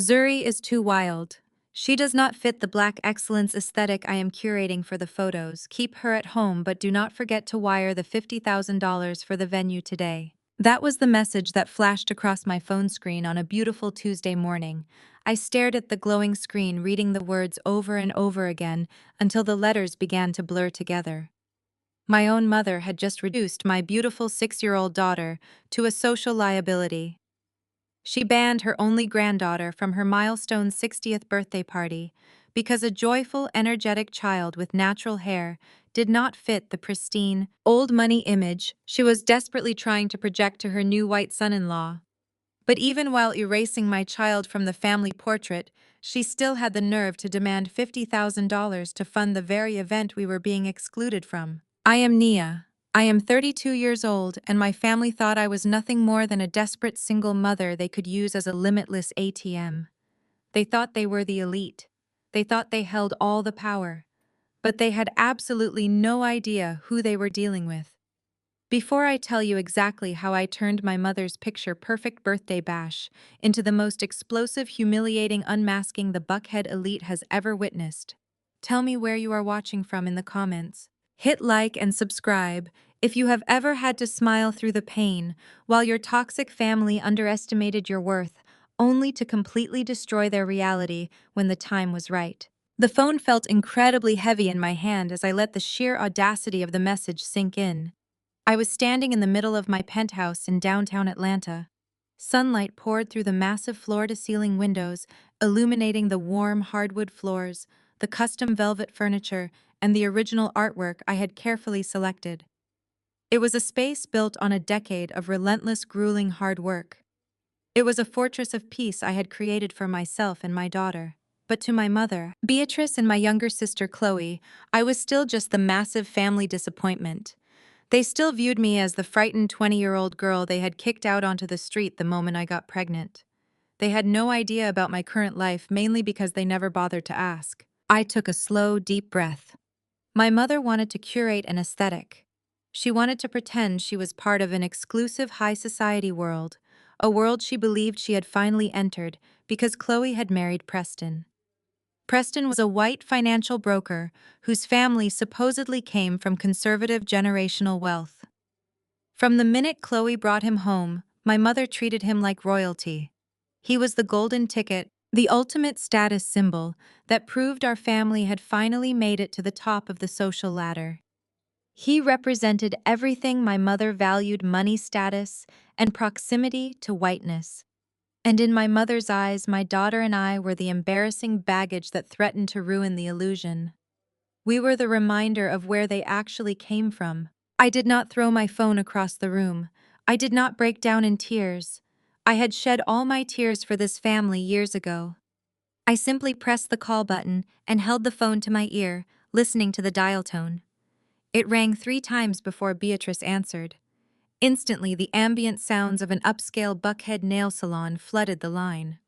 Zuri is too wild. She does not fit the black excellence aesthetic I am curating for the photos. Keep her at home, but do not forget to wire the $50,000 for the venue today. That was the message that flashed across my phone screen on a beautiful Tuesday morning. I stared at the glowing screen, reading the words over and over again until the letters began to blur together. My own mother had just reduced my beautiful 6-year-old daughter to a social liability. She banned her only granddaughter from her milestone 60th birthday party because a joyful, energetic child with natural hair did not fit the pristine, old money image she was desperately trying to project to her new white son-in-law. But even while erasing my child from the family portrait, she still had the nerve to demand $50,000 to fund the very event we were being excluded from. I am Nia. I am 32 years old, and my family thought I was nothing more than a desperate single mother they could use as a limitless ATM. They thought they were the elite. They thought they held all the power. But they had absolutely no idea who they were dealing with. Before I tell you exactly how I turned my mother's picture-perfect birthday bash into the most explosive, humiliating unmasking the Buckhead elite has ever witnessed, tell me where you are watching from in the comments. Hit like and subscribe if you have ever had to smile through the pain while your toxic family underestimated your worth, only to completely destroy their reality when the time was right. The phone felt incredibly heavy in my hand as I let the sheer audacity of the message sink in. I was standing in the middle of my penthouse in downtown Atlanta. Sunlight poured through the massive floor-to-ceiling windows, illuminating the warm hardwood floors, the custom velvet furniture, and the original artwork I had carefully selected. It was a space built on a decade of relentless, grueling hard work. It was a fortress of peace I had created for myself and my daughter. But to my mother, Beatrice, and my younger sister Chloe, I was still just the massive family disappointment. They still viewed me as the frightened 20-year-old girl they had kicked out onto the street the moment I got pregnant. They had no idea about my current life, mainly because they never bothered to ask. I took a slow, deep breath. My mother wanted to curate an aesthetic. She wanted to pretend she was part of an exclusive high society world, a world she believed she had finally entered because Chloe had married Preston. Preston was a white financial broker whose family supposedly came from conservative generational wealth. From the minute Chloe brought him home, my mother treated him like royalty. He was the golden ticket, the ultimate status symbol that proved our family had finally made it to the top of the social ladder. He represented everything my mother valued: money, status, and proximity to whiteness. And in my mother's eyes, my daughter and I were the embarrassing baggage that threatened to ruin the illusion. We were the reminder of where they actually came from. I did not throw my phone across the room. I did not break down in tears. I had shed all my tears for this family years ago. I simply pressed the call button and held the phone to my ear, listening to the dial tone. It rang 3 times before Beatrice answered. Instantly, the ambient sounds of an upscale Buckhead nail salon flooded the line.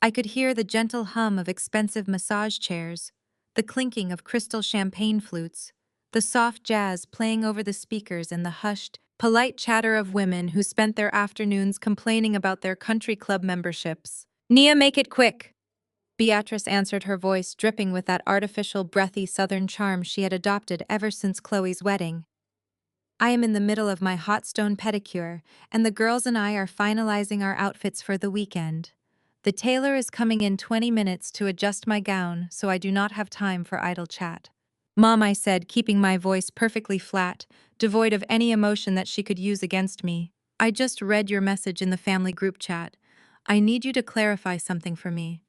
I could hear the gentle hum of expensive massage chairs, the clinking of crystal champagne flutes, the soft jazz playing over the speakers, and the hushed, polite chatter of women who spent their afternoons complaining about their country club memberships. "Nia, make it quick!" Beatrice answered, her voice dripping with that artificial, breathy southern charm she had adopted ever since Chloe's wedding. "I am in the middle of my hot stone pedicure, and the girls and I are finalizing our outfits for the weekend. The tailor is coming in 20 minutes to adjust my gown, so I do not have time for idle chat." "Mom," I said, keeping my voice perfectly flat, devoid of any emotion that she could use against me. "I just read your message in the family group chat. I need you to clarify something for me.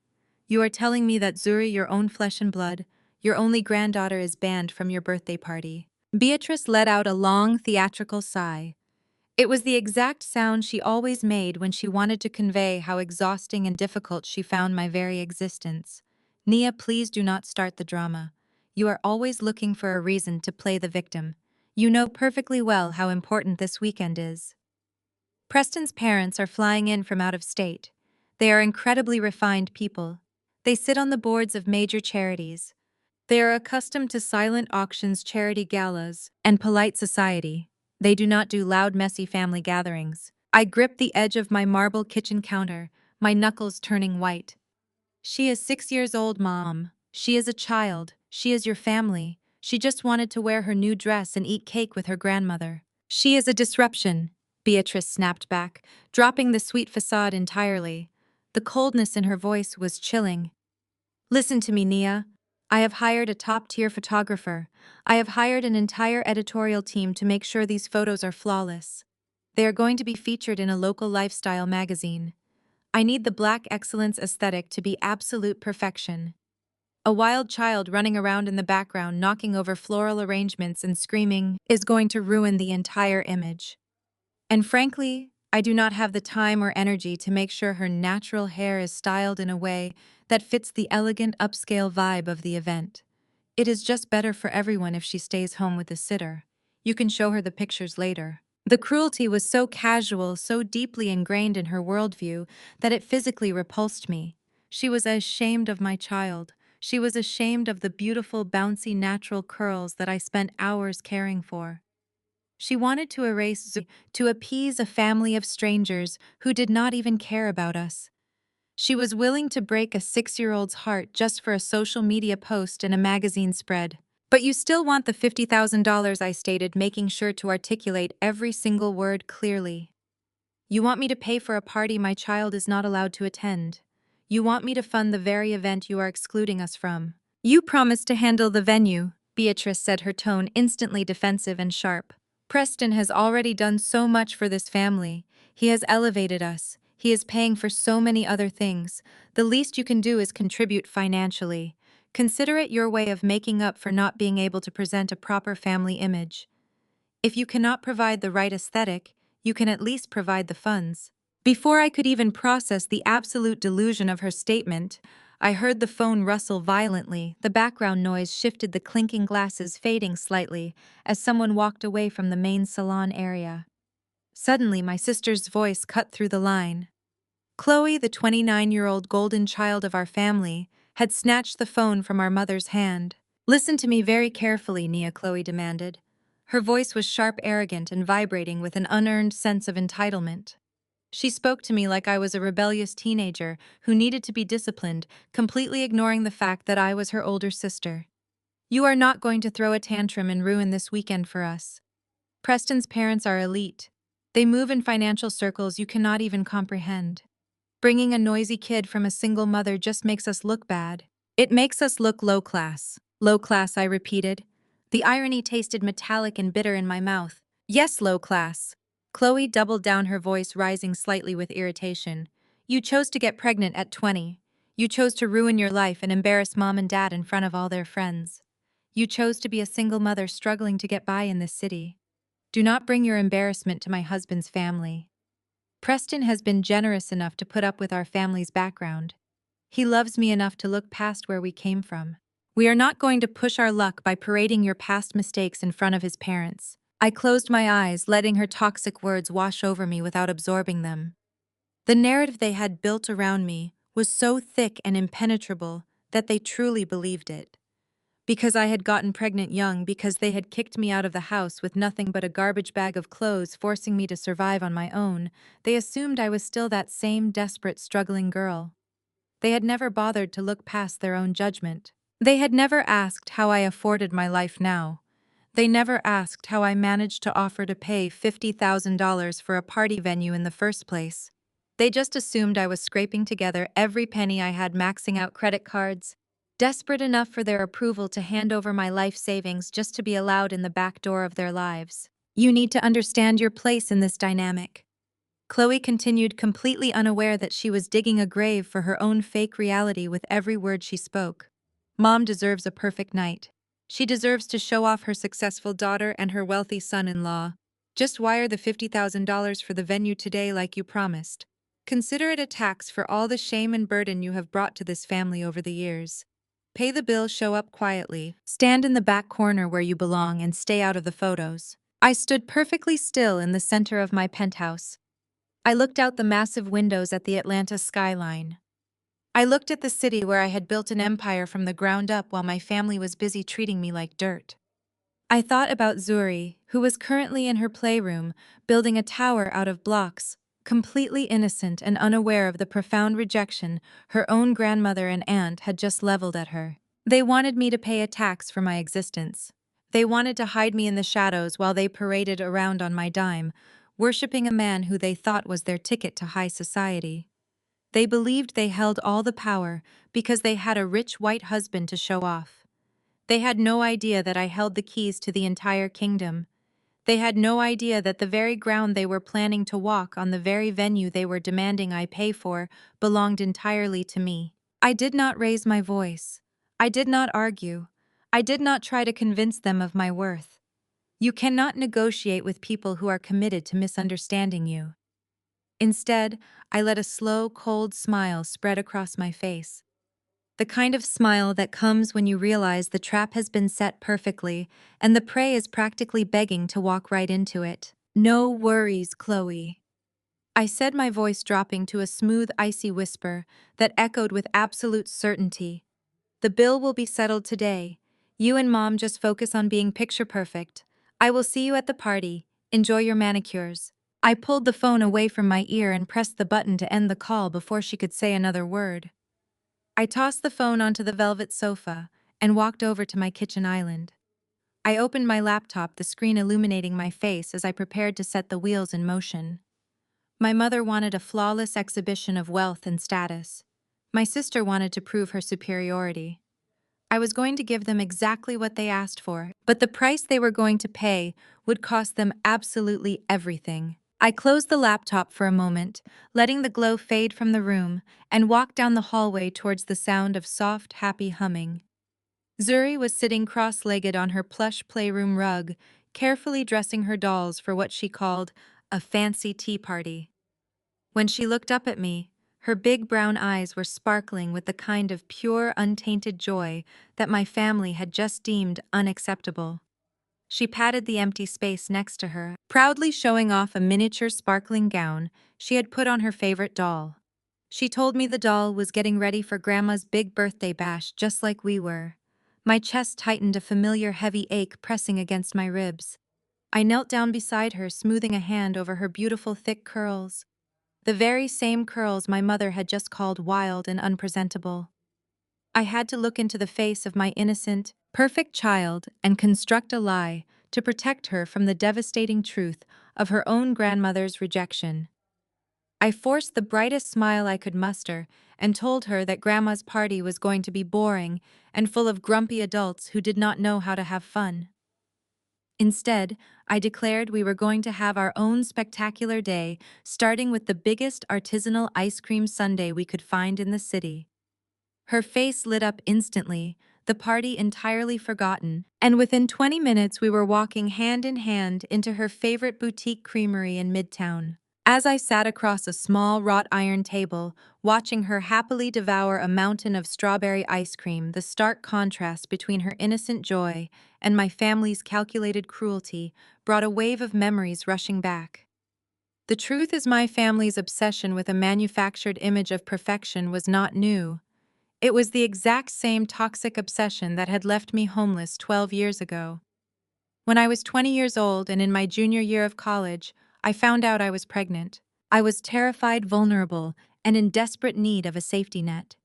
You are telling me that Zuri, your own flesh and blood, your only granddaughter, is banned from your birthday party." Beatrice let out a long, theatrical sigh. It was the exact sound she always made when she wanted to convey how exhausting and difficult she found my very existence. "Nia, please do not start the drama. You are always looking for a reason to play the victim. You know perfectly well how important this weekend is. Preston's parents are flying in from out of state. They are incredibly refined people. They sit on the boards of major charities. They are accustomed to silent auctions, charity galas, and polite society. They do not do loud, messy family gatherings." I gripped the edge of my marble kitchen counter, my knuckles turning white. She is 6 years old, Mom. She is a child. She is your family. She just wanted to wear her new dress and eat cake with her grandmother. She is a disruption, Beatrice snapped back, dropping the sweet facade entirely. The coldness in her voice was chilling. Listen to me, Nia. I have hired a top-tier photographer. I have hired an entire editorial team to make sure these photos are flawless. They are going to be featured in a local lifestyle magazine. I need the Black excellence aesthetic to be absolute perfection. A wild child running around in the background knocking over floral arrangements and screaming is going to ruin the entire image. And frankly, I do not have the time or energy to make sure her natural hair is styled in a way that fits the elegant upscale vibe of the event. It is just better for everyone if she stays home with a sitter. You can show her the pictures later. The cruelty was so casual, so deeply ingrained in her worldview, that it physically repulsed me. She was ashamed of my child. She was ashamed of the beautiful, bouncy, natural curls that I spent hours caring for. She wanted to erase Zuri, to appease a family of strangers who did not even care about us. She was willing to break a 6-year-old's heart just for a social media post and a magazine spread. But you still want the $50,000, I stated, making sure to articulate every single word clearly. You want me to pay for a party my child is not allowed to attend. You want me to fund the very event you are excluding us from. You promised to handle the venue, Beatrice said, her tone instantly defensive and sharp. Preston has already done so much for this family. He has elevated us. He is paying for so many other things. The least you can do is contribute financially. Consider it your way of making up for not being able to present a proper family image. If you cannot provide the right aesthetic, you can at least provide the funds. Before I could even process the absolute delusion of her statement, I heard the phone rustle violently. The background noise shifted, the clinking glasses fading slightly as someone walked away from the main salon area. Suddenly, my sister's voice cut through the line. Chloe, the 29-year-old golden child of our family, had snatched the phone from our mother's hand. Listen to me very carefully, Nia, Chloe demanded. Her voice was sharp, arrogant, and vibrating with an unearned sense of entitlement. She spoke to me like I was a rebellious teenager who needed to be disciplined, completely ignoring the fact that I was her older sister. You are not going to throw a tantrum and ruin this weekend for us. Preston's parents are elite. They move in financial circles you cannot even comprehend. Bringing a noisy kid from a single mother just makes us look bad. It makes us look low class. Low class, I repeated. The irony tasted metallic and bitter in my mouth. Yes, low class. Chloe doubled down, her voice rising slightly with irritation. You chose to get pregnant at 20. You chose to ruin your life and embarrass mom and dad in front of all their friends. You chose to be a single mother struggling to get by in this city. Do not bring your embarrassment to my husband's family. Preston has been generous enough to put up with our family's background. He loves me enough to look past where we came from. We are not going to push our luck by parading your past mistakes in front of his parents. I closed my eyes, letting her toxic words wash over me without absorbing them. The narrative they had built around me was so thick and impenetrable that they truly believed it. Because I had gotten pregnant young, because they had kicked me out of the house with nothing but a garbage bag of clothes, forcing me to survive on my own, they assumed I was still that same desperate, struggling girl. They had never bothered to look past their own judgment. They had never asked how I afforded my life now. They never asked how I managed to offer to pay $50,000 for a party venue in the first place. They just assumed I was scraping together every penny I had, maxing out credit cards, desperate enough for their approval to hand over my life savings just to be allowed in the back door of their lives. You need to understand your place in this dynamic. Chloe continued, completely unaware that she was digging a grave for her own fake reality with every word she spoke. Mom deserves a perfect night. She deserves to show off her successful daughter and her wealthy son-in-law. Just wire the $50,000 for the venue today like you promised. Consider it a tax for all the shame and burden you have brought to this family over the years. Pay the bill, show up quietly, stand in the back corner where you belong, and stay out of the photos. I stood perfectly still in the center of my penthouse. I looked out the massive windows at the Atlanta skyline. I looked at the city where I had built an empire from the ground up while my family was busy treating me like dirt. I thought about Zuri, who was currently in her playroom, building a tower out of blocks, completely innocent and unaware of the profound rejection her own grandmother and aunt had just leveled at her. They wanted me to pay a tax for my existence. They wanted to hide me in the shadows while they paraded around on my dime, worshipping a man who they thought was their ticket to high society. They believed they held all the power because they had a rich white husband to show off. They had no idea that I held the keys to the entire kingdom. They had no idea that the very ground they were planning to walk on, the very venue they were demanding I pay for, belonged entirely to me. I did not raise my voice. I did not argue. I did not try to convince them of my worth. You cannot negotiate with people who are committed to misunderstanding you. Instead, I let a slow, cold smile spread across my face. The kind of smile that comes when you realize the trap has been set perfectly and the prey is practically begging to walk right into it. No worries, Chloe. I said, my voice dropping to a smooth, icy whisper that echoed with absolute certainty. The bill will be settled today. You and Mom just focus on being picture perfect. I will see you at the party. Enjoy your manicures. I pulled the phone away from my ear and pressed the button to end the call before she could say another word. I tossed the phone onto the velvet sofa and walked over to my kitchen island. I opened my laptop, the screen illuminating my face as I prepared to set the wheels in motion. My mother wanted a flawless exhibition of wealth and status. My sister wanted to prove her superiority. I was going to give them exactly what they asked for, but the price they were going to pay would cost them absolutely everything. I closed the laptop for a moment, letting the glow fade from the room, and walked down the hallway towards the sound of soft, happy humming. Zuri was sitting cross-legged on her plush playroom rug, carefully dressing her dolls for what she called a fancy tea party. When she looked up at me, her big brown eyes were sparkling with the kind of pure, untainted joy that my family had just deemed unacceptable. She patted the empty space next to her, proudly showing off a miniature sparkling gown she had put on her favorite doll. She told me the doll was getting ready for Grandma's big birthday bash just like we were. My chest tightened, a familiar heavy ache pressing against my ribs. I knelt down beside her, smoothing a hand over her beautiful thick curls. The very same curls my mother had just called wild and unpresentable. I had to look into the face of my innocent, perfect child and construct a lie to protect her from the devastating truth of her own grandmother's rejection. I forced the brightest smile I could muster and told her that Grandma's party was going to be boring and full of grumpy adults who did not know how to have fun. Instead, I declared we were going to have our own spectacular day, starting with the biggest artisanal ice cream sundae we could find in the city. Her face lit up instantly, the party entirely forgotten, and within 20 minutes we were walking hand in hand into her favorite boutique creamery in Midtown. As I sat across a small wrought iron table, watching her happily devour a mountain of strawberry ice cream, the stark contrast between her innocent joy and my family's calculated cruelty brought a wave of memories rushing back. The truth is, my family's obsession with a manufactured image of perfection was not new. It was the exact same toxic obsession that had left me homeless 12 years ago. When I was 20 years old and in my junior year of college, I found out I was pregnant. I was terrified, vulnerable, and in desperate need of a safety net.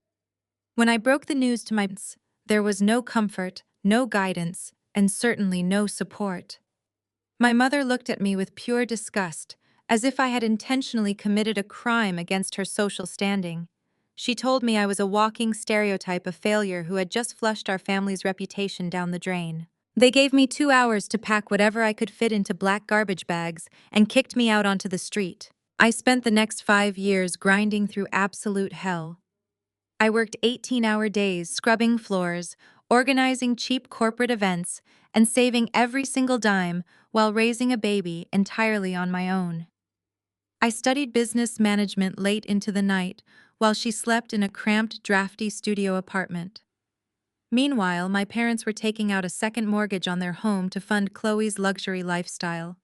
When I broke the news to my parents, there was no comfort, no guidance, and certainly no support. My mother looked at me with pure disgust, as if I had intentionally committed a crime against her social standing. She told me I was a walking stereotype of failure who had just flushed our family's reputation down the drain. They gave me 2 hours to pack whatever I could fit into black garbage bags and kicked me out onto the street. I spent the next 5 years grinding through absolute hell. I worked 18-hour days scrubbing floors, organizing cheap corporate events, and saving every single dime while raising a baby entirely on my own. I studied business management late into the night while she slept in a cramped, drafty studio apartment. Meanwhile, my parents were taking out a second mortgage on their home to fund Chloe's luxury lifestyle.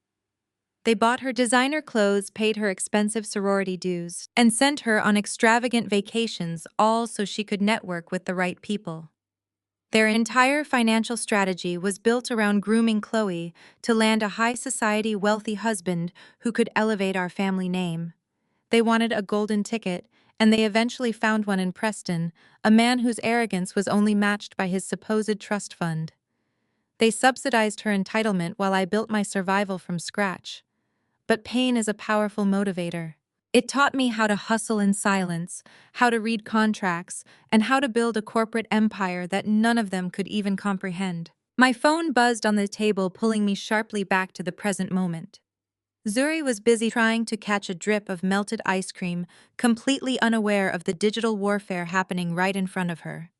They bought her designer clothes, paid her expensive sorority dues, and sent her on extravagant vacations, all so she could network with the right people. Their entire financial strategy was built around grooming Chloe to land a high society wealthy husband who could elevate our family name. They wanted a golden ticket, and they eventually found one in Preston, a man whose arrogance was only matched by his supposed trust fund. They subsidized her entitlement while I built my survival from scratch. But pain is a powerful motivator. It taught me how to hustle in silence, how to read contracts, and how to build a corporate empire that none of them could even comprehend. My phone buzzed on the table, pulling me sharply back to the present moment. Zuri was busy trying to catch a drip of melted ice cream, completely unaware of the digital warfare happening right in front of her.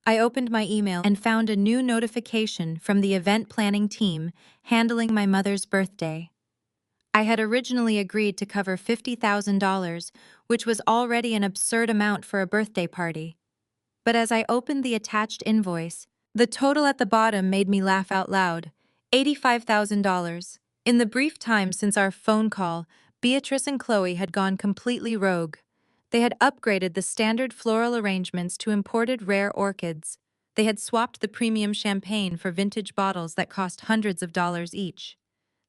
I opened my email and found a new notification from the event planning team handling my mother's birthday. I had originally agreed to cover $50,000, which was already an absurd amount for a birthday party. But as I opened the attached invoice, the total at the bottom made me laugh out loud: $85,000. In the brief time since our phone call, Beatrice and Chloe had gone completely rogue. They had upgraded the standard floral arrangements to imported rare orchids. They had swapped the premium champagne for vintage bottles that cost hundreds of dollars each.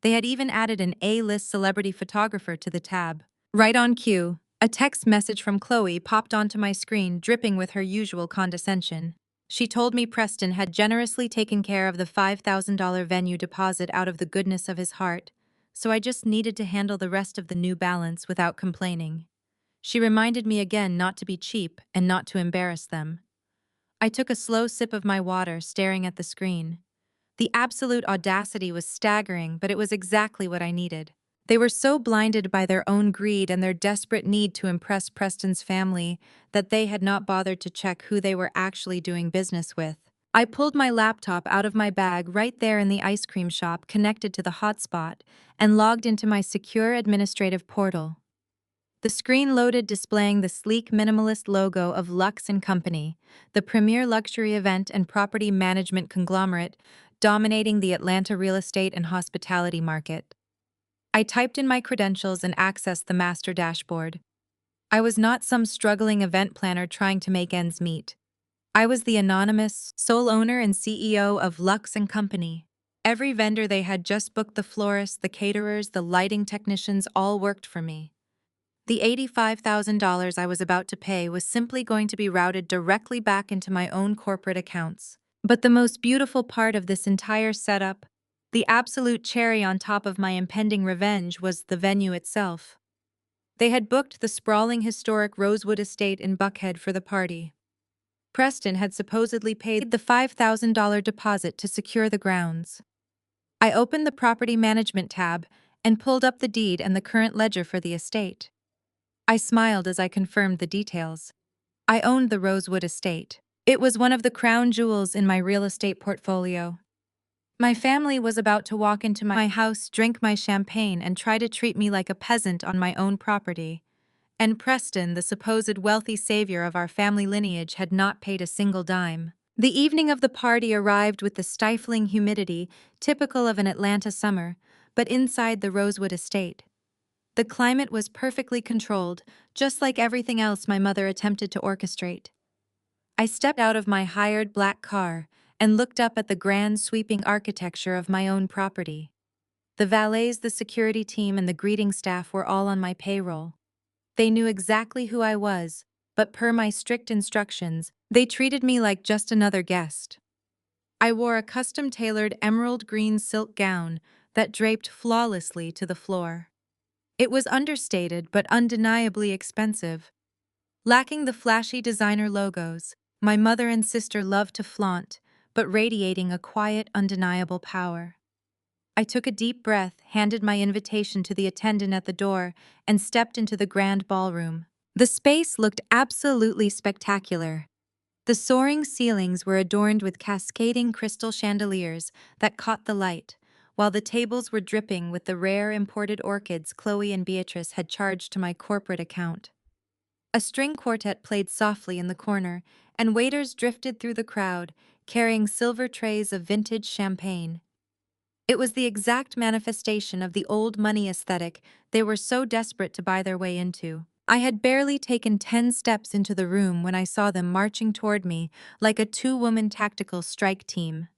They had even added an A-list celebrity photographer to the tab. Right on cue, a text message from Chloe popped onto my screen, dripping with her usual condescension. She told me Preston had generously taken care of the $5,000 venue deposit out of the goodness of his heart, so I just needed to handle the rest of the new balance without complaining. She reminded me again not to be cheap and not to embarrass them. I took a slow sip of my water, staring at the screen. The absolute audacity was staggering, but it was exactly what I needed. They were so blinded by their own greed and their desperate need to impress Preston's family that they had not bothered to check who they were actually doing business with. I pulled my laptop out of my bag right there in the ice cream shop connected to the hotspot and logged into my secure administrative portal. The screen loaded, displaying the sleek minimalist logo of Lux & Company, the premier luxury event and property management conglomerate dominating the Atlanta real estate and hospitality market. I typed in my credentials and accessed the master dashboard. I was not some struggling event planner trying to make ends meet. I was the anonymous, sole owner and CEO of Lux & Company. Every vendor they had just booked, the florists, the caterers, the lighting technicians, all worked for me. The $85,000 I was about to pay was simply going to be routed directly back into my own corporate accounts. But the most beautiful part of this entire setup, the absolute cherry on top of my impending revenge, was the venue itself. They had booked the sprawling historic Rosewood estate in Buckhead for the party. Preston had supposedly paid the $5,000 deposit to secure the grounds. I opened the property management tab and pulled up the deed and the current ledger for the estate. I smiled as I confirmed the details. I owned the Rosewood estate. It was one of the crown jewels in my real estate portfolio. My family was about to walk into my house, drink my champagne, and try to treat me like a peasant on my own property. And Preston, the supposed wealthy savior of our family lineage, had not paid a single dime. The evening of the party arrived with the stifling humidity typical of an Atlanta summer, but inside the Rosewood estate. The climate was perfectly controlled, just like everything else my mother attempted to orchestrate. I stepped out of my hired black car and looked up at the grand sweeping architecture of my own property. The valets, the security team, and the greeting staff were all on my payroll. They knew exactly who I was, but per my strict instructions, they treated me like just another guest. I wore a custom-tailored emerald green silk gown that draped flawlessly to the floor. It was understated but undeniably expensive. Lacking the flashy designer logos my mother and sister loved to flaunt, but radiating a quiet, undeniable power. I took a deep breath, handed my invitation to the attendant at the door, and stepped into the grand ballroom. The space looked absolutely spectacular. The soaring ceilings were adorned with cascading crystal chandeliers that caught the light, while the tables were dripping with the rare imported orchids Chloe and Beatrice had charged to my corporate account. A string quartet played softly in the corner, and waiters drifted through the crowd, carrying silver trays of vintage champagne. It was the exact manifestation of the old money aesthetic they were so desperate to buy their way into. I had barely taken 10 steps into the room when I saw them marching toward me like a two-woman tactical strike team.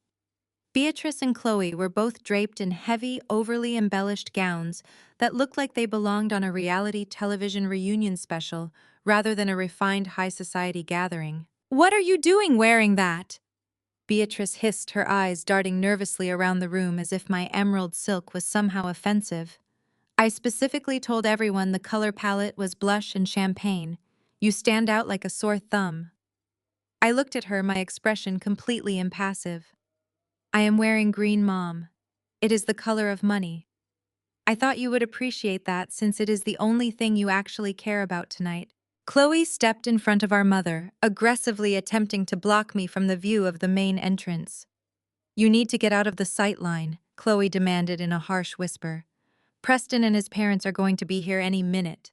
Beatrice and Chloe were both draped in heavy, overly embellished gowns that looked like they belonged on a reality television reunion special rather than a refined high society gathering. "What are you doing wearing that?" Beatrice hissed, her eyes darting nervously around the room as if my emerald silk was somehow offensive. "I specifically told everyone the color palette was blush and champagne. You stand out like a sore thumb." I looked at her, my expression completely impassive. "I am wearing green, Mom. It is the color of money. I thought you would appreciate that since it is the only thing you actually care about tonight." Chloe stepped in front of our mother, aggressively attempting to block me from the view of the main entrance. "You need to get out of the sight line," Chloe demanded in a harsh whisper. "Preston and his parents are going to be here any minute.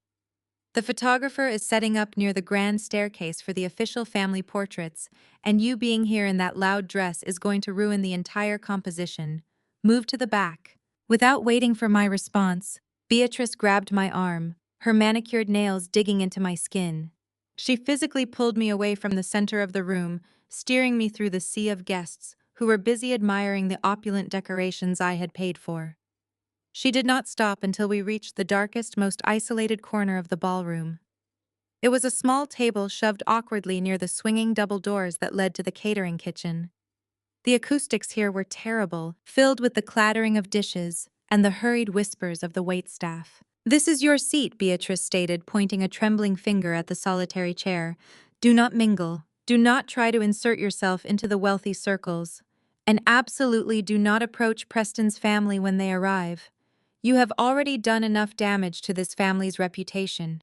The photographer is setting up near the grand staircase for the official family portraits, and you being here in that loud dress is going to ruin the entire composition. Move to the back." Without waiting for my response, Beatrice grabbed my arm, her manicured nails digging into my skin. She physically pulled me away from the center of the room, steering me through the sea of guests who were busy admiring the opulent decorations I had paid for. She did not stop until we reached the darkest, most isolated corner of the ballroom. It was a small table shoved awkwardly near the swinging double doors that led to the catering kitchen. The acoustics here were terrible, filled with the clattering of dishes and the hurried whispers of the waitstaff. "This is your seat," Beatrice stated, pointing a trembling finger at the solitary chair. "Do not mingle. Do not try to insert yourself into the wealthy circles. And absolutely do not approach Preston's family when they arrive. You have already done enough damage to this family's reputation.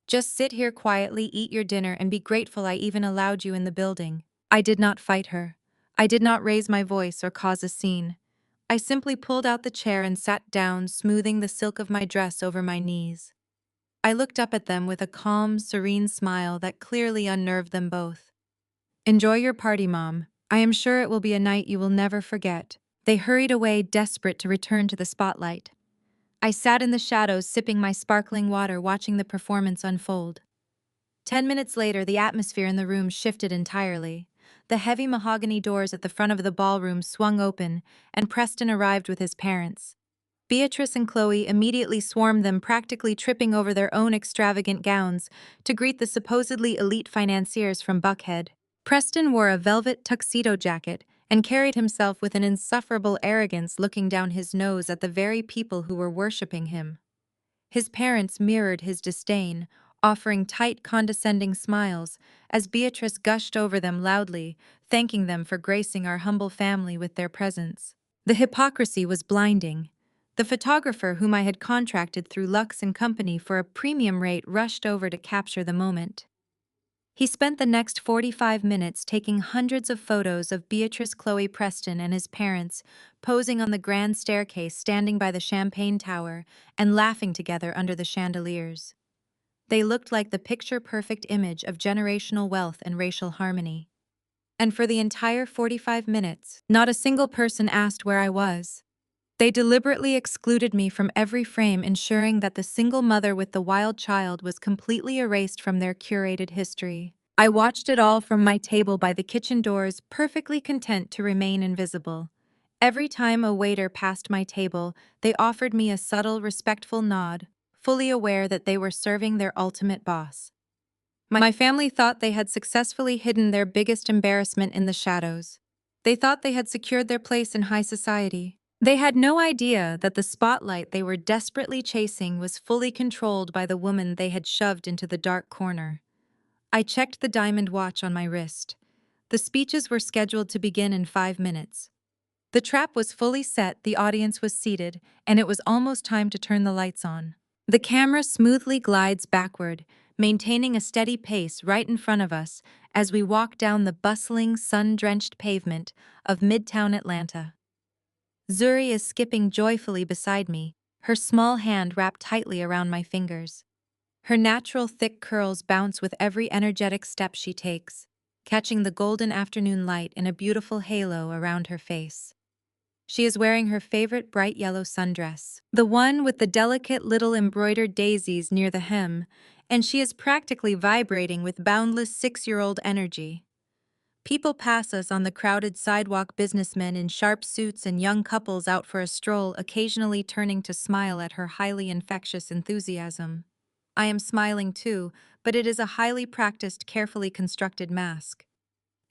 Just sit here quietly, eat your dinner, and be grateful I even allowed you in the building." I did not fight her. I did not raise my voice or cause a scene. I simply pulled out the chair and sat down, smoothing the silk of my dress over my knees. I looked up at them with a calm, serene smile that clearly unnerved them both. "Enjoy your party, Mom. I am sure it will be a night you will never forget." They hurried away, desperate to return to the spotlight. I sat in the shadows, sipping my sparkling water, watching the performance unfold. 10 minutes later, the atmosphere in the room shifted entirely. The heavy mahogany doors at the front of the ballroom swung open, and Preston arrived with his parents. Beatrice and Chloe immediately swarmed them, practically tripping over their own extravagant gowns to greet the supposedly elite financiers from Buckhead. Preston wore a velvet tuxedo jacket and carried himself with an insufferable arrogance, looking down his nose at the very people who were worshipping him. His parents mirrored his disdain, offering tight, condescending smiles as Beatrice gushed over them loudly, thanking them for gracing our humble family with their presence. The hypocrisy was blinding. The photographer whom I had contracted through Lux and Company for a premium rate rushed over to capture the moment. He spent the next 45 minutes taking hundreds of photos of Beatrice, Chloe, Preston, and his parents, posing on the grand staircase, standing by the champagne tower, and laughing together under the chandeliers. They looked like the picture-perfect image of generational wealth and racial harmony. And for the entire 45 minutes, not a single person asked where I was. They deliberately excluded me from every frame, ensuring that the single mother with the wild child was completely erased from their curated history. I watched it all from my table by the kitchen doors, perfectly content to remain invisible. Every time a waiter passed my table, they offered me a subtle, respectful nod, fully aware that they were serving their ultimate boss. My family thought they had successfully hidden their biggest embarrassment in the shadows. They thought they had secured their place in high society. They had no idea that the spotlight they were desperately chasing was fully controlled by the woman they had shoved into the dark corner. I checked the diamond watch on my wrist. The speeches were scheduled to begin in 5 minutes. The trap was fully set, the audience was seated, and it was almost time to turn the lights on. The camera smoothly glides backward, maintaining a steady pace right in front of us as we walk down the bustling, sun-drenched pavement of Midtown Atlanta. Zuri is skipping joyfully beside me, her small hand wrapped tightly around my fingers. Her natural thick curls bounce with every energetic step she takes, catching the golden afternoon light in a beautiful halo around her face. She is wearing her favorite bright yellow sundress, the one with the delicate little embroidered daisies near the hem, and she is practically vibrating with boundless 6-year-old energy. People pass us on the crowded sidewalk, businessmen in sharp suits and young couples out for a stroll, occasionally turning to smile at her highly infectious enthusiasm. I am smiling too, but it is a highly practiced, carefully constructed mask.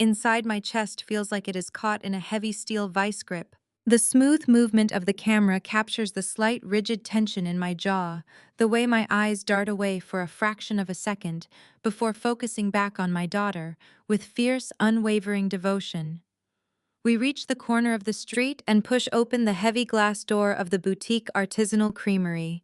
Inside my chest feels like it is caught in a heavy steel vice grip. The smooth movement of the camera captures the slight rigid tension in my jaw, the way my eyes dart away for a fraction of a second before focusing back on my daughter with fierce, unwavering devotion. We reach the corner of the street and push open the heavy glass door of the boutique artisanal creamery.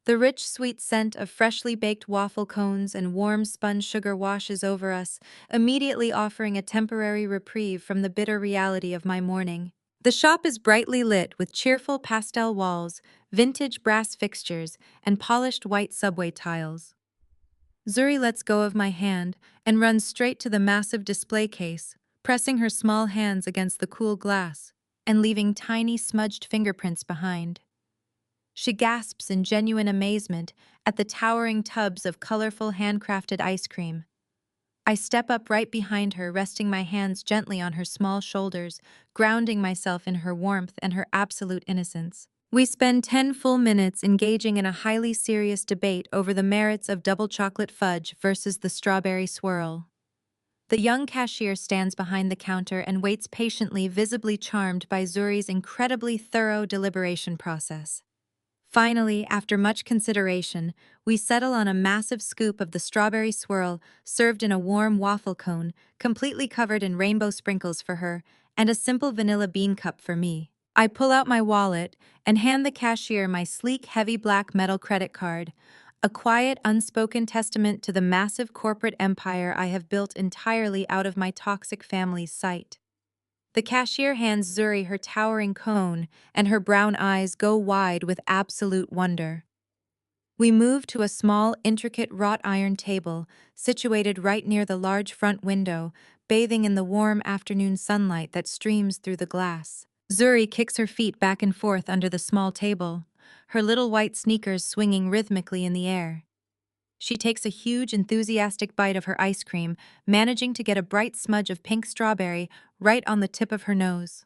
The rich, sweet scent of freshly baked waffle cones and warm spun sugar washes over us, immediately offering a temporary reprieve from the bitter reality of my morning. The shop is brightly lit with cheerful pastel walls, vintage brass fixtures, and polished white subway tiles. Zuri lets go of my hand and runs straight to the massive display case, pressing her small hands against the cool glass and leaving tiny smudged fingerprints behind. She gasps in genuine amazement at the towering tubs of colorful handcrafted ice cream. I step up right behind her, resting my hands gently on her small shoulders, grounding myself in her warmth and her absolute innocence. We spend 10 full minutes engaging in a highly serious debate over the merits of double chocolate fudge versus the strawberry swirl. The young cashier stands behind the counter and waits patiently, visibly charmed by Zuri's incredibly thorough deliberation process. Finally, after much consideration, we settle on a massive scoop of the strawberry swirl served in a warm waffle cone, completely covered in rainbow sprinkles for her, and a simple vanilla bean cup for me. I pull out my wallet and hand the cashier my sleek, heavy black metal credit card, a quiet, unspoken testament to the massive corporate empire I have built entirely out of my toxic family's sight. The cashier hands Zuri her towering cone, and her brown eyes go wide with absolute wonder. We move to a small, intricate wrought iron table, situated right near the large front window, bathing in the warm afternoon sunlight that streams through the glass. Zuri kicks her feet back and forth under the small table, her little white sneakers swinging rhythmically in the air. She takes a huge, enthusiastic bite of her ice cream, managing to get a bright smudge of pink strawberry right on the tip of her nose.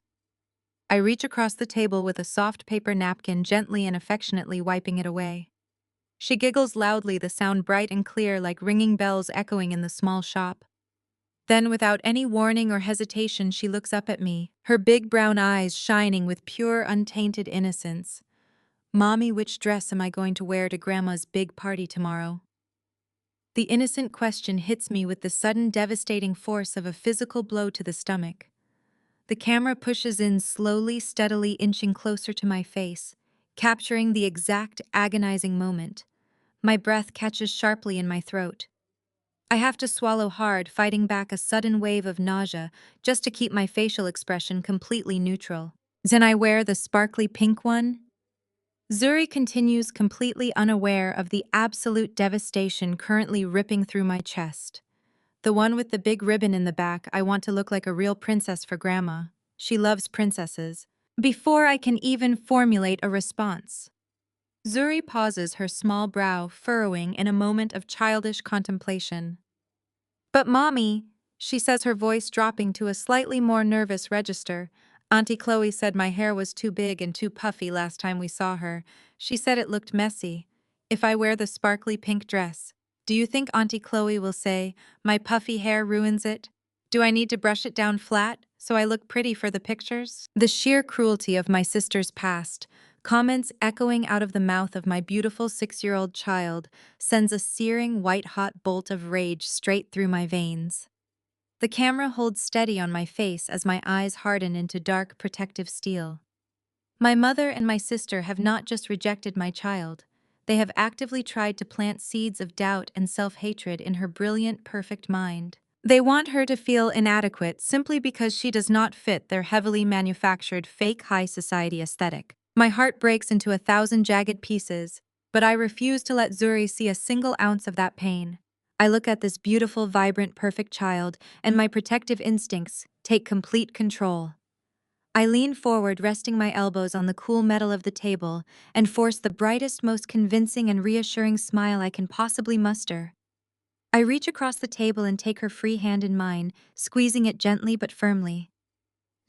I reach across the table with a soft paper napkin, gently and affectionately wiping it away. She giggles loudly, the sound bright and clear like ringing bells echoing in the small shop. Then, without any warning or hesitation, she looks up at me, her big brown eyes shining with pure, untainted innocence. "Mommy, which dress am I going to wear to Grandma's big party tomorrow?" The innocent question hits me with the sudden devastating force of a physical blow to the stomach. The camera pushes in slowly, steadily inching closer to my face, capturing the exact agonizing moment. My breath catches sharply in my throat. I have to swallow hard, fighting back a sudden wave of nausea just to keep my facial expression completely neutral. "Then I wear the sparkly pink one?" Zuri continues, completely unaware of the absolute devastation currently ripping through my chest. "The one with the big ribbon in the back. I want to look like a real princess for Grandma. She loves princesses." Before I can even formulate a response, Zuri pauses, her small brow furrowing in a moment of childish contemplation. "But Mommy," she says, her voice dropping to a slightly more nervous register, "Auntie Chloe said my hair was too big and too puffy last time we saw her. She said it looked messy. If I wear the sparkly pink dress, do you think Auntie Chloe will say, 'My puffy hair ruins it'? Do I need to brush it down flat so I look pretty for the pictures?" The sheer cruelty of my sister's past, comments echoing out of the mouth of my beautiful 6-year-old child, sends a searing white-hot bolt of rage straight through my veins. The camera holds steady on my face as my eyes harden into dark, protective steel. My mother and my sister have not just rejected my child, they have actively tried to plant seeds of doubt and self-hatred in her brilliant, perfect mind. They want her to feel inadequate simply because she does not fit their heavily manufactured fake high society aesthetic. My heart breaks into 1,000 jagged pieces, but I refuse to let Zuri see a single ounce of that pain. I look at this beautiful, vibrant, perfect child, and my protective instincts take complete control. I lean forward, resting my elbows on the cool metal of the table, and force the brightest, most convincing and reassuring smile I can possibly muster. I reach across the table and take her free hand in mine, squeezing it gently but firmly.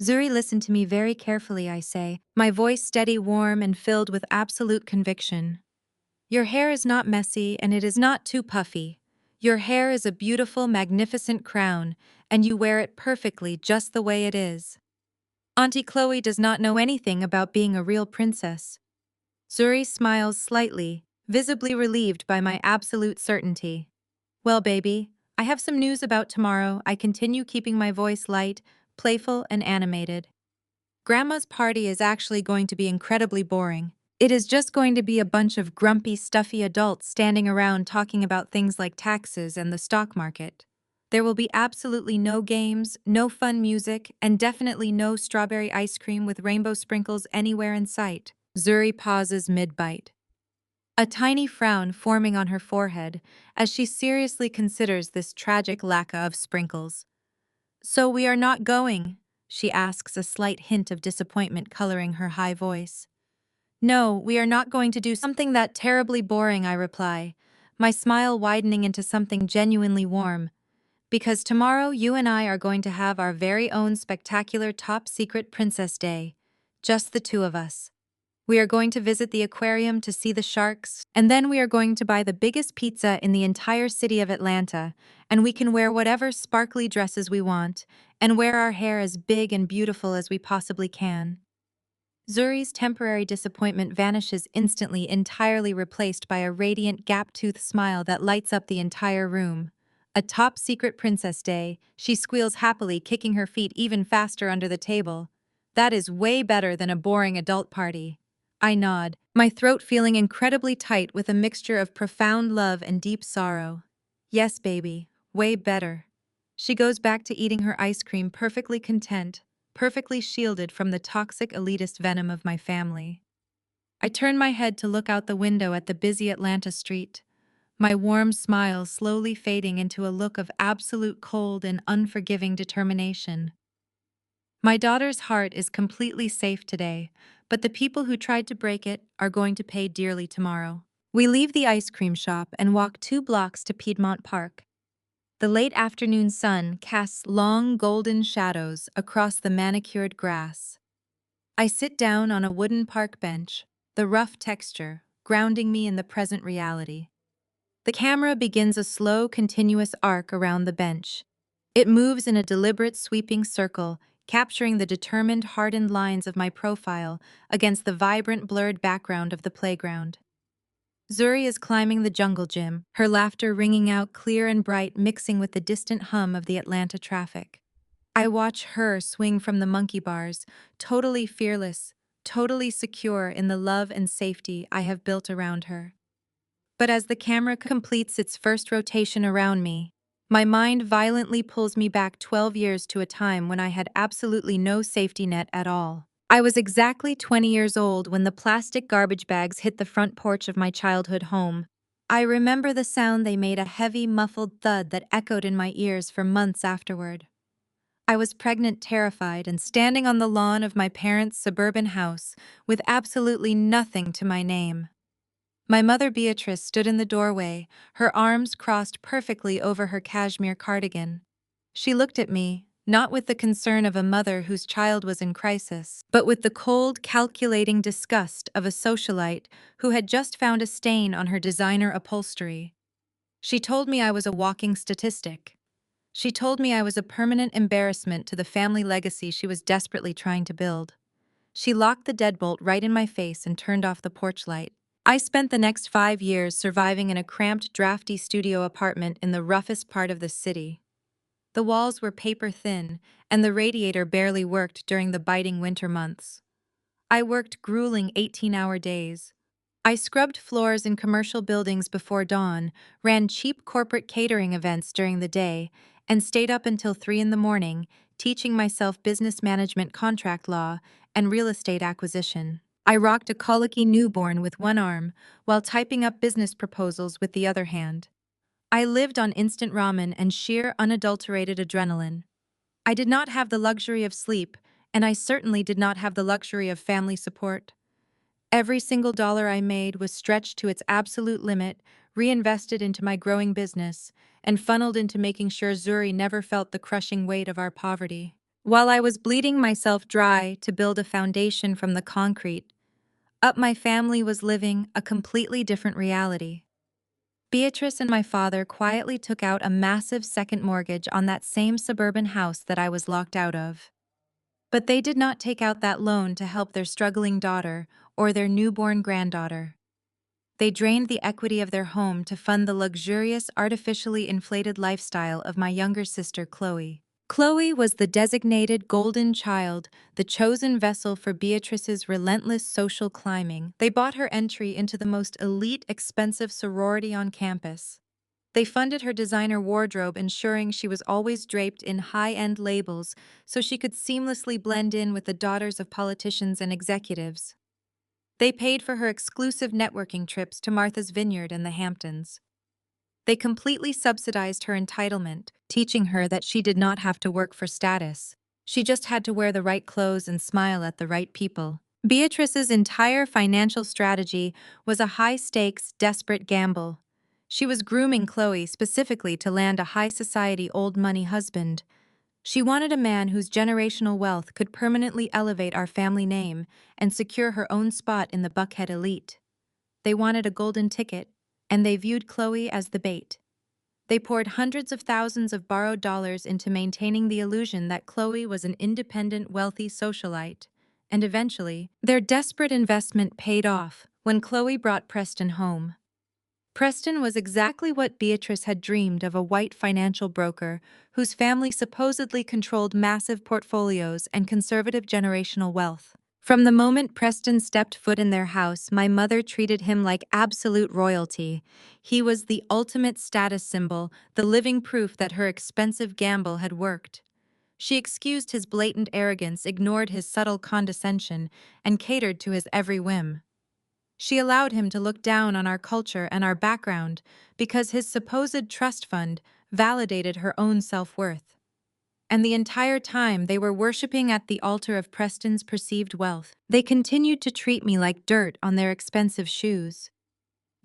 Zuri, listen to me very carefully, I say, my voice steady, warm, and filled with absolute conviction. Your hair is not messy and it is not too puffy. Your hair is a beautiful, magnificent crown, and you wear it perfectly just the way it is. Auntie Chloe does not know anything about being a real princess. Zuri smiles slightly, visibly relieved by my absolute certainty. Well, baby, I have some news about tomorrow. I continue, keeping my voice light, playful, and animated. Grandma's party is actually going to be incredibly boring. It is just going to be a bunch of grumpy, stuffy adults standing around talking about things like taxes and the stock market. There will be absolutely no games, no fun music, and definitely no strawberry ice cream with rainbow sprinkles anywhere in sight. Zuri pauses mid-bite, a tiny frown forming on her forehead as she seriously considers this tragic lack of sprinkles. So we are not going? She asks, a slight hint of disappointment coloring her high voice. No, we are not going to do something that terribly boring, I reply, my smile widening into something genuinely warm. Because tomorrow you and I are going to have our very own spectacular top-secret Princess Day. Just the two of us. We are going to visit the aquarium to see the sharks, and then we are going to buy the biggest pizza in the entire city of Atlanta, and we can wear whatever sparkly dresses we want, and wear our hair as big and beautiful as we possibly can. Zuri's temporary disappointment vanishes instantly, entirely replaced by a radiant gap-toothed smile that lights up the entire room. A top-secret Princess Day, she squeals happily, kicking her feet even faster under the table. That is way better than a boring adult party. I nod, my throat feeling incredibly tight with a mixture of profound love and deep sorrow. Yes, baby, way better. She goes back to eating her ice cream, perfectly content, perfectly shielded from the toxic elitist venom of my family. I turn my head to look out the window at the busy Atlanta street, my warm smile slowly fading into a look of absolute cold and unforgiving determination. My daughter's heart is completely safe today, but the people who tried to break it are going to pay dearly tomorrow. We leave the ice cream shop and walk 2 blocks to Piedmont Park. The late afternoon sun casts long golden shadows across the manicured grass. I sit down on a wooden park bench, the rough texture grounding me in the present reality. The camera begins a slow, continuous arc around the bench. It moves in a deliberate, sweeping circle, capturing the determined, hardened lines of my profile against the vibrant, blurred background of the playground. Zuri is climbing the jungle gym, her laughter ringing out clear and bright, mixing with the distant hum of the Atlanta traffic. I watch her swing from the monkey bars, totally fearless, totally secure in the love and safety I have built around her. But as the camera completes its first rotation around me, my mind violently pulls me back 12 years to a time when I had absolutely no safety net at all. I was exactly 20 years old when the plastic garbage bags hit the front porch of my childhood home. I remember the sound they made, a heavy, muffled thud that echoed in my ears for months afterward. I was pregnant, terrified, and standing on the lawn of my parents' suburban house with absolutely nothing to my name. My mother Beatrice stood in the doorway, her arms crossed perfectly over her cashmere cardigan. She looked at me, not with the concern of a mother whose child was in crisis, but with the cold, calculating disgust of a socialite who had just found a stain on her designer upholstery. She told me I was a walking statistic. She told me I was a permanent embarrassment to the family legacy she was desperately trying to build. She locked the deadbolt right in my face and turned off the porch light. I spent the next 5 years surviving in a cramped, drafty studio apartment in the roughest part of the city. The walls were paper thin, and the radiator barely worked during the biting winter months. I worked grueling 18-hour days. I scrubbed floors in commercial buildings before dawn, ran cheap corporate catering events during the day, and stayed up until 3 in the morning, teaching myself business management, contract law, and real estate acquisition. I rocked a colicky newborn with one arm while typing up business proposals with the other hand. I lived on instant ramen and sheer, unadulterated adrenaline. I did not have the luxury of sleep, and I certainly did not have the luxury of family support. Every single dollar I made was stretched to its absolute limit, reinvested into my growing business, and funneled into making sure Zuri never felt the crushing weight of our poverty. While I was bleeding myself dry to build a foundation from the concrete, up my family was living a completely different reality. Beatrice and my father quietly took out a massive second mortgage on that same suburban house that I was locked out of. But they did not take out that loan to help their struggling daughter or their newborn granddaughter. They drained the equity of their home to fund the luxurious, artificially inflated lifestyle of my younger sister, Chloe. Chloe was the designated golden child, the chosen vessel for Beatrice's relentless social climbing. They bought her entry into the most elite, expensive sorority on campus. They funded her designer wardrobe, ensuring she was always draped in high-end labels so she could seamlessly blend in with the daughters of politicians and executives. They paid for her exclusive networking trips to Martha's Vineyard and the Hamptons. They completely subsidized her entitlement, teaching her that she did not have to work for status. She just had to wear the right clothes and smile at the right people. Beatrice's entire financial strategy was a high-stakes, desperate gamble. She was grooming Chloe specifically to land a high-society old-money husband. She wanted a man whose generational wealth could permanently elevate our family name and secure her own spot in the Buckhead elite. They wanted a golden ticket, and they viewed Chloe as the bait. They poured hundreds of thousands of borrowed dollars into maintaining the illusion that Chloe was an independent, wealthy socialite. And eventually, their desperate investment paid off when Chloe brought Preston home. Preston was exactly what Beatrice had dreamed of, a white financial broker whose family supposedly controlled massive portfolios and conservative generational wealth. From the moment Preston stepped foot in their house, my mother treated him like absolute royalty. He was the ultimate status symbol, the living proof that her expensive gamble had worked. She excused his blatant arrogance, ignored his subtle condescension, and catered to his every whim. She allowed him to look down on our culture and our background because his supposed trust fund validated her own self-worth. And the entire time they were worshipping at the altar of Preston's perceived wealth, they continued to treat me like dirt on their expensive shoes.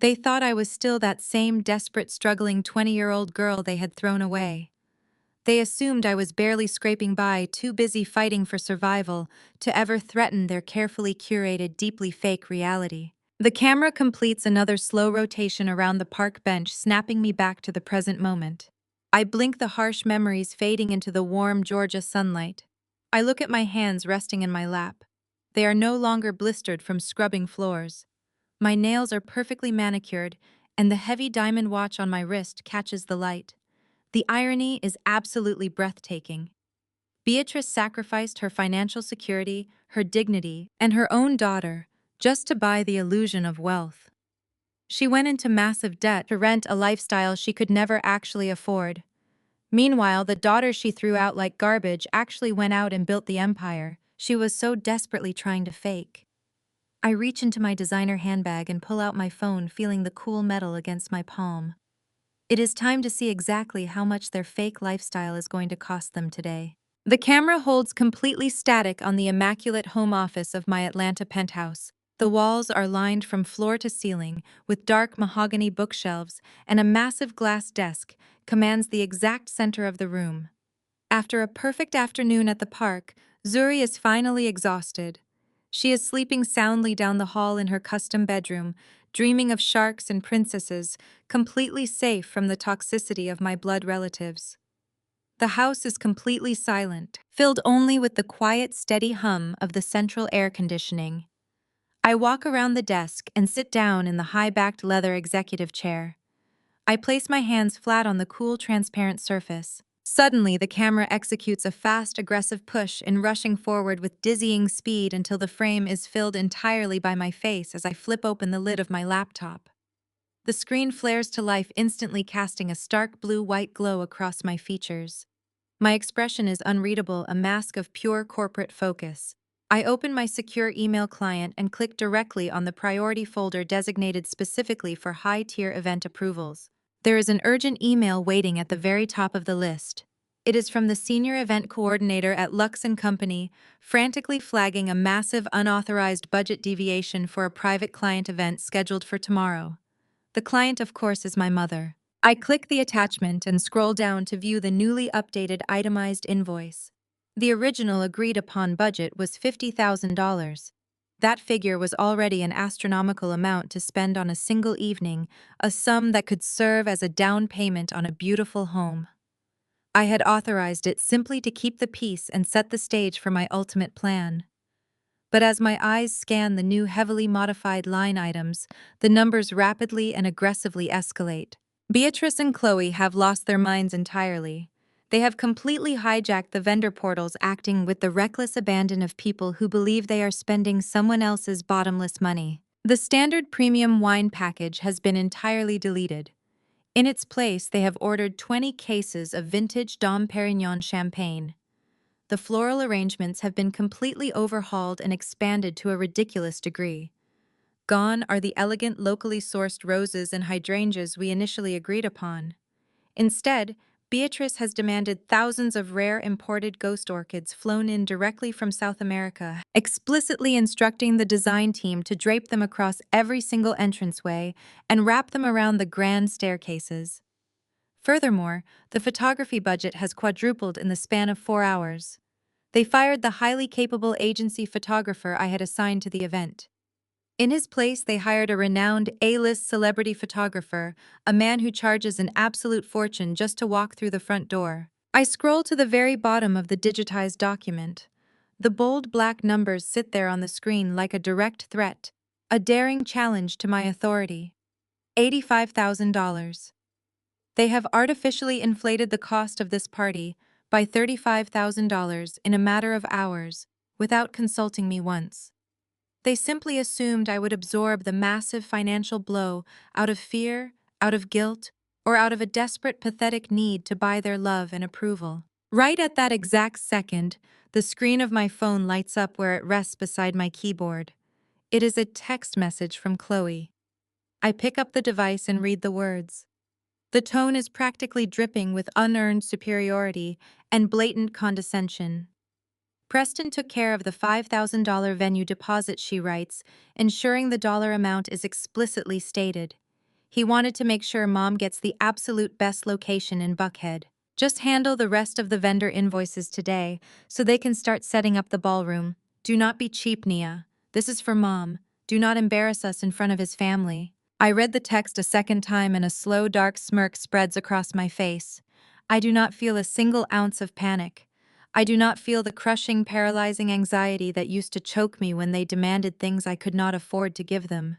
They thought I was still that same desperate, struggling 20-year-old girl they had thrown away. They assumed I was barely scraping by, too busy fighting for survival to ever threaten their carefully curated, deeply fake reality. The camera completes another slow rotation around the park bench, snapping me back to the present moment. I blink, the harsh memories fading into the warm Georgia sunlight. I look at my hands resting in my lap. They are no longer blistered from scrubbing floors. My nails are perfectly manicured, and the heavy diamond watch on my wrist catches the light. The irony is absolutely breathtaking. Beatrice sacrificed her financial security, her dignity, and her own daughter just to buy the illusion of wealth. She went into massive debt to rent a lifestyle she could never actually afford. Meanwhile, the daughter she threw out like garbage actually went out and built the empire she was so desperately trying to fake. I reach into my designer handbag and pull out my phone, feeling the cool metal against my palm. It is time to see exactly how much their fake lifestyle is going to cost them today. The camera holds completely static on the immaculate home office of my Atlanta penthouse. The walls are lined from floor to ceiling with dark mahogany bookshelves, and a massive glass desk commands the exact center of the room. After a perfect afternoon at the park, Zuri is finally exhausted. She is sleeping soundly down the hall in her custom bedroom, dreaming of sharks and princesses, completely safe from the toxicity of my blood relatives. The house is completely silent, filled only with the quiet, steady hum of the central air conditioning. I walk around the desk and sit down in the high-backed leather executive chair. I place my hands flat on the cool, transparent surface. Suddenly, the camera executes a fast, aggressive push in rushing forward with dizzying speed until the frame is filled entirely by my face as I flip open the lid of my laptop. The screen flares to life, instantly casting a stark blue-white glow across my features. My expression is unreadable, a mask of pure corporate focus. I open my secure email client and click directly on the priority folder designated specifically for high-tier event approvals. There is an urgent email waiting at the very top of the list. It is from the senior event coordinator at Lux & Company, frantically flagging a massive unauthorized budget deviation for a private client event scheduled for tomorrow. The client, of course, is my mother. I click the attachment and scroll down to view the newly updated itemized invoice. The original agreed upon budget was $50,000. That figure was already an astronomical amount to spend on a single evening, a sum that could serve as a down payment on a beautiful home. I had authorized it simply to keep the peace and set the stage for my ultimate plan. But as my eyes scan the new heavily modified line items, the numbers rapidly and aggressively escalate. Beatrice and Chloe have lost their minds entirely. They have completely hijacked the vendor portals, acting with the reckless abandon of people who believe they are spending someone else's bottomless money. The standard premium wine package has been entirely deleted. In its place, they have ordered 20 cases of vintage Dom Perignon champagne. The floral arrangements have been completely overhauled and expanded to a ridiculous degree. Gone are the elegant, locally sourced roses and hydrangeas we initially agreed upon. Instead, Beatrice has demanded thousands of rare imported ghost orchids flown in directly from South America, explicitly instructing the design team to drape them across every single entranceway and wrap them around the grand staircases. Furthermore, the photography budget has quadrupled in the span of 4 hours. They fired the highly capable agency photographer I had assigned to the event. In his place, they hired a renowned A-list celebrity photographer, a man who charges an absolute fortune just to walk through the front door. I scroll to the very bottom of the digitized document. The bold black numbers sit there on the screen like a direct threat, a daring challenge to my authority. $85,000. They have artificially inflated the cost of this party by $35,000 in a matter of hours, without consulting me once. They simply assumed I would absorb the massive financial blow out of fear, out of guilt, or out of a desperate, pathetic need to buy their love and approval. Right at that exact second, the screen of my phone lights up where it rests beside my keyboard. It is a text message from Chloe. I pick up the device and read the words. The tone is practically dripping with unearned superiority and blatant condescension. Preston took care of the $5,000 venue deposit, she writes, ensuring the dollar amount is explicitly stated. He wanted to make sure Mom gets the absolute best location in Buckhead. Just handle the rest of the vendor invoices today so they can start setting up the ballroom. Do not be cheap, Nia. This is for Mom. Do not embarrass us in front of his family. I read the text a second time and a slow, dark smirk spreads across my face. I do not feel a single ounce of panic. I do not feel the crushing, paralyzing anxiety that used to choke me when they demanded things I could not afford to give them.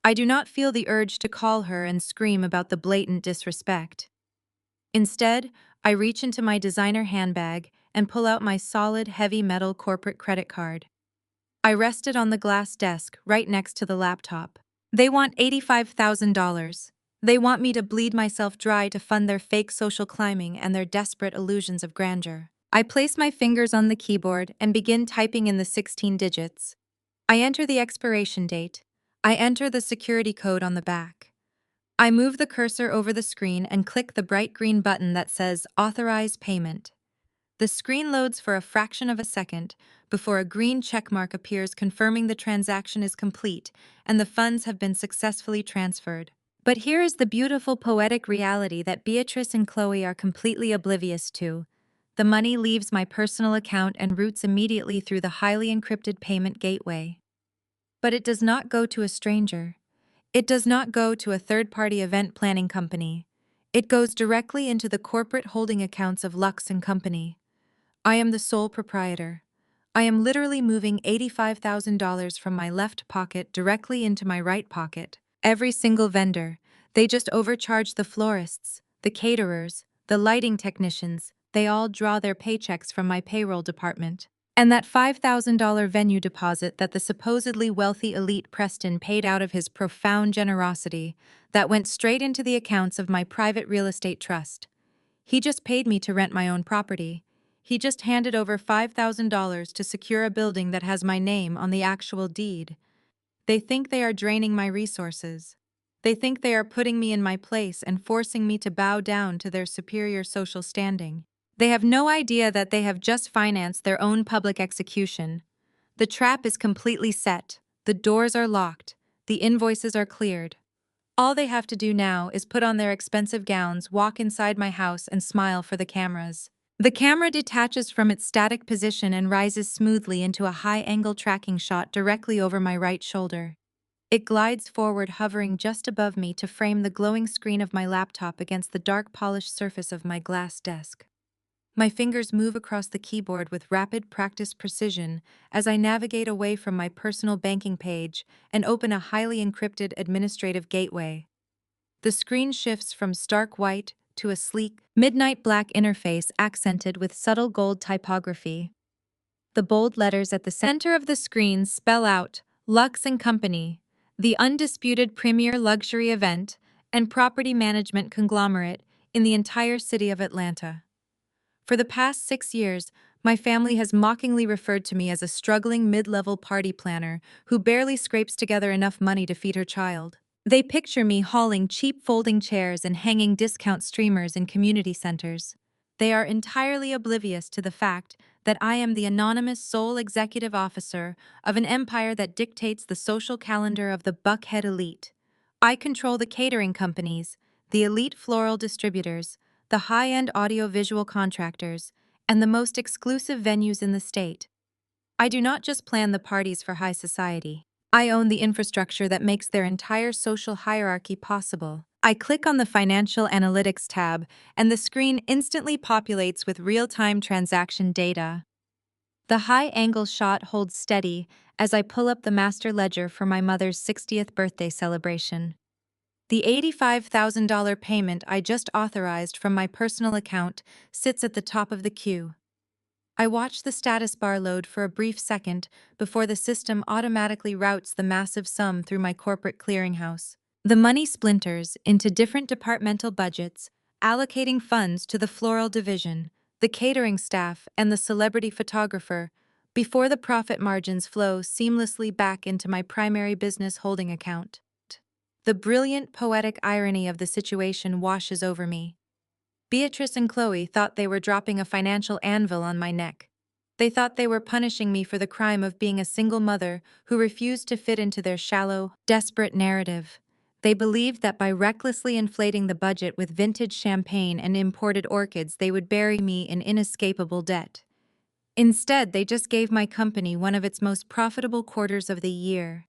I do not feel the urge to call her and scream about the blatant disrespect. Instead, I reach into my designer handbag and pull out my solid, heavy metal corporate credit card. I rest it on the glass desk right next to the laptop. They want $85,000. They want me to bleed myself dry to fund their fake social climbing and their desperate illusions of grandeur. I place my fingers on the keyboard and begin typing in the 16 digits. I enter the expiration date. I enter the security code on the back. I move the cursor over the screen and click the bright green button that says Authorize Payment. The screen loads for a fraction of a second before a green checkmark appears confirming the transaction is complete and the funds have been successfully transferred. But here is the beautiful poetic reality that Beatrice and Chloe are completely oblivious to. The money leaves my personal account and routes immediately through the highly encrypted payment gateway. But it does not go to a stranger. It does not go to a third-party event planning company. It goes directly into the corporate holding accounts of Lux & Company. I am the sole proprietor. I am literally moving $85,000 from my left pocket directly into my right pocket. Every single vendor. They just overcharge the florists, the caterers, the lighting technicians. They all draw their paychecks from my payroll department. And that $5,000 venue deposit that the supposedly wealthy elite Preston paid out of his profound generosity, that went straight into the accounts of my private real estate trust. He just paid me to rent my own property. He just handed over $5,000 to secure a building that has my name on the actual deed. They think they are draining my resources. They think they are putting me in my place and forcing me to bow down to their superior social standing. They have no idea that they have just financed their own public execution. The trap is completely set. The doors are locked. The invoices are cleared. All they have to do now is put on their expensive gowns, walk inside my house, and smile for the cameras. The camera detaches from its static position and rises smoothly into a high-angle tracking shot directly over my right shoulder. It glides forward, hovering just above me to frame the glowing screen of my laptop against the dark polished surface of my glass desk. My fingers move across the keyboard with rapid practiced precision as I navigate away from my personal banking page and open a highly encrypted administrative gateway. The screen shifts from stark white to a sleek, midnight black interface accented with subtle gold typography. The bold letters at the center of the screen spell out Lux & Company, the undisputed premier luxury event and property management conglomerate in the entire city of Atlanta. For the past 6 years, my family has mockingly referred to me as a struggling mid-level party planner who barely scrapes together enough money to feed her child. They picture me hauling cheap folding chairs and hanging discount streamers in community centers. They are entirely oblivious to the fact that I am the anonymous sole executive officer of an empire that dictates the social calendar of the Buckhead elite. I control the catering companies, the elite floral distributors, the high-end audio-visual contractors, and the most exclusive venues in the state. I do not just plan the parties for high society. I own the infrastructure that makes their entire social hierarchy possible. I click on the Financial Analytics tab, and the screen instantly populates with real-time transaction data. The high-angle shot holds steady as I pull up the master ledger for my mother's 60th birthday celebration. The $85,000 payment I just authorized from my personal account sits at the top of the queue. I watch the status bar load for a brief second before the system automatically routes the massive sum through my corporate clearinghouse. The money splinters into different departmental budgets, allocating funds to the floral division, the catering staff, and the celebrity photographer, before the profit margins flow seamlessly back into my primary business holding account. The brilliant poetic irony of the situation washes over me. Beatrice and Chloe thought they were dropping a financial anvil on my neck. They thought they were punishing me for the crime of being a single mother who refused to fit into their shallow, desperate narrative. They believed that by recklessly inflating the budget with vintage champagne and imported orchids, they would bury me in inescapable debt. Instead, they just gave my company one of its most profitable quarters of the year.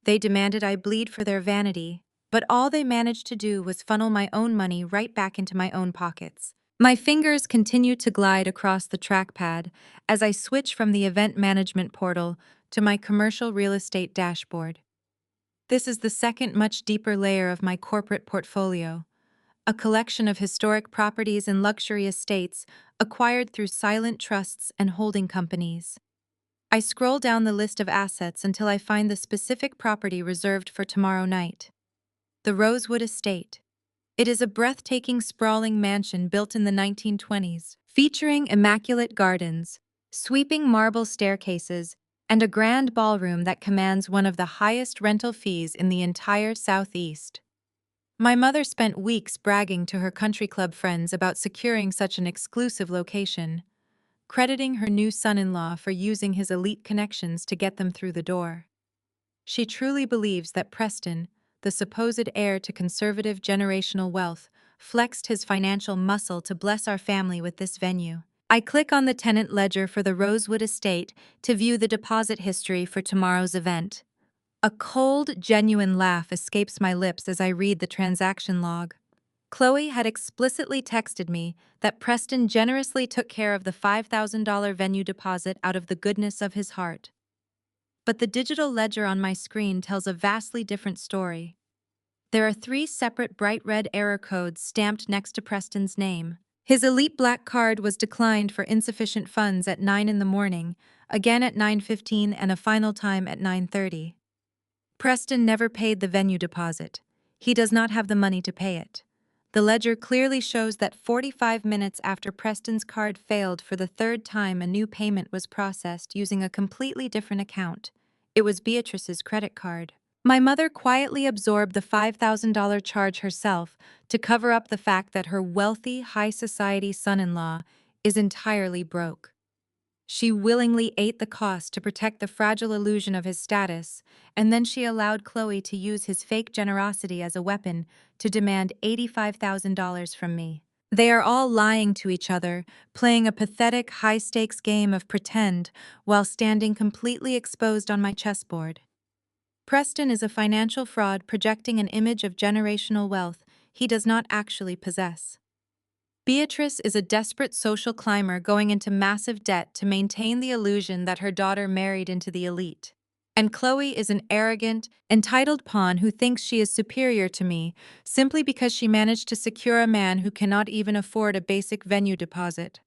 They demanded I bleed for their vanity, but all they managed to do was funnel my own money right back into my own pockets. My fingers continue to glide across the trackpad as I switch from the event management portal to my commercial real estate dashboard. This is the second much deeper layer of my corporate portfolio, a collection of historic properties and luxury estates acquired through silent trusts and holding companies. I scroll down the list of assets until I find the specific property reserved for tomorrow night. The Rosewood Estate. It is a breathtaking, sprawling mansion built in the 1920s, featuring immaculate gardens, sweeping marble staircases, and a grand ballroom that commands one of the highest rental fees in the entire Southeast. My mother spent weeks bragging to her country club friends about securing such an exclusive location, crediting her new son-in-law for using his elite connections to get them through the door. She truly believes that Preston, the supposed heir to conservative generational wealth, flexed his financial muscle to bless our family with this venue. I click on the tenant ledger for the Rosewood Estate to view the deposit history for tomorrow's event. A cold, genuine laugh escapes my lips as I read the transaction log. Chloe had explicitly texted me that Preston generously took care of the $5,000 venue deposit out of the goodness of his heart. But the digital ledger on my screen tells a vastly different story. There are 3 separate bright red error codes stamped next to Preston's name. His elite black card was declined for insufficient funds at 9 in the morning, again at 9:15, and a final time at 9:30. Preston never paid the venue deposit. He does not have the money to pay it. The ledger clearly shows that 45 minutes after Preston's card failed for the 3rd time, a new payment was processed using a completely different account. It was Beatrice's credit card. My mother quietly absorbed the $5,000 charge herself to cover up the fact that her wealthy, high society son-in-law is entirely broke. She willingly ate the cost to protect the fragile illusion of his status, and then she allowed Chloe to use his fake generosity as a weapon to demand $85,000 from me. They are all lying to each other, playing a pathetic high-stakes game of pretend while standing completely exposed on my chessboard. Preston is a financial fraud projecting an image of generational wealth he does not actually possess. Beatrice is a desperate social climber going into massive debt to maintain the illusion that her daughter married into the elite. And Chloe is an arrogant, entitled pawn who thinks she is superior to me simply because she managed to secure a man who cannot even afford a basic venue deposit.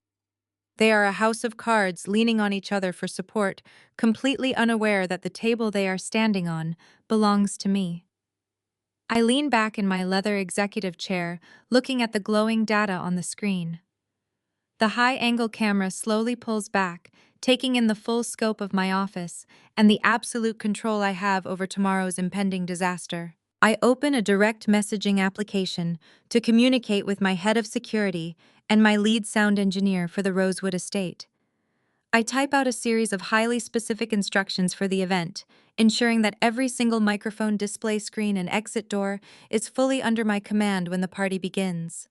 They are a house of cards leaning on each other for support, completely unaware that the table they are standing on belongs to me. I lean back in my leather executive chair, looking at the glowing data on the screen. The high-angle camera slowly pulls back, taking in the full scope of my office and the absolute control I have over tomorrow's impending disaster. I open a direct messaging application to communicate with my head of security and my lead sound engineer for the Rosewood estate. I type out a series of highly specific instructions for the event, ensuring that every single microphone, display screen, and exit door is fully under my command when the party begins.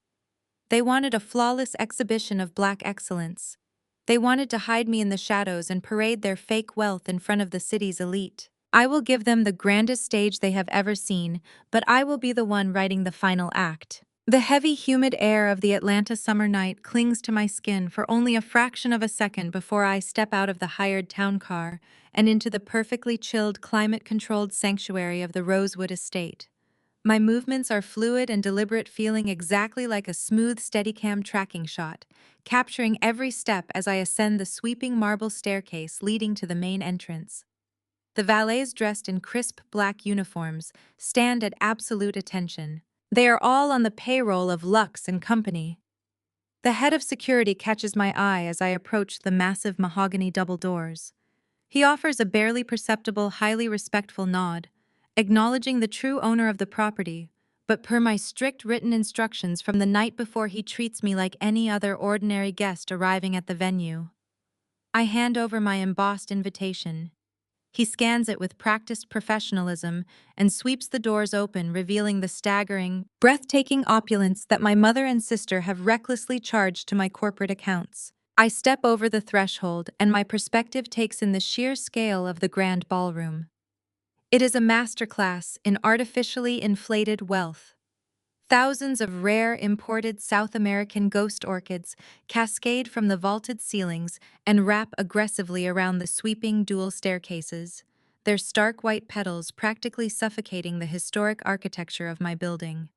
They wanted a flawless exhibition of black excellence. They wanted to hide me in the shadows and parade their fake wealth in front of the city's elite. I will give them the grandest stage they have ever seen, but I will be the one writing the final act. The heavy, humid air of the Atlanta summer night clings to my skin for only a fraction of a second before I step out of the hired town car and into the perfectly chilled, climate-controlled sanctuary of the Rosewood estate. My movements are fluid and deliberate, feeling exactly like a smooth Steadicam tracking shot, capturing every step as I ascend the sweeping marble staircase leading to the main entrance. The valets, dressed in crisp black uniforms, stand at absolute attention. They are all on the payroll of Lux and Company. The head of security catches my eye as I approach the massive mahogany double doors. He offers a barely perceptible, highly respectful nod, acknowledging the true owner of the property, but per my strict written instructions from the night before, he treats me like any other ordinary guest arriving at the venue. I hand over my embossed invitation. He scans it with practiced professionalism and sweeps the doors open, revealing the staggering, breathtaking opulence that my mother and sister have recklessly charged to my corporate accounts. I step over the threshold, and my perspective takes in the sheer scale of the grand ballroom. It is a masterclass in artificially inflated wealth. Thousands of rare imported South American ghost orchids cascade from the vaulted ceilings and wrap aggressively around the sweeping dual staircases, their stark white petals practically suffocating the historic architecture of my building.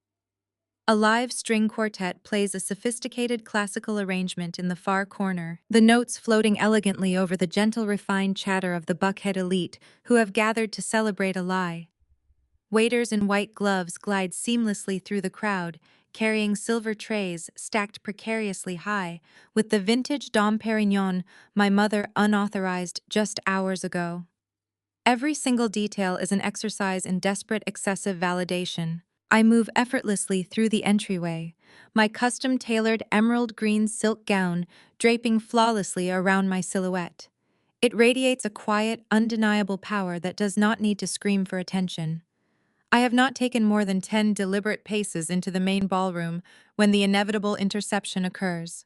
A live string quartet plays a sophisticated classical arrangement in the far corner, the notes floating elegantly over the gentle, refined chatter of the Buckhead elite who have gathered to celebrate a lie. Waiters in white gloves glide seamlessly through the crowd, carrying silver trays stacked precariously high, with the vintage Dom Perignon my mother unauthorized just hours ago. Every single detail is an exercise in desperate, excessive validation. I move effortlessly through the entryway, my custom-tailored emerald green silk gown draping flawlessly around my silhouette. It radiates a quiet, undeniable power that does not need to scream for attention. I have not taken more than 10 deliberate paces into the main ballroom when the inevitable interception occurs.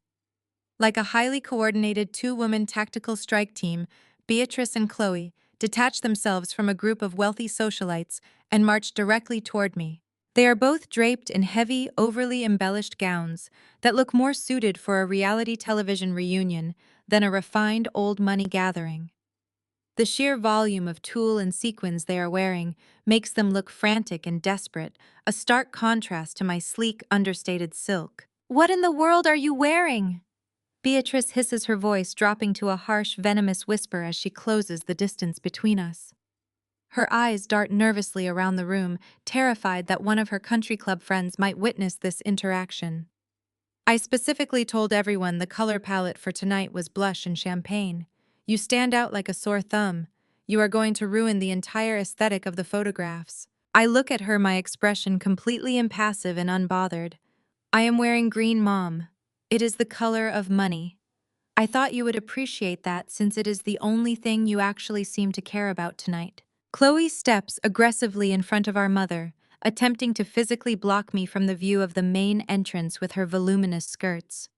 Like a highly coordinated two-woman tactical strike team, Beatrice and Chloe detach themselves from a group of wealthy socialites and march directly toward me. They are both draped in heavy, overly embellished gowns that look more suited for a reality television reunion than a refined old money gathering. The sheer volume of tulle and sequins they are wearing makes them look frantic and desperate, a stark contrast to my sleek, understated silk. "What in the world are you wearing?" Beatrice hisses, her voice dropping to a harsh, venomous whisper as she closes the distance between us. Her eyes dart nervously around the room, terrified that one of her country club friends might witness this interaction. I specifically told everyone the color palette for tonight was blush and champagne. You stand out like a sore thumb. You are going to ruin the entire aesthetic of the photographs. I look at her, my expression completely impassive and unbothered. I am wearing green, Mom. It is the color of money. I thought you would appreciate that since it is the only thing you actually seem to care about tonight. Chloe steps aggressively in front of our mother, attempting to physically block me from the view of the main entrance with her voluminous skirts.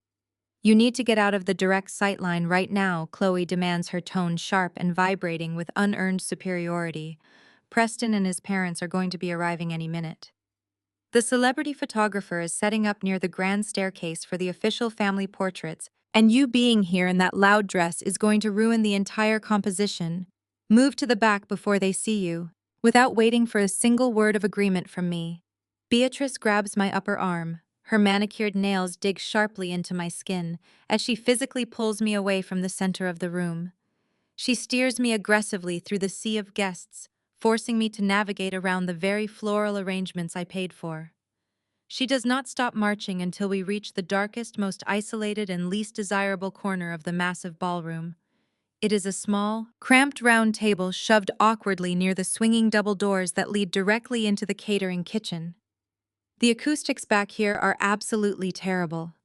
You need to get out of the direct sightline right now, Chloe demands, her tone sharp and vibrating with unearned superiority. Preston and his parents are going to be arriving any minute. The celebrity photographer is setting up near the grand staircase for the official family portraits, and you being here in that loud dress is going to ruin the entire composition. Move to the back before they see you, without waiting for a single word of agreement from me. Beatrice grabs my upper arm. Her manicured nails dig sharply into my skin as she physically pulls me away from the center of the room. She steers me aggressively through the sea of guests, forcing me to navigate around the very floral arrangements I paid for. She does not stop marching until we reach the darkest, most isolated, and least desirable corner of the massive ballroom. It is a small, cramped round table shoved awkwardly near the swinging double doors that lead directly into the catering kitchen. The acoustics back here are absolutely terrible.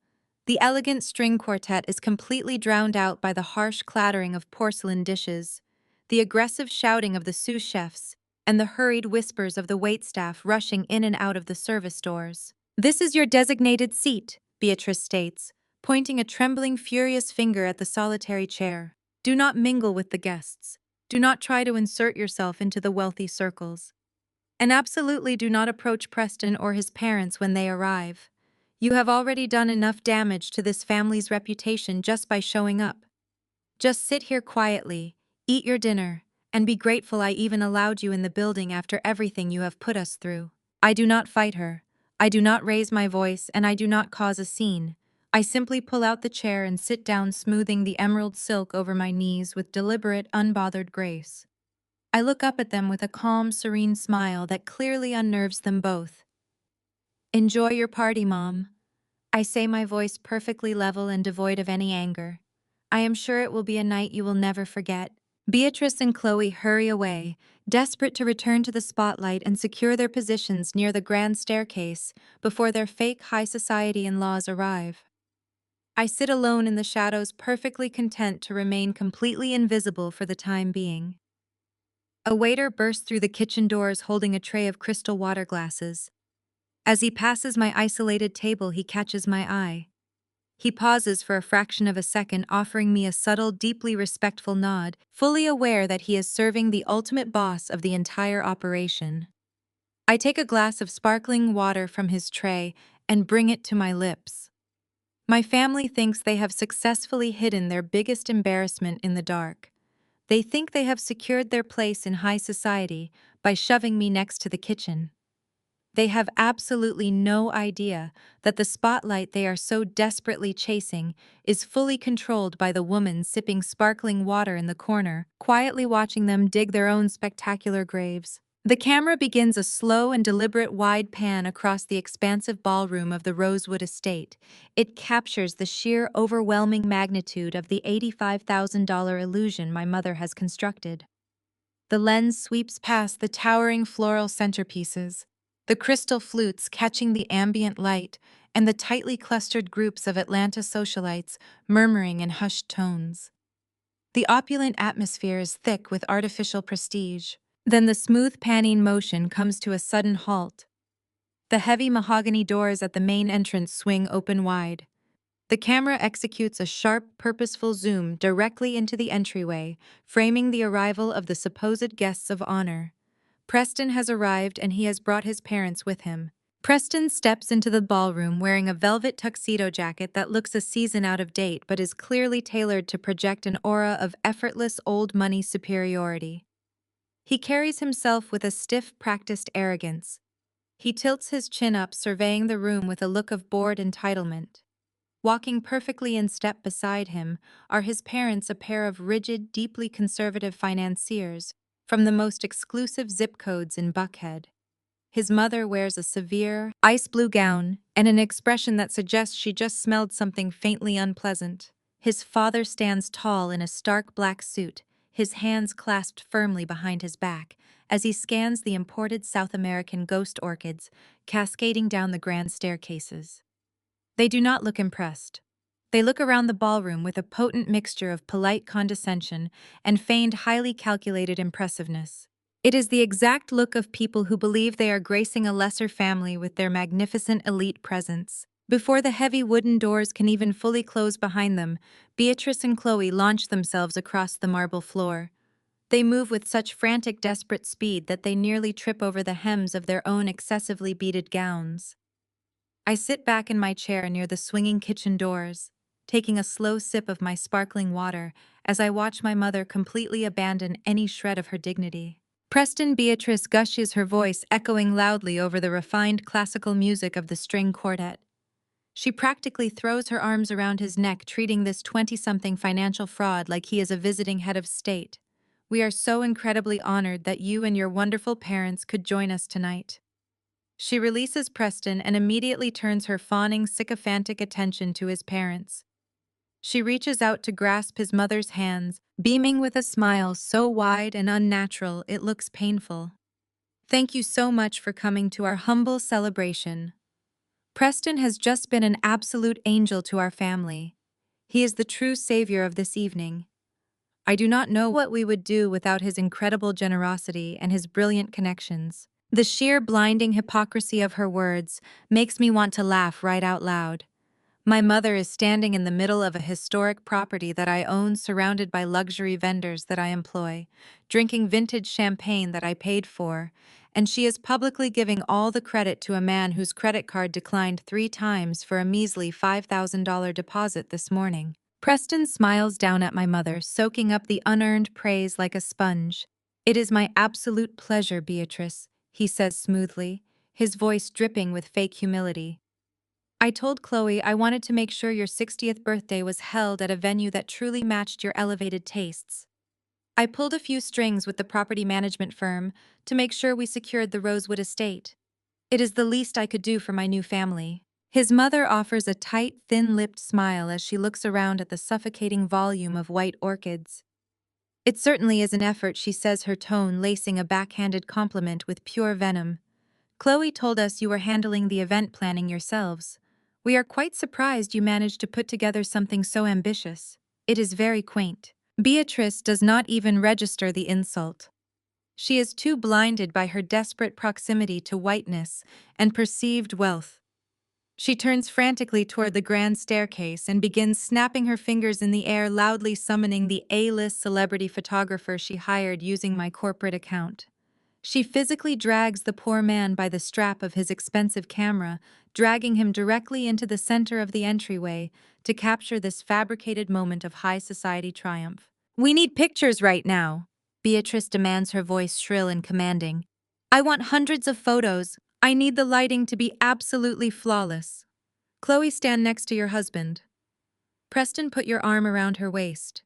The elegant string quartet is completely drowned out by the harsh clattering of porcelain dishes, the aggressive shouting of the sous chefs, and the hurried whispers of the waitstaff rushing in and out of the service doors. "This is your designated seat," Beatrice states, pointing a trembling, furious finger at the solitary chair. "Do not mingle with the guests. Do not try to insert yourself into the wealthy circles. And absolutely do not approach Preston or his parents when they arrive. You have already done enough damage to this family's reputation just by showing up. Just sit here quietly, eat your dinner, and be grateful I even allowed you in the building after everything you have put us through." I do not fight her. I do not raise my voice, and I do not cause a scene. I simply pull out the chair and sit down, smoothing the emerald silk over my knees with deliberate, unbothered grace. I look up at them with a calm, serene smile that clearly unnerves them both. "Enjoy your party, Mom," I say, my voice perfectly level and devoid of any anger. "I am sure it will be a night you will never forget." Beatrice and Chloe hurry away, desperate to return to the spotlight and secure their positions near the grand staircase before their fake high society in-laws arrive. I sit alone in the shadows, perfectly content to remain completely invisible for the time being. A waiter bursts through the kitchen doors holding a tray of crystal water glasses. As he passes my isolated table, he catches my eye. He pauses for a fraction of a second, offering me a subtle, deeply respectful nod, fully aware that he is serving the ultimate boss of the entire operation. I take a glass of sparkling water from his tray and bring it to my lips. My family thinks they have successfully hidden their biggest embarrassment in the dark. They think they have secured their place in high society by shoving me next to the kitchen. They have absolutely no idea that the spotlight they are so desperately chasing is fully controlled by the woman sipping sparkling water in the corner, quietly watching them dig their own spectacular graves. The camera begins a slow and deliberate wide pan across the expansive ballroom of the Rosewood estate. It captures the sheer, overwhelming magnitude of the $85,000 illusion my mother has constructed. The lens sweeps past the towering floral centerpieces, the crystal flutes catching the ambient light, and the tightly clustered groups of Atlanta socialites murmuring in hushed tones. The opulent atmosphere is thick with artificial prestige. Then the smooth panning motion comes to a sudden halt. The heavy mahogany doors at the main entrance swing open wide. The camera executes a sharp, purposeful zoom directly into the entryway, framing the arrival of the supposed guests of honor. Preston has arrived, and he has brought his parents with him. Preston steps into the ballroom wearing a velvet tuxedo jacket that looks a season out of date but is clearly tailored to project an aura of effortless old money superiority. He carries himself with a stiff, practiced arrogance. He tilts his chin up, surveying the room with a look of bored entitlement. Walking perfectly in step beside him are his parents, a pair of rigid, deeply conservative financiers from the most exclusive zip codes in Buckhead. His mother wears a severe, ice blue gown and an expression that suggests she just smelled something faintly unpleasant. His father stands tall in a stark black suit, his hands clasped firmly behind his back, as he scans the imported South American ghost orchids cascading down the grand staircases. They do not look impressed. They look around the ballroom with a potent mixture of polite condescension and feigned highly calculated impressiveness. It is the exact look of people who believe they are gracing a lesser family with their magnificent elite presence. Before the heavy wooden doors can even fully close behind them, Beatrice and Chloe launch themselves across the marble floor. They move with such frantic, desperate speed that they nearly trip over the hems of their own excessively beaded gowns. I sit back in my chair near the swinging kitchen doors, taking a slow sip of my sparkling water as I watch my mother completely abandon any shred of her dignity. Preston Beatrice gushes, her voice echoing loudly over the refined classical music of the string quartet. She practically throws her arms around his neck, treating this 20-something financial fraud like he is a visiting head of state. We are so incredibly honored that you and your wonderful parents could join us tonight. She releases Preston and immediately turns her fawning, sycophantic attention to his parents. She reaches out to grasp his mother's hands, beaming with a smile so wide and unnatural it looks painful. Thank you so much for coming to our humble celebration. Preston has just been an absolute angel to our family. He is the true savior of this evening. I do not know what we would do without his incredible generosity and his brilliant connections. The sheer blinding hypocrisy of her words makes me want to laugh right out loud. My mother is standing in the middle of a historic property that I own, surrounded by luxury vendors that I employ, drinking vintage champagne that I paid for, and she is publicly giving all the credit to a man whose credit card declined 3 times for a measly $5,000 deposit this morning. Preston smiles down at my mother, soaking up the unearned praise like a sponge. It is my absolute pleasure, Beatrice, he says smoothly, his voice dripping with fake humility. I told Chloe I wanted to make sure your 60th birthday was held at a venue that truly matched your elevated tastes. I pulled a few strings with the property management firm to make sure we secured the Rosewood estate. It is the least I could do for my new family. His mother offers a tight, thin-lipped smile as she looks around at the suffocating volume of white orchids. It certainly is an effort, she says, her tone lacing a backhanded compliment with pure venom. Chloe told us you were handling the event planning yourselves. We are quite surprised you managed to put together something so ambitious. It is very quaint. Beatrice does not even register the insult. She is too blinded by her desperate proximity to whiteness and perceived wealth. She turns frantically toward the grand staircase and begins snapping her fingers in the air, loudly summoning the A-list celebrity photographer she hired using my corporate account. She physically drags the poor man by the strap of his expensive camera, dragging him directly into the center of the entryway to capture this fabricated moment of high society triumph. "We need pictures right now," Beatrice demands, her voice shrill and commanding. "I want hundreds of photos. I need the lighting to be absolutely flawless." Chloe, stand next to your husband. Preston, put your arm around her waist.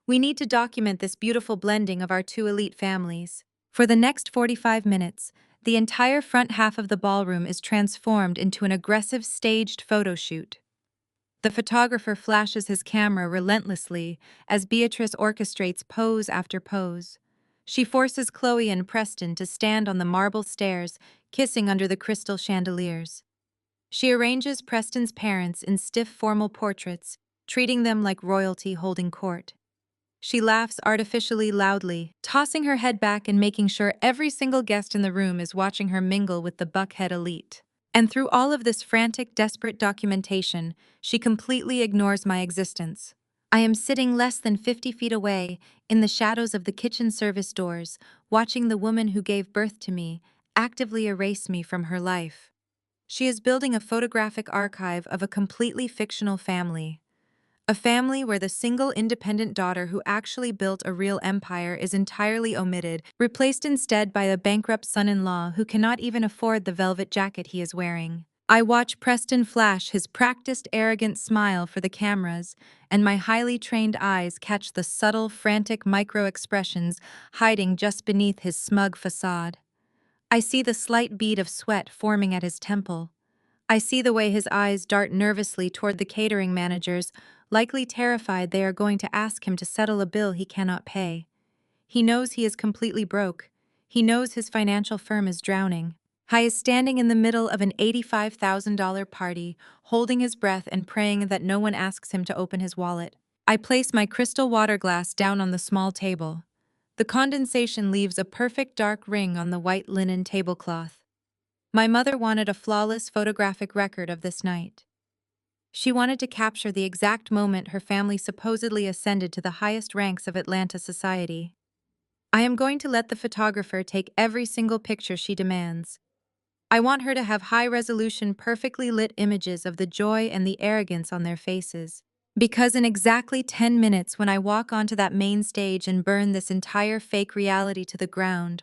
We need to document this beautiful blending of our two elite families. For the next 45 minutes, the entire front half of the ballroom is transformed into an aggressive staged photo shoot. The photographer flashes his camera relentlessly as Beatrice orchestrates pose after pose. She forces Chloe and Preston to stand on the marble stairs, kissing under the crystal chandeliers. She arranges Preston's parents in stiff formal portraits, treating them like royalty holding court. She laughs artificially loudly, tossing her head back and making sure every single guest in the room is watching her mingle with the Buckhead elite. And through all of this frantic, desperate documentation, she completely ignores my existence. I am sitting less than 50 feet away, in the shadows of the kitchen service doors, watching the woman who gave birth to me actively erase me from her life. She is building a photographic archive of a completely fictional family. A family where the single independent daughter who actually built a real empire is entirely omitted, replaced instead by a bankrupt son-in-law who cannot even afford the velvet jacket he is wearing. I watch Preston flash his practiced, arrogant smile for the cameras, and my highly trained eyes catch the subtle, frantic micro-expressions hiding just beneath his smug facade. I see the slight bead of sweat forming at his temple. I see the way his eyes dart nervously toward the catering managers, likely terrified they are going to ask him to settle a bill he cannot pay. He knows he is completely broke. He knows his financial firm is drowning. He is standing in the middle of an $85,000 party, holding his breath and praying that no one asks him to open his wallet. I place my crystal water glass down on the small table. The condensation leaves a perfect dark ring on the white linen tablecloth. My mother wanted a flawless photographic record of this night. She wanted to capture the exact moment her family supposedly ascended to the highest ranks of Atlanta society. I am going to let the photographer take every single picture she demands. I want her to have high-resolution, perfectly lit images of the joy and the arrogance on their faces. Because in exactly 10 minutes, when I walk onto that main stage and burn this entire fake reality to the ground,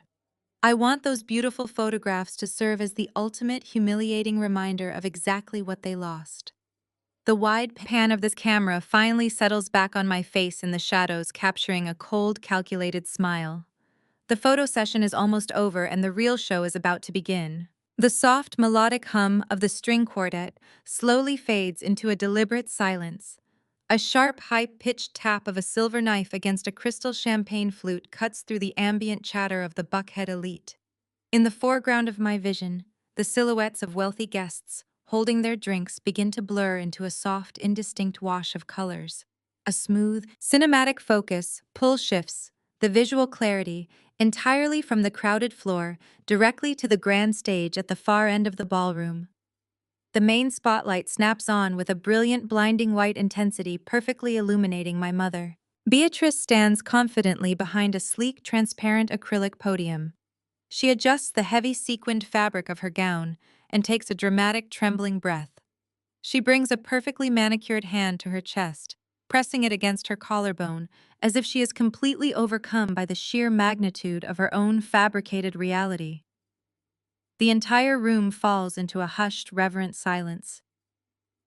I want those beautiful photographs to serve as the ultimate humiliating reminder of exactly what they lost. The wide pan of this camera finally settles back on my face in the shadows, capturing a cold, calculated smile. The photo session is almost over and the real show is about to begin. The soft, melodic hum of the string quartet slowly fades into a deliberate silence. A sharp, high-pitched tap of a silver knife against a crystal champagne flute cuts through the ambient chatter of the Buckhead elite. In the foreground of my vision, the silhouettes of wealthy guests, holding their drinks, begin to blur into a soft, indistinct wash of colors. A smooth, cinematic focus pull shifts the visual clarity entirely from the crowded floor directly to the grand stage at the far end of the ballroom. The main spotlight snaps on with a brilliant, blinding white intensity, perfectly illuminating my mother. Beatrice stands confidently behind a sleek, transparent acrylic podium. She adjusts the heavy sequined fabric of her gown and takes a dramatic, trembling breath. She brings a perfectly manicured hand to her chest, pressing it against her collarbone, as if she is completely overcome by the sheer magnitude of her own fabricated reality. The entire room falls into a hushed, reverent silence.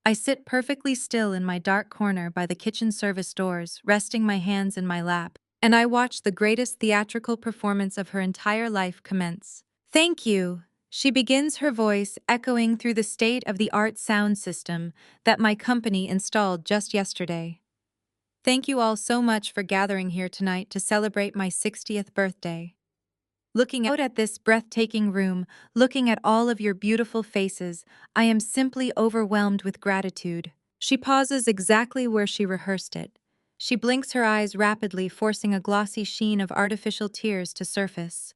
I sit perfectly still in my dark corner by the kitchen service doors, resting my hands in my lap, and I watch the greatest theatrical performance of her entire life commence. Thank you. She begins, her voice echoing through the state-of-the-art sound system that my company installed just yesterday. Thank you all so much for gathering here tonight to celebrate my 60th birthday. Looking out at this breathtaking room, looking at all of your beautiful faces, I am simply overwhelmed with gratitude. She pauses exactly where she rehearsed it. She blinks her eyes rapidly, forcing a glossy sheen of artificial tears to surface.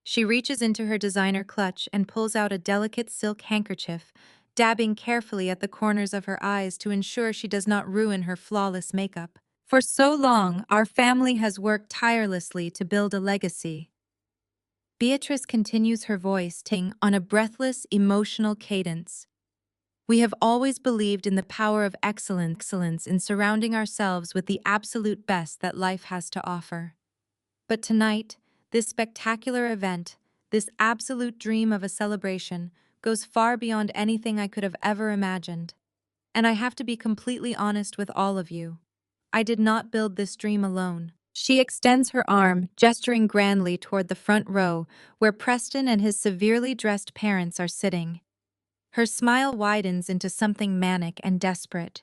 She reaches into her designer clutch and pulls out a delicate silk handkerchief, dabbing carefully at the corners of her eyes to ensure she does not ruin her flawless makeup. For so long, our family has worked tirelessly to build a legacy. Beatrice continues, her voice taking on a breathless, emotional cadence. We have always believed in the power of excellence in surrounding ourselves with the absolute best that life has to offer. But tonight, this spectacular event, this absolute dream of a celebration, goes far beyond anything I could have ever imagined. And I have to be completely honest with all of you. I did not build this dream alone. She extends her arm, gesturing grandly toward the front row, where Preston and his severely dressed parents are sitting. Her smile widens into something manic and desperate.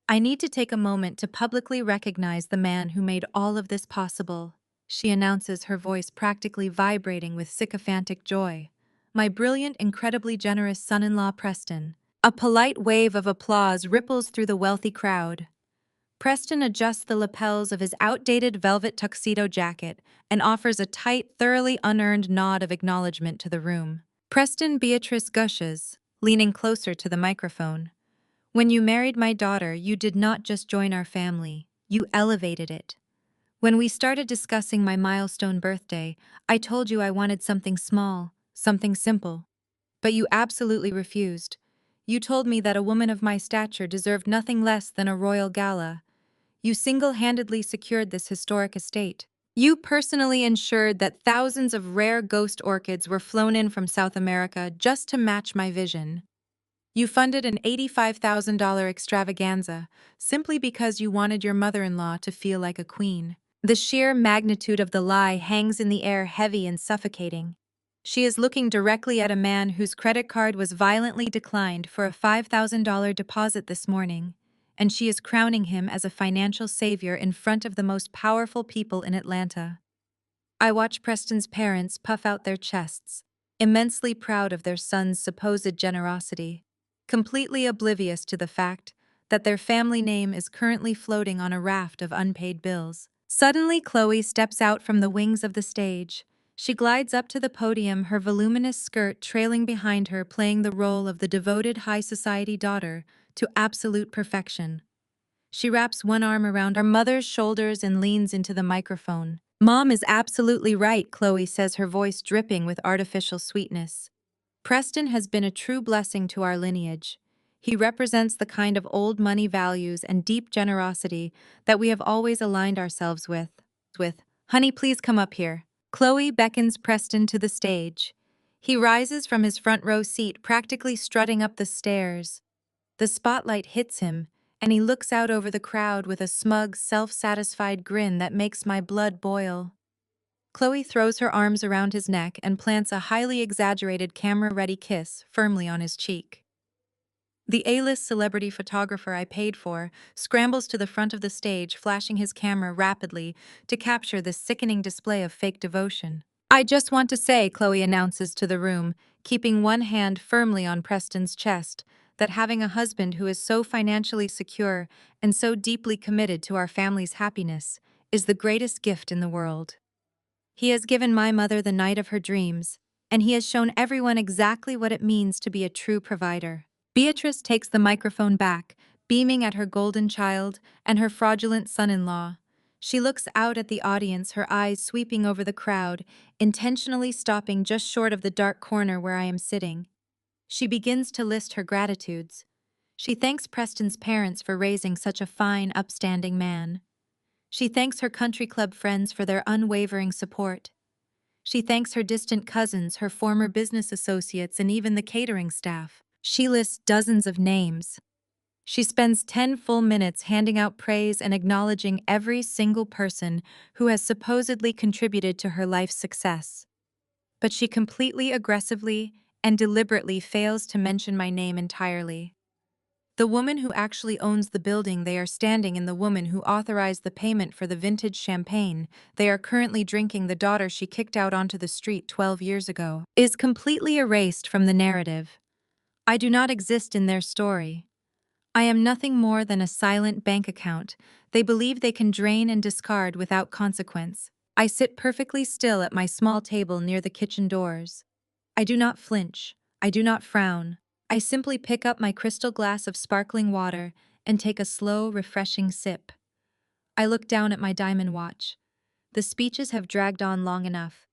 I need to take a moment to publicly recognize the man who made all of this possible, she announces, her voice practically vibrating with sycophantic joy. My brilliant, incredibly generous son-in-law, Preston. A polite wave of applause ripples through the wealthy crowd. Preston adjusts the lapels of his outdated velvet tuxedo jacket and offers a tight, thoroughly unearned nod of acknowledgement to the room. Preston, Beatrice gushes, leaning closer to the microphone. When you married my daughter, you did not just join our family, you elevated it. When we started discussing my milestone birthday, I told you I wanted something small, something simple. But you absolutely refused. You told me that a woman of my stature deserved nothing less than a royal gala. You single-handedly secured this historic estate. You personally ensured that thousands of rare ghost orchids were flown in from South America just to match my vision. You funded an $85,000 extravaganza simply because you wanted your mother-in-law to feel like a queen. The sheer magnitude of the lie hangs in the air, heavy and suffocating. She is looking directly at a man whose credit card was violently declined for a $5,000 deposit this morning, and she is crowning him as a financial savior in front of the most powerful people in Atlanta. I watch Preston's parents puff out their chests. immensely proud of their son's supposed generosity, completely oblivious to the fact that their family name is currently floating on a raft of unpaid bills. Suddenly, Chloe steps out from the wings of the stage. She glides up to the podium, her voluminous skirt trailing behind her, playing the role of the devoted high society daughter to absolute perfection. She wraps one arm around her mother's shoulders and leans into the microphone. "Mom is absolutely right," Chloe says, her voice dripping with artificial sweetness. "Preston has been a true blessing to our lineage. He represents the kind of old money values and deep generosity that we have always aligned ourselves with. Honey, please come up here." Chloe beckons Preston to the stage. He rises from his front row seat, practically strutting up the stairs. The spotlight hits him, and he looks out over the crowd with a smug, self-satisfied grin that makes my blood boil. Chloe throws her arms around his neck and plants a highly exaggerated camera-ready kiss firmly on his cheek. The A-list celebrity photographer I paid for scrambles to the front of the stage, flashing his camera rapidly to capture this sickening display of fake devotion. "I just want to say," Chloe announces to the room, keeping one hand firmly on Preston's chest, "that having a husband who is so financially secure and so deeply committed to our family's happiness is the greatest gift in the world. He has given my mother the night of her dreams, and he has shown everyone exactly what it means to be a true provider." Beatrice takes the microphone back, beaming at her golden child and her fraudulent son-in-law. She looks out at the audience, her eyes sweeping over the crowd, intentionally stopping just short of the dark corner where I am sitting. She begins to list her gratitudes. She thanks Preston's parents for raising such a fine, upstanding man. She thanks her country club friends for their unwavering support. She thanks her distant cousins, her former business associates, and even the catering staff. She lists dozens of names. She spends 10 full minutes handing out praise and acknowledging every single person who has supposedly contributed to her life's success. But she completely, aggressively, and deliberately fails to mention my name entirely. The woman who actually owns the building they are standing in, the woman who authorized the payment for the vintage champagne they are currently drinking, the daughter she kicked out onto the street 12 years ago, is completely erased from the narrative. I do not exist in their story. I am nothing more than a silent bank account they believe they can drain and discard without consequence. I sit perfectly still at my small table near the kitchen doors. I do not flinch. I do not frown. I simply pick up my crystal glass of sparkling water and take a slow, refreshing sip. I look down at my diamond watch. The speeches have dragged on long enough.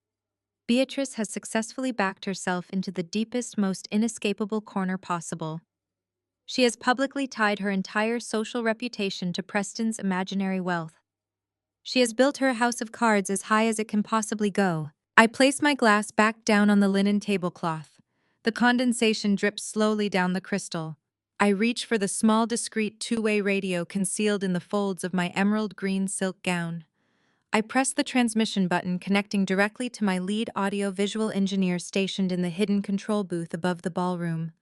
Beatrice has successfully backed herself into the deepest, most inescapable corner possible. She has publicly tied her entire social reputation to Preston's imaginary wealth. She has built her house of cards as high as it can possibly go. I place my glass back down on the linen tablecloth. The condensation drips slowly down the crystal. I reach for the small, discreet two-way radio concealed in the folds of my emerald green silk gown. I press the transmission button, connecting directly to my lead audio-visual engineer stationed in the hidden control booth above the ballroom.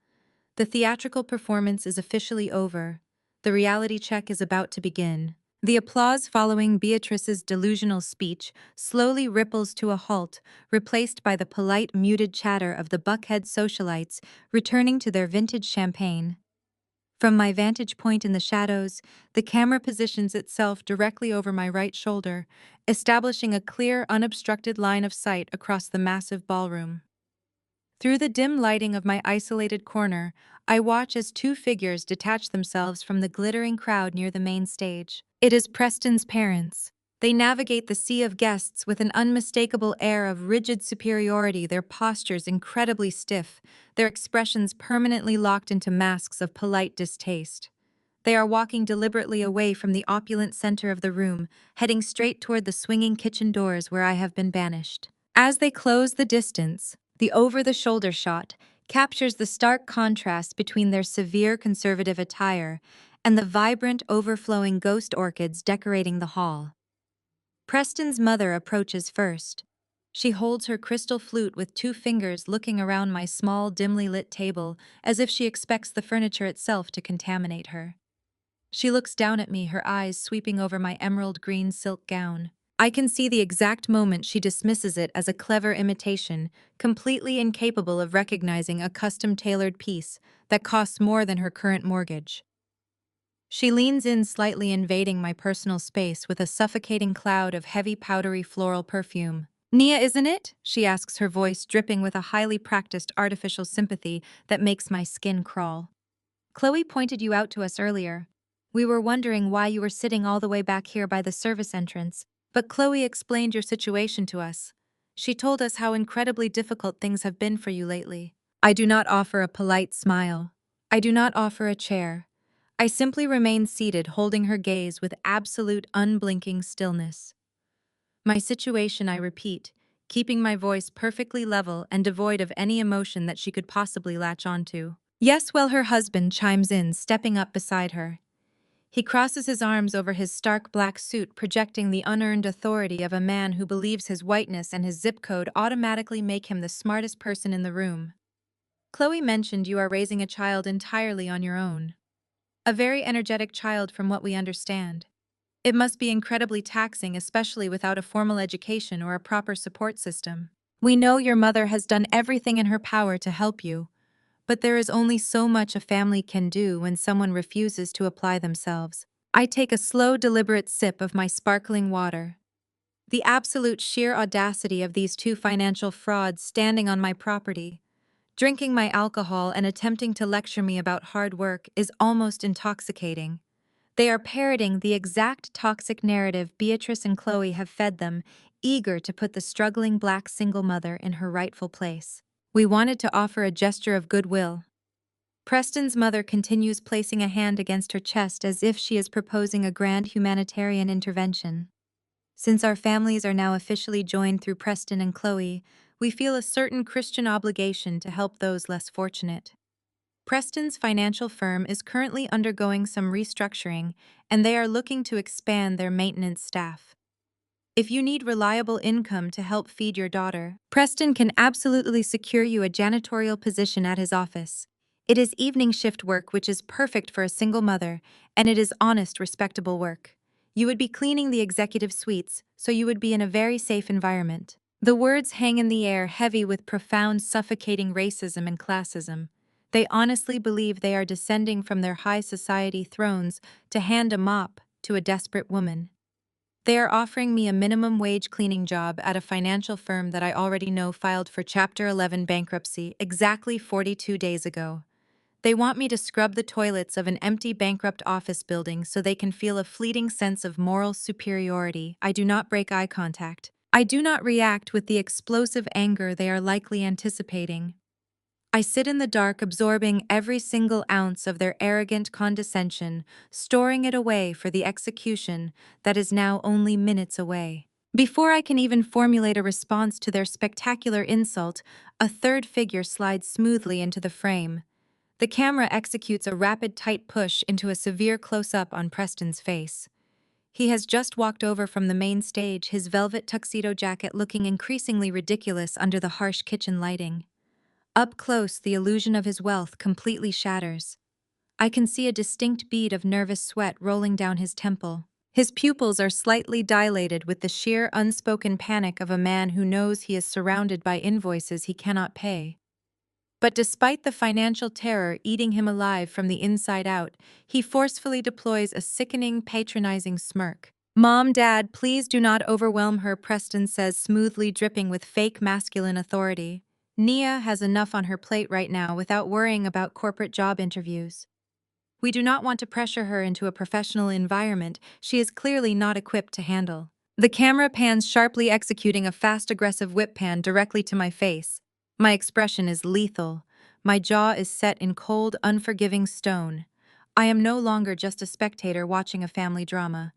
The theatrical performance is officially over. The reality check is about to begin. The applause following Beatrice's delusional speech slowly ripples to a halt, replaced by the polite, muted chatter of the Buckhead socialites returning to their vintage champagne. From my vantage point in the shadows, the camera positions itself directly over my right shoulder, establishing a clear, unobstructed line of sight across the massive ballroom. Through the dim lighting of my isolated corner, I watch as two figures detach themselves from the glittering crowd near the main stage. It is Preston's parents. They navigate the sea of guests with an unmistakable air of rigid superiority, their postures incredibly stiff, their expressions permanently locked into masks of polite distaste. They are walking deliberately away from the opulent center of the room, heading straight toward the swinging kitchen doors where I have been banished. As they close the distance, the over-the-shoulder shot captures the stark contrast between their severe conservative attire and the vibrant, overflowing ghost orchids decorating the hall. Preston's mother approaches first. She holds her crystal flute with two fingers, looking around my small, dimly lit table as if she expects the furniture itself to contaminate her. She looks down at me, her eyes sweeping over my emerald green silk gown. I can see the exact moment she dismisses it as a clever imitation, completely incapable of recognizing a custom-tailored piece that costs more than her current mortgage. She leans in slightly, invading my personal space with a suffocating cloud of heavy powdery floral perfume. "Nia, isn't it?" she asks, her voice dripping with a highly practiced artificial sympathy that makes my skin crawl. "Chloe pointed you out to us earlier. We were wondering why you were sitting all the way back here by the service entrance, but Chloe explained your situation to us. She told us how incredibly difficult things have been for you lately." I do not offer a polite smile. I do not offer a chair. I simply remain seated, holding her gaze with absolute unblinking stillness. "My situation," I repeat, keeping my voice perfectly level and devoid of any emotion that she could possibly latch onto. "Yes, well," her husband chimes in, stepping up beside her. He crosses his arms over his stark black suit, projecting the unearned authority of a man who believes his whiteness and his zip code automatically make him the smartest person in the room. "Chloe mentioned you are raising a child entirely on your own. A very energetic child from what we understand. It must be incredibly taxing, especially without a formal education or a proper support system. We know your mother has done everything in her power to help you, but there is only so much a family can do when someone refuses to apply themselves." I take a slow, deliberate sip of my sparkling water. The absolute sheer audacity of these two financial frauds standing on my property, drinking my alcohol and attempting to lecture me about hard work is almost intoxicating. They are parroting the exact toxic narrative Beatrice and Chloe have fed them, eager to put the struggling black single mother in her rightful place. "We wanted to offer a gesture of goodwill." Preston's mother continues, placing a hand against her chest as if she is proposing a grand humanitarian intervention. "Since our families are now officially joined through Preston and Chloe, we feel a certain Christian obligation to help those less fortunate. Preston's financial firm is currently undergoing some restructuring, and they are looking to expand their maintenance staff. If you need reliable income to help feed your daughter, Preston can absolutely secure you a janitorial position at his office. It is evening shift work, which is perfect for a single mother, and it is honest, respectable work. You would be cleaning the executive suites, so you would be in a very safe environment." The words hang in the air, heavy with profound, suffocating racism and classism. They honestly believe they are descending from their high society thrones to hand a mop to a desperate woman. They are offering me a minimum wage cleaning job at a financial firm that I already know filed for Chapter 11 bankruptcy exactly 42 days ago. They want me to scrub the toilets of an empty, bankrupt office building so they can feel a fleeting sense of moral superiority. I do not break eye contact. I do not react with the explosive anger they are likely anticipating. I sit in the dark, absorbing every single ounce of their arrogant condescension, storing it away for the execution that is now only minutes away. Before I can even formulate a response to their spectacular insult, a third figure slides smoothly into the frame. The camera executes a rapid, tight push into a severe close-up on Preston's face. He has just walked over from the main stage, his velvet tuxedo jacket looking increasingly ridiculous under the harsh kitchen lighting. Up close, the illusion of his wealth completely shatters. I can see a distinct bead of nervous sweat rolling down his temple. His pupils are slightly dilated with the sheer, unspoken panic of a man who knows he is surrounded by invoices he cannot pay. But despite the financial terror eating him alive from the inside out, he forcefully deploys a sickening, patronizing smirk. "Mom, Dad, please do not overwhelm her," Preston says, smoothly, dripping with fake masculine authority. "Nia has enough on her plate right now without worrying about corporate job interviews. We do not want to pressure her into a professional environment she is clearly not equipped to handle." The camera pans sharply, executing a fast, aggressive whip pan directly to my face. My expression is lethal. My jaw is set in cold, unforgiving stone. I am no longer just a spectator watching a family drama.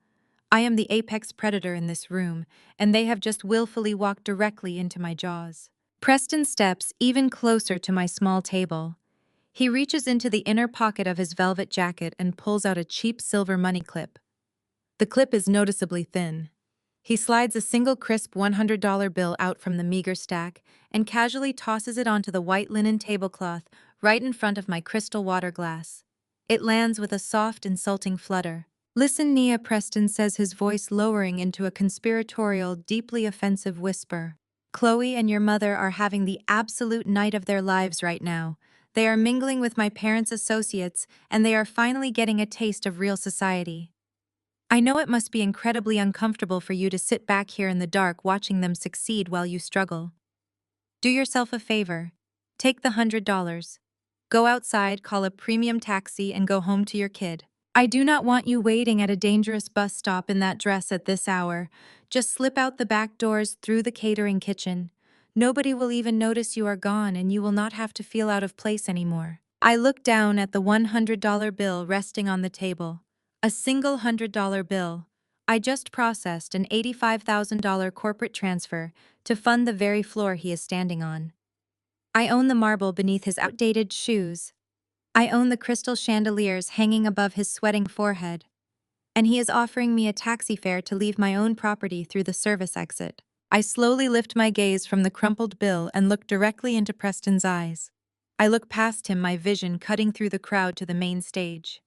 I am the apex predator in this room, and they have just willfully walked directly into my jaws. Preston steps even closer to my small table. He reaches into the inner pocket of his velvet jacket and pulls out a cheap silver money clip. The clip is noticeably thin. He slides a single crisp $100 bill out from the meager stack and casually tosses it onto the white linen tablecloth right in front of my crystal water glass. It lands with a soft, insulting flutter. Listen, Nia, Preston says, his voice lowering into a conspiratorial, deeply offensive whisper. Chloe and your mother are having the absolute night of their lives right now. They are mingling with my parents' associates, and they are finally getting a taste of real society. I know it must be incredibly uncomfortable for you to sit back here in the dark watching them succeed while you struggle. Do yourself a favor. Take the $100. Go outside, call a premium taxi, and go home to your kid. I do not want you waiting at a dangerous bus stop in that dress at this hour. Just slip out the back doors through the catering kitchen. Nobody will even notice you are gone, and you will not have to feel out of place anymore. I looked down at the $100 bill resting on the table. A single $100 bill. I just processed an $85,000 corporate transfer to fund the very floor he is standing on. I own the marble beneath his outdated shoes. I own the crystal chandeliers hanging above his sweating forehead. And he is offering me a taxi fare to leave my own property through the service exit. I slowly lift my gaze from the crumpled bill and look directly into Preston's eyes. I look past him, my vision cutting through the crowd to the main stage.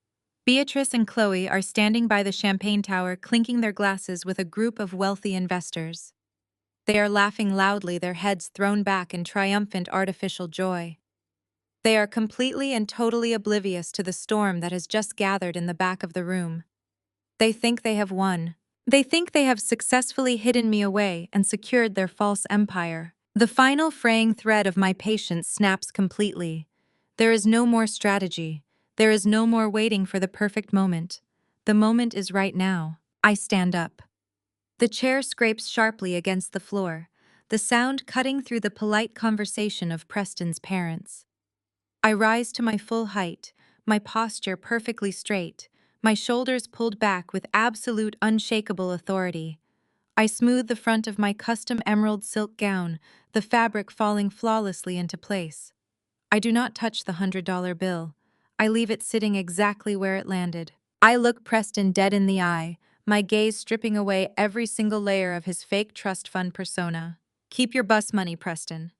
Beatrice and Chloe are standing by the champagne tower, clinking their glasses with a group of wealthy investors. They are laughing loudly, their heads thrown back in triumphant artificial joy. They are completely and totally oblivious to the storm that has just gathered in the back of the room. They think they have won. They think they have successfully hidden me away and secured their false empire. The final fraying thread of my patience snaps completely. There is no more strategy. There is no more waiting for the perfect moment. The moment is right now. I stand up. The chair scrapes sharply against the floor, the sound cutting through the polite conversation of Preston's parents. I rise to my full height, my posture perfectly straight, my shoulders pulled back with absolute unshakable authority. I smooth the front of my custom emerald silk gown, the fabric falling flawlessly into place. I do not touch the $100 bill. I leave it sitting exactly where it landed. I look Preston dead in the eye, my gaze stripping away every single layer of his fake trust fund persona. Keep your bus money, Preston.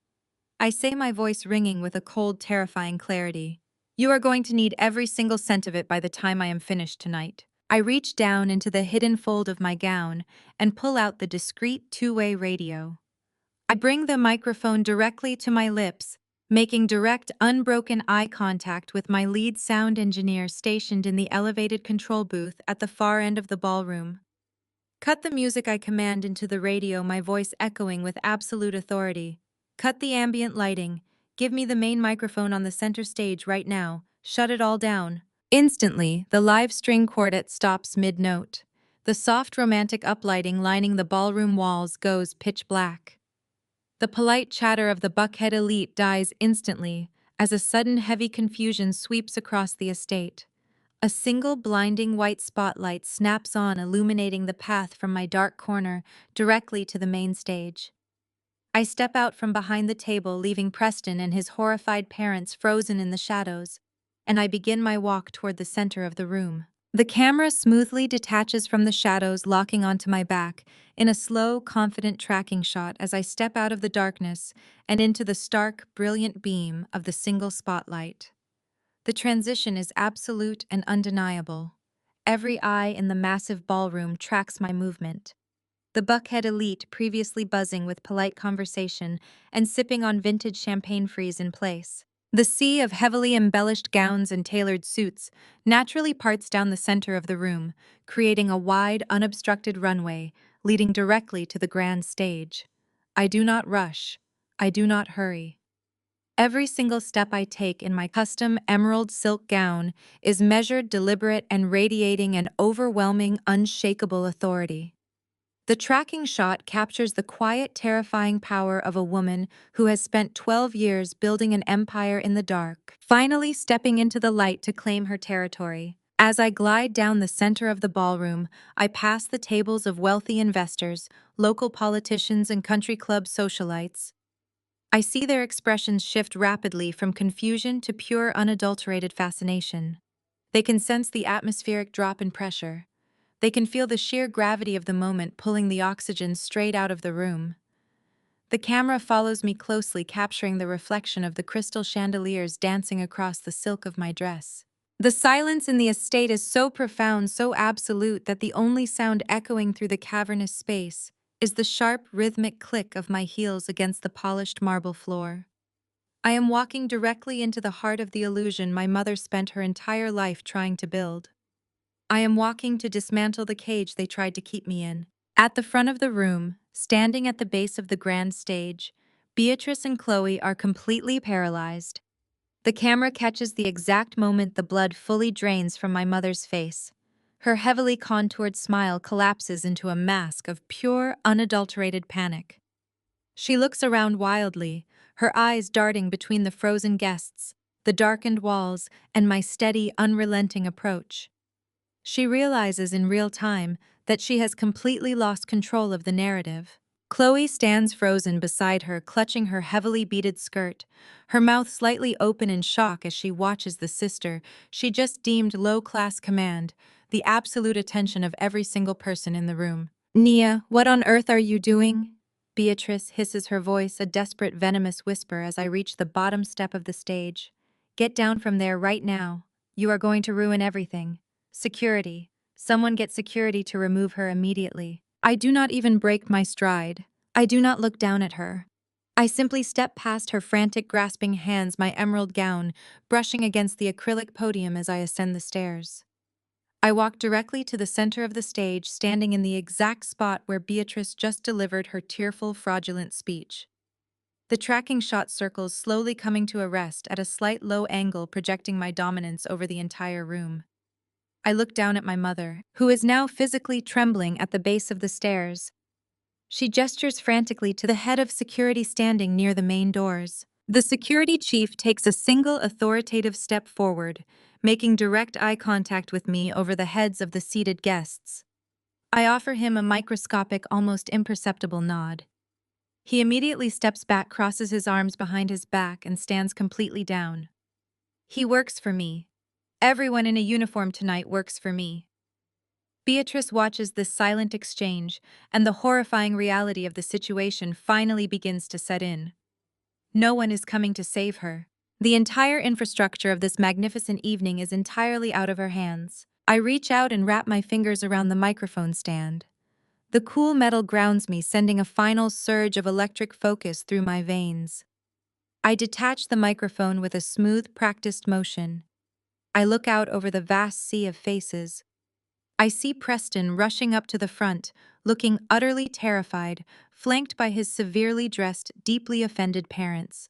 I say, my voice ringing with a cold, terrifying clarity. You are going to need every single cent of it by the time I am finished tonight. I reach down into the hidden fold of my gown and pull out the discreet two-way radio. I bring the microphone directly to my lips, making direct, unbroken eye contact with my lead sound engineer stationed in the elevated control booth at the far end of the ballroom. Cut the music, I command into the radio, my voice echoing with absolute authority. Cut the ambient lighting. Give me the main microphone on the center stage right now. Shut it all down. Instantly, the live string quartet stops mid-note. The soft romantic uplighting lining the ballroom walls goes pitch black. The polite chatter of the Buckhead elite dies instantly as a sudden heavy confusion sweeps across the estate. A single blinding white spotlight snaps on, illuminating the path from my dark corner directly to the main stage. I step out from behind the table, leaving Preston and his horrified parents frozen in the shadows, and I begin my walk toward the center of the room. The camera smoothly detaches from the shadows, locking onto my back in a slow, confident tracking shot as I step out of the darkness and into the stark, brilliant beam of the single spotlight. The transition is absolute and undeniable. Every eye in the massive ballroom tracks my movement. The Buckhead elite, previously buzzing with polite conversation and sipping on vintage champagne, freeze in place. The sea of heavily embellished gowns and tailored suits naturally parts down the center of the room, creating a wide, unobstructed runway leading directly to the grand stage. I do not rush. I do not hurry. Every single step I take in my custom emerald silk gown is measured, deliberate, and radiating an overwhelming, unshakable authority. The tracking shot captures the quiet, terrifying power of a woman who has spent 12 years building an empire in the dark, finally stepping into the light to claim her territory. As I glide down the center of the ballroom, I pass the tables of wealthy investors, local politicians, and country club socialites. I see their expressions shift rapidly from confusion to pure, unadulterated fascination. They can sense the atmospheric drop in pressure. They can feel the sheer gravity of the moment pulling the oxygen straight out of the room. The camera follows me closely, capturing the reflection of the crystal chandeliers dancing across the silk of my dress. The silence in the estate is so profound, so absolute, that the only sound echoing through the cavernous space is the sharp, rhythmic click of my heels against the polished marble floor. I am walking directly into the heart of the illusion my mother spent her entire life trying to build. I am walking to dismantle the cage they tried to keep me in. At the front of the room, standing at the base of the grand stage, Beatrice and Chloe are completely paralyzed. The camera catches the exact moment the blood fully drains from my mother's face. Her heavily contoured smile collapses into a mask of pure, unadulterated panic. She looks around wildly, her eyes darting between the frozen guests, the darkened walls, and my steady, unrelenting approach. She realizes in real time that she has completely lost control of the narrative. Chloe stands frozen beside her, clutching her heavily beaded skirt, her mouth slightly open in shock as she watches the sister she just deemed low-class command the absolute attention of every single person in the room. "Nia, what on earth are you doing?" Beatrice hisses, her voice a desperate, venomous whisper as I reach the bottom step of the stage. "Get down from there right now. You are going to ruin everything. Security. Someone get security to remove her immediately." I do not even break my stride. I do not look down at her. I simply step past her frantic, grasping hands, my emerald gown brushing against the acrylic podium as I ascend the stairs. I walk directly to the center of the stage, standing in the exact spot where Beatrice just delivered her tearful, fraudulent speech. The tracking shot circles, slowly coming to a rest at a slight low angle, projecting my dominance over the entire room. I look down at my mother, who is now physically trembling at the base of the stairs. She gestures frantically to the head of security standing near the main doors. The security chief takes a single authoritative step forward, making direct eye contact with me over the heads of the seated guests. I offer him a microscopic, almost imperceptible nod. He immediately steps back, crosses his arms behind his back, and stands completely down. He works for me. Everyone in a uniform tonight works for me. Beatrice watches this silent exchange, and the horrifying reality of the situation finally begins to set in. No one is coming to save her. The entire infrastructure of this magnificent evening is entirely out of her hands. I reach out and wrap my fingers around the microphone stand. The cool metal grounds me, sending a final surge of electric focus through my veins. I detach the microphone with a smooth, practiced motion. I look out over the vast sea of faces. I see Preston rushing up to the front, looking utterly terrified, flanked by his severely dressed, deeply offended parents.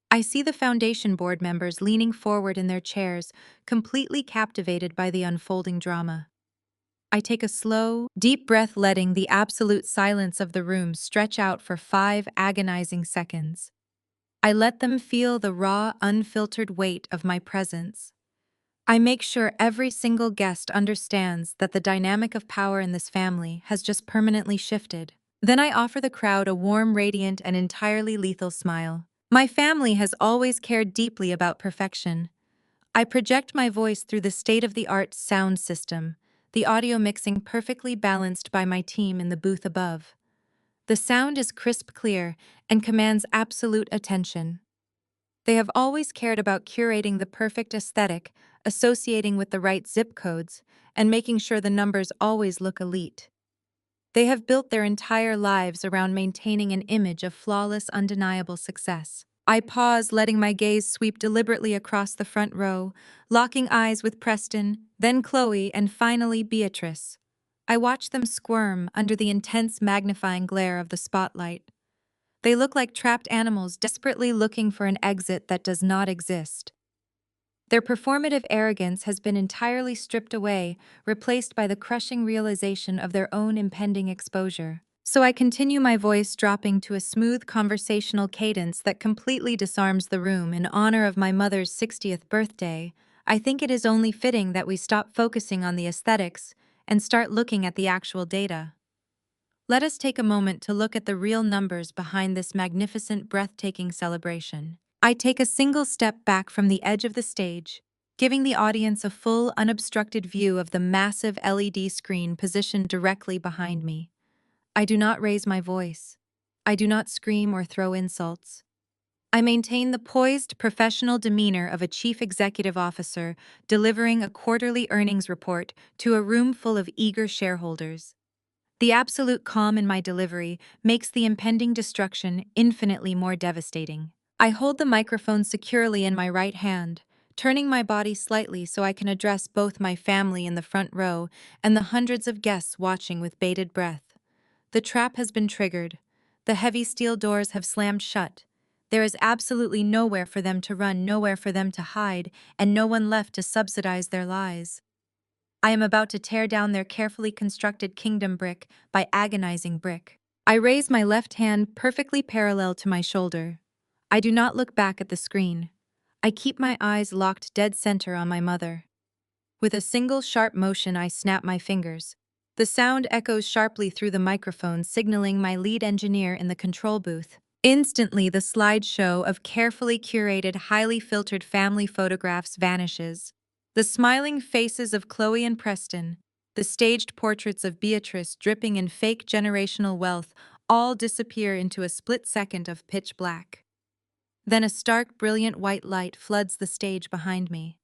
I see the foundation board members leaning forward in their chairs, completely captivated by the unfolding drama. I take a slow, deep breath, letting the absolute silence of the room stretch out for 5 agonizing seconds. I let them feel the raw, unfiltered weight of my presence. I make sure every single guest understands that the dynamic of power in this family has just permanently shifted. Then I offer the crowd a warm, radiant, and entirely lethal smile. My family has always cared deeply about perfection. I project my voice through the state-of-the-art sound system, the audio mixing perfectly balanced by my team in the booth above. The sound is crisp, clear, and commands absolute attention. They have always cared about curating the perfect aesthetic, associating with the right zip codes, and making sure the numbers always look elite. They have built their entire lives around maintaining an image of flawless, undeniable success. I pause, letting my gaze sweep deliberately across the front row, locking eyes with Preston, then Chloe, and finally Beatrice. I watch them squirm under the intense magnifying glare of the spotlight. They look like trapped animals desperately looking for an exit that does not exist. Their performative arrogance has been entirely stripped away, replaced by the crushing realization of their own impending exposure. So I continue, my voice dropping to a smooth conversational cadence that completely disarms the room. In honor of my mother's 60th birthday, I think it is only fitting that we stop focusing on the aesthetics and start looking at the actual data. Let us take a moment to look at the real numbers behind this magnificent, breathtaking celebration. I take a single step back from the edge of the stage, giving the audience a full, unobstructed view of the massive LED screen positioned directly behind me. I do not raise my voice. I do not scream or throw insults. I maintain the poised, professional demeanor of a chief executive officer delivering a quarterly earnings report to a room full of eager shareholders. The absolute calm in my delivery makes the impending destruction infinitely more devastating. I hold the microphone securely in my right hand, turning my body slightly so I can address both my family in the front row and the hundreds of guests watching with bated breath. The trap has been triggered. The heavy steel doors have slammed shut. There is absolutely nowhere for them to run, nowhere for them to hide, and no one left to subsidize their lies. I am about to tear down their carefully constructed kingdom brick by agonizing brick. I raise my left hand perfectly parallel to my shoulder. I do not look back at the screen. I keep my eyes locked dead center on my mother. With a single sharp motion, I snap my fingers. The sound echoes sharply through the microphone, signaling my lead engineer in the control booth. Instantly, the slideshow of carefully curated, highly filtered family photographs vanishes. The smiling faces of Chloe and Preston, the staged portraits of Beatrice dripping in fake generational wealth, all disappear into a split second of pitch black. Then a stark, brilliant white light floods the stage behind me.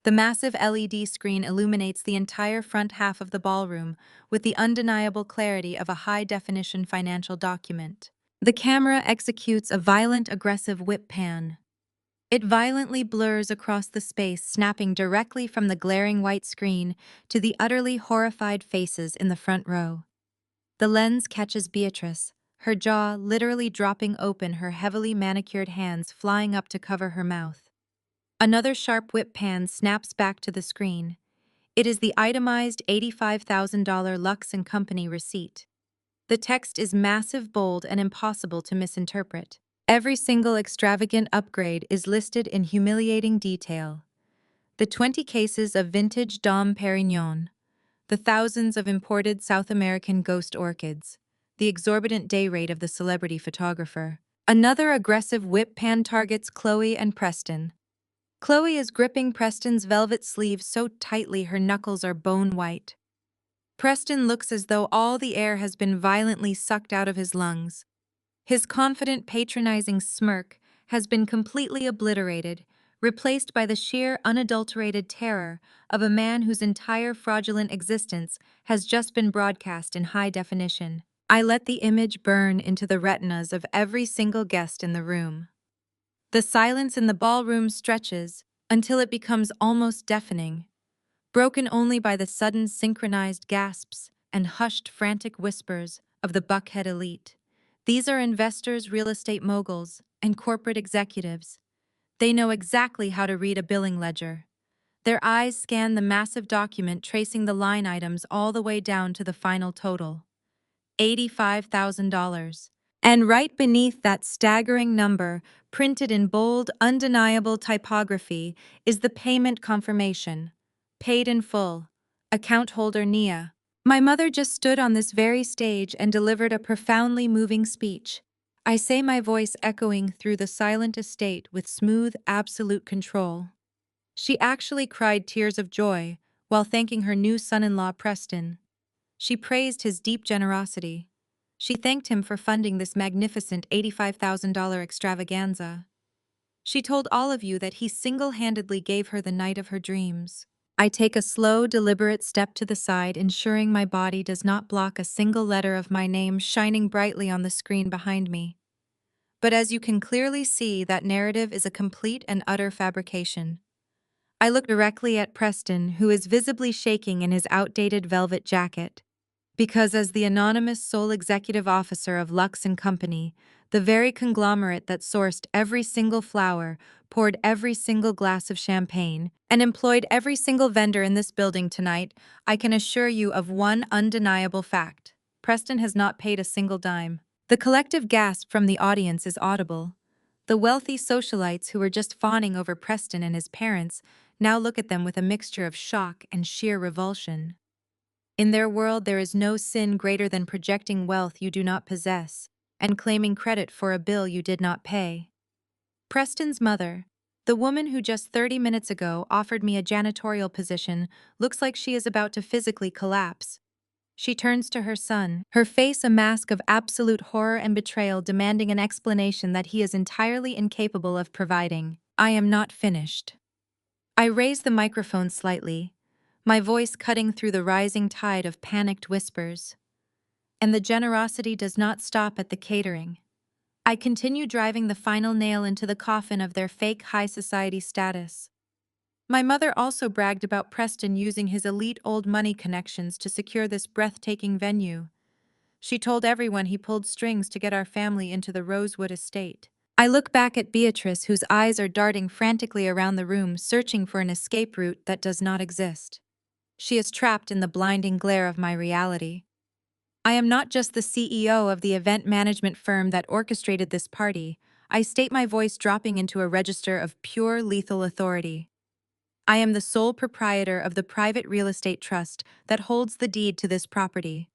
The massive LED screen illuminates the entire front half of the ballroom with the undeniable clarity of a high-definition financial document. The camera executes a violent, aggressive whip pan. It violently blurs across the space, snapping directly from the glaring white screen to the utterly horrified faces in the front row. The lens catches Beatrice, her jaw literally dropping open, her heavily manicured hands flying up to cover her mouth. Another sharp whip pan snaps back to the screen. It is the itemized $85,000 Lux & Company receipt. The text is massive, bold, and impossible to misinterpret. Every single extravagant upgrade is listed in humiliating detail. The 20 cases of vintage Dom Perignon, the thousands of imported South American ghost orchids, the exorbitant day rate of the celebrity photographer. Another aggressive whip pan targets Chloe and Preston. Chloe is gripping Preston's velvet sleeve so tightly her knuckles are bone white. Preston looks as though all the air has been violently sucked out of his lungs. His confident, patronizing smirk has been completely obliterated, replaced by the sheer, unadulterated terror of a man whose entire fraudulent existence has just been broadcast in high definition. I let the image burn into the retinas of every single guest in the room. The silence in the ballroom stretches until it becomes almost deafening, broken only by the sudden synchronized gasps and hushed frantic whispers of the Buckhead elite. These are investors, real estate moguls, and corporate executives. They know exactly how to read a billing ledger. Their eyes scan the massive document, tracing the line items all the way down to the final total: $85,000. And right beneath that staggering number, printed in bold, undeniable typography, is the payment confirmation. Paid in full. Account holder Nia. My mother just stood on this very stage and delivered a profoundly moving speech. I say, my voice echoing through the silent estate with smooth, absolute control. She actually cried tears of joy while thanking her new son-in-law Preston. She praised his deep generosity. She thanked him for funding this magnificent $85,000 extravaganza. She told all of you that he single-handedly gave her the night of her dreams. I take a slow, deliberate step to the side, ensuring my body does not block a single letter of my name shining brightly on the screen behind me. But as you can clearly see, that narrative is a complete and utter fabrication. I look directly at Preston, who is visibly shaking in his outdated velvet jacket. Because as the anonymous sole executive officer of Lux & Company, the very conglomerate that sourced every single flower, poured every single glass of champagne, and employed every single vendor in this building tonight, I can assure you of one undeniable fact: Preston has not paid a single dime. The collective gasp from the audience is audible. The wealthy socialites who were just fawning over Preston and his parents now look at them with a mixture of shock and sheer revulsion. In their world, there is no sin greater than projecting wealth you do not possess and claiming credit for a bill you did not pay. Preston's mother, the woman who just 30 minutes ago offered me a janitorial position, looks like she is about to physically collapse. She turns to her son, her face a mask of absolute horror and betrayal, demanding an explanation that he is entirely incapable of providing. I am not finished. I raise the microphone slightly, my voice cutting through the rising tide of panicked whispers. And the generosity does not stop at the catering. I continue driving the final nail into the coffin of their fake high society status. My mother also bragged about Preston using his elite old money connections to secure this breathtaking venue. She told everyone he pulled strings to get our family into the Rosewood estate. I look back at Beatrice, whose eyes are darting frantically around the room, searching for an escape route that does not exist. She is trapped in the blinding glare of my reality. I am not just the CEO of the event management firm that orchestrated this party. I state, my voice dropping into a register of pure lethal authority. I am the sole proprietor of the private real estate trust that holds the deed to this property.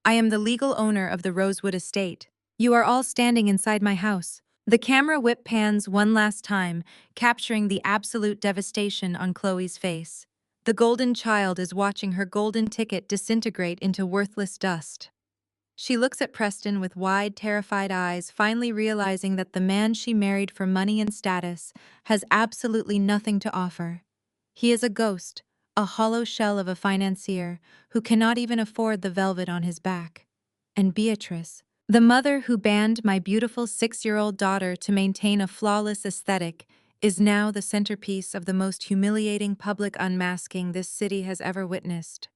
I am the legal owner of the Rosewood estate. You are all standing inside my house. The camera whip pans one last time, capturing the absolute devastation on Chloe's face. The golden child is watching her golden ticket disintegrate into worthless dust. She looks at Preston with wide, terrified eyes, finally realizing that the man she married for money and status has absolutely nothing to offer. He is a ghost, a hollow shell of a financier who cannot even afford the velvet on his back. And Beatrice, the mother who banned my beautiful 6-year-old daughter to maintain a flawless aesthetic, is now the centerpiece of the most humiliating public unmasking this city has ever witnessed.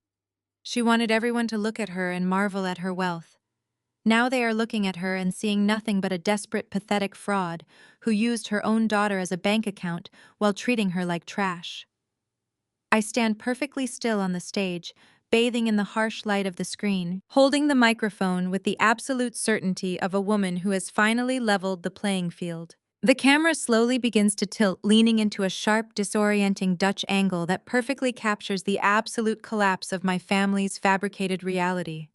She wanted everyone to look at her and marvel at her wealth. Now they are looking at her and seeing nothing but a desperate, pathetic fraud who used her own daughter as a bank account while treating her like trash. I stand perfectly still on the stage, bathing in the harsh light of the screen, holding the microphone with the absolute certainty of a woman who has finally leveled the playing field. The camera slowly begins to tilt, leaning into a sharp, disorienting Dutch angle that perfectly captures the absolute collapse of my family's fabricated reality.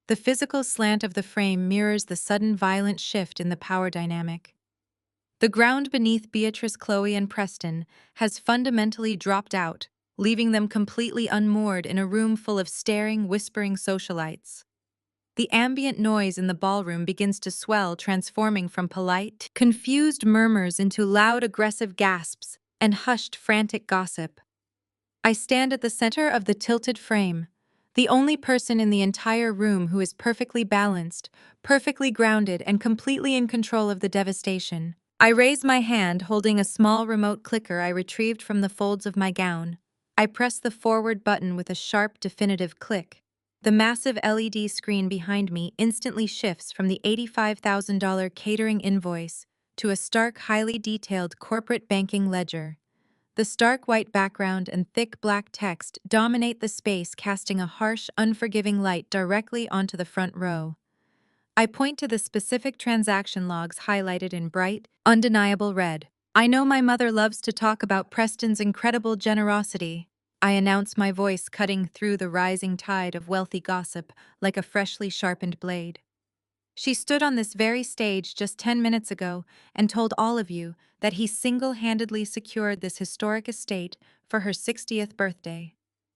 The physical slant of the frame mirrors the sudden violent shift in the power dynamic. The ground beneath Beatrice, Chloe, and Preston has fundamentally dropped out, leaving them completely unmoored in a room full of staring, whispering socialites. The ambient noise in the ballroom begins to swell, transforming from polite, confused murmurs into loud, aggressive gasps and hushed, frantic gossip. I stand at the center of the tilted frame, the only person in the entire room who is perfectly balanced, perfectly grounded, and completely in control of the devastation. I raise my hand, holding a small remote clicker I retrieved from the folds of my gown. I press the forward button with a sharp, definitive click. The massive LED screen behind me instantly shifts from the $85,000 catering invoice to a stark, highly detailed corporate banking ledger. The stark white background and thick black text dominate the space, casting a harsh, unforgiving light directly onto the front row. I point to the specific transaction logs highlighted in bright, undeniable red. I know my mother loves to talk about Preston's incredible generosity. I announce, my voice cutting through the rising tide of wealthy gossip like a freshly sharpened blade. She stood on this very stage just 10 minutes ago and told all of you that he single-handedly secured this historic estate for her 60th birthday.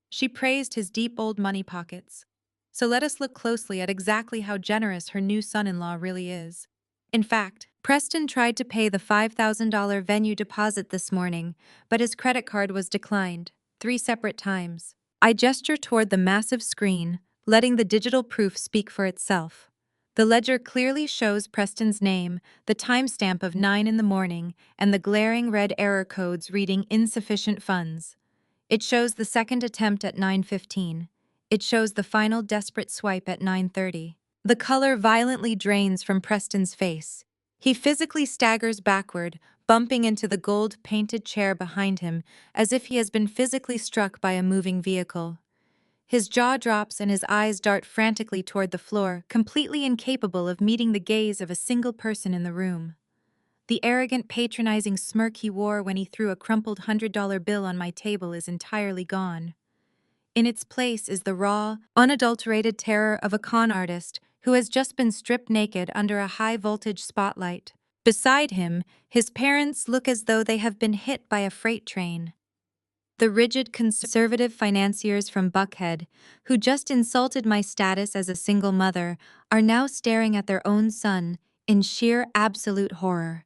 She praised his deep old money pockets. So let us look closely at exactly how generous her new son-in-law really is. In fact, Preston tried to pay the $5,000 venue deposit this morning, but his credit card was declined 3 separate times. I gesture toward the massive screen, letting the digital proof speak for itself. The ledger clearly shows Preston's name, the timestamp of 9 in the morning, and the glaring red error codes reading insufficient funds. It shows the second attempt at 9:15. It shows the final desperate swipe at 9:30. The color violently drains from Preston's face. He physically staggers backward, bumping into the gold-painted chair behind him, as if he has been physically struck by a moving vehicle. His jaw drops and his eyes dart frantically toward the floor, completely incapable of meeting the gaze of a single person in the room. The arrogant, patronizing smirk he wore when he threw a crumpled $100 bill on my table is entirely gone. In its place is the raw, unadulterated terror of a con artist who has just been stripped naked under a high-voltage spotlight. Beside him, his parents look as though they have been hit by a freight train. The rigid conservative financiers from Buckhead, who just insulted my status as a single mother, are now staring at their own son in sheer absolute horror.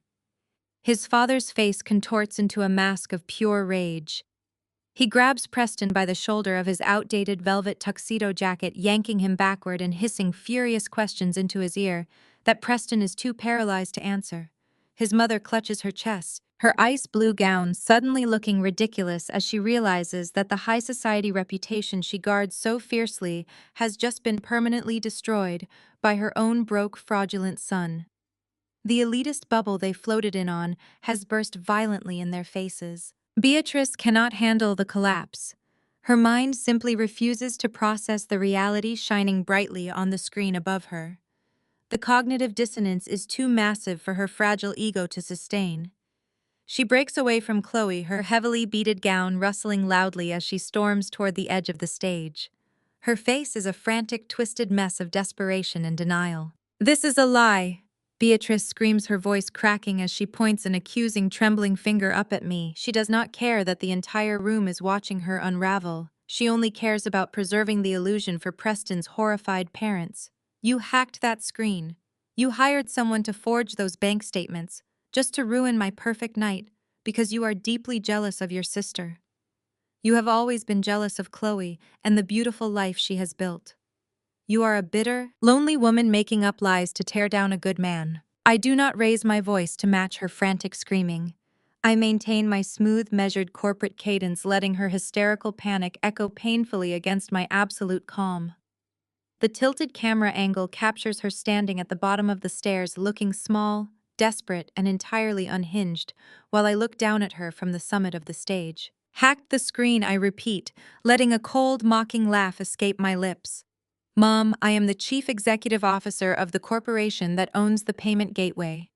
His father's face contorts into a mask of pure rage. He grabs Preston by the shoulder of his outdated velvet tuxedo jacket, yanking him backward and hissing furious questions into his ear that Preston is too paralyzed to answer. His mother clutches her chest, her ice blue gown suddenly looking ridiculous as she realizes that the high society reputation she guards so fiercely has just been permanently destroyed by her own broke, fraudulent son. The elitist bubble they floated in on has burst violently in their faces. Beatrice cannot handle the collapse. Her mind simply refuses to process the reality shining brightly on the screen above her. The cognitive dissonance is too massive for her fragile ego to sustain. She breaks away from Chloe, her heavily beaded gown rustling loudly as she storms toward the edge of the stage. Her face is a frantic, twisted mess of desperation and denial. "This is a lie!" Beatrice screams, her voice cracking as she points an accusing, trembling finger up at me. She does not care that the entire room is watching her unravel. She only cares about preserving the illusion for Preston's horrified parents. "You hacked that screen. You hired someone to forge those bank statements, just to ruin my perfect night, because you are deeply jealous of your sister. You have always been jealous of Chloe and the beautiful life she has built. You are a bitter, lonely woman making up lies to tear down a good man." I do not raise my voice to match her frantic screaming. I maintain my smooth, measured corporate cadence, letting her hysterical panic echo painfully against my absolute calm. The tilted camera angle captures her standing at the bottom of the stairs, looking small, desperate, and entirely unhinged, while I look down at her from the summit of the stage. "Hacked the screen," I repeat, letting a cold, mocking laugh escape my lips. "Mom, I am the chief executive officer of the corporation that owns the payment gateway.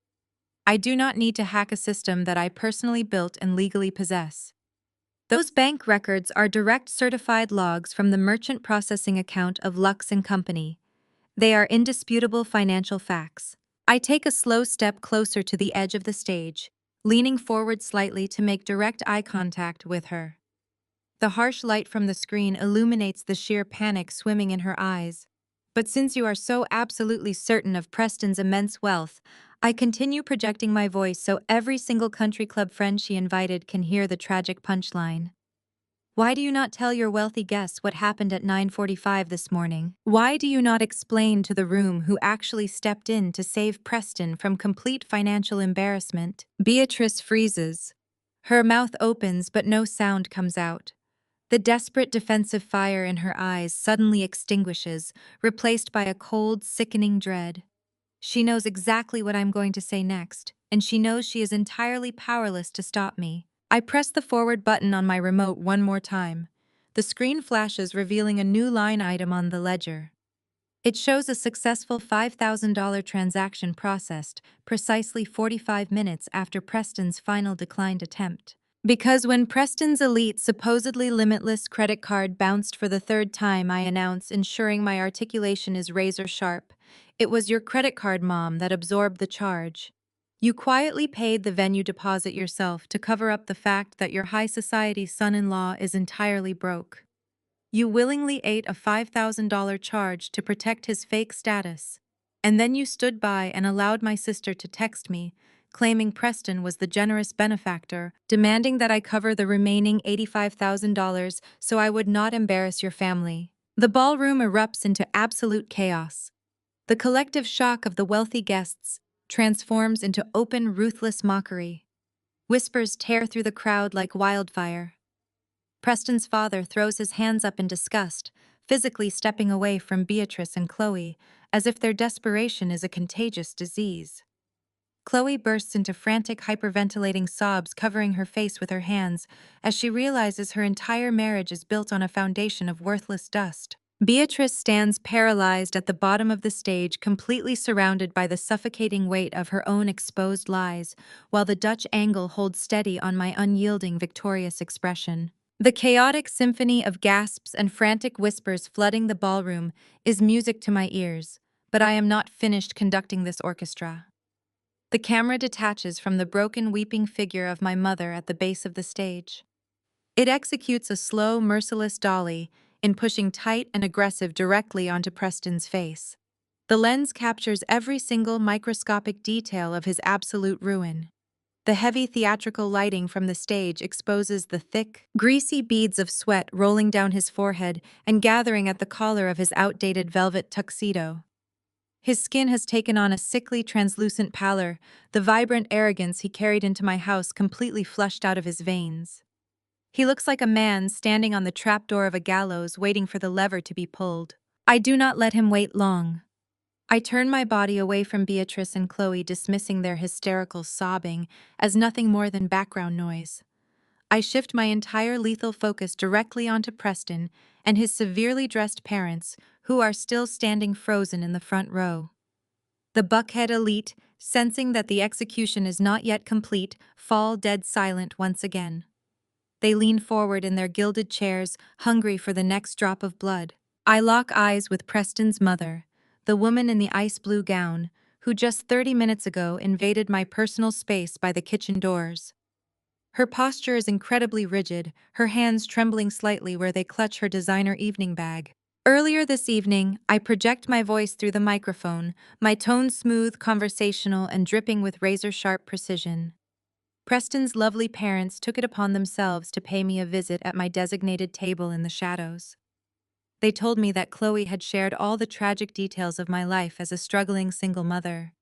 I do not need to hack a system that I personally built and legally possess. Those bank records are direct certified logs from the merchant processing account of Lux and Company. They are indisputable financial facts." I take a slow step closer to the edge of the stage, leaning forward slightly to make direct eye contact with her. The harsh light from the screen illuminates the sheer panic swimming in her eyes. "But since you are so absolutely certain of Preston's immense wealth, I continue projecting my voice so every single country club friend she invited can hear the tragic punchline. Why do you not tell your wealthy guests what happened at 9:45 this morning? Why do you not explain to the room who actually stepped in to save Preston from complete financial embarrassment?" Beatrice freezes. Her mouth opens but no sound comes out. The desperate defensive fire in her eyes suddenly extinguishes, replaced by a cold, sickening dread. She knows exactly what I'm going to say next, and she knows she is entirely powerless to stop me. I press the forward button on my remote one more time. The screen flashes, revealing a new line item on the ledger. It shows a successful $5,000 transaction processed precisely 45 minutes after Preston's final declined attempt. Because when Preston's elite, supposedly limitless credit card bounced for the third time, I announce, ensuring my articulation is razor sharp, "It was your credit card, Mom, that absorbed the charge. You quietly paid the venue deposit yourself to cover up the fact that your high society son-in-law is entirely broke. You willingly ate a $5,000 charge to protect his fake status. And then you stood by and allowed my sister to text me, claiming Preston was the generous benefactor, demanding that I cover the remaining $85,000 so I would not embarrass your family." The ballroom erupts into absolute chaos. The collective shock of the wealthy guests transforms into open, ruthless mockery. Whispers tear through the crowd like wildfire. Preston's father throws his hands up in disgust, physically stepping away from Beatrice and Chloe, as if their desperation is a contagious disease. Chloe bursts into frantic, hyperventilating sobs, covering her face with her hands, as she realizes her entire marriage is built on a foundation of worthless dust. Beatrice stands paralyzed at the bottom of the stage, completely surrounded by the suffocating weight of her own exposed lies, while the Dutch angle holds steady on my unyielding, victorious expression. The chaotic symphony of gasps and frantic whispers flooding the ballroom is music to my ears, but I am not finished conducting this orchestra. The camera detaches from the broken, weeping figure of my mother at the base of the stage. It executes a slow, merciless dolly in pushing tight and aggressive directly onto Preston's face. The lens captures every single microscopic detail of his absolute ruin. The heavy theatrical lighting from the stage exposes the thick, greasy beads of sweat rolling down his forehead and gathering at the collar of his outdated velvet tuxedo. His skin has taken on a sickly, translucent pallor, the vibrant arrogance he carried into my house completely flushed out of his veins. He looks like a man standing on the trapdoor of a gallows waiting for the lever to be pulled. I do not let him wait long. I turn my body away from Beatrice and Chloe, dismissing their hysterical sobbing as nothing more than background noise. I shift my entire lethal focus directly onto Preston and his severely dressed parents, who are still standing frozen in the front row. The Buckhead elite, sensing that the execution is not yet complete, fall dead silent once again. They lean forward in their gilded chairs, hungry for the next drop of blood. I lock eyes with Preston's mother, the woman in the ice blue gown, who just 30 minutes ago invaded my personal space by the kitchen doors. Her posture is incredibly rigid, her hands trembling slightly where they clutch her designer evening bag. Earlier this evening, I project my voice through the microphone, my tone smooth, conversational, and dripping with razor-sharp precision. Preston's lovely parents took it upon themselves to pay me a visit at my designated table in the shadows. They told me that Chloe had shared all the tragic details of my life as a struggling single mother.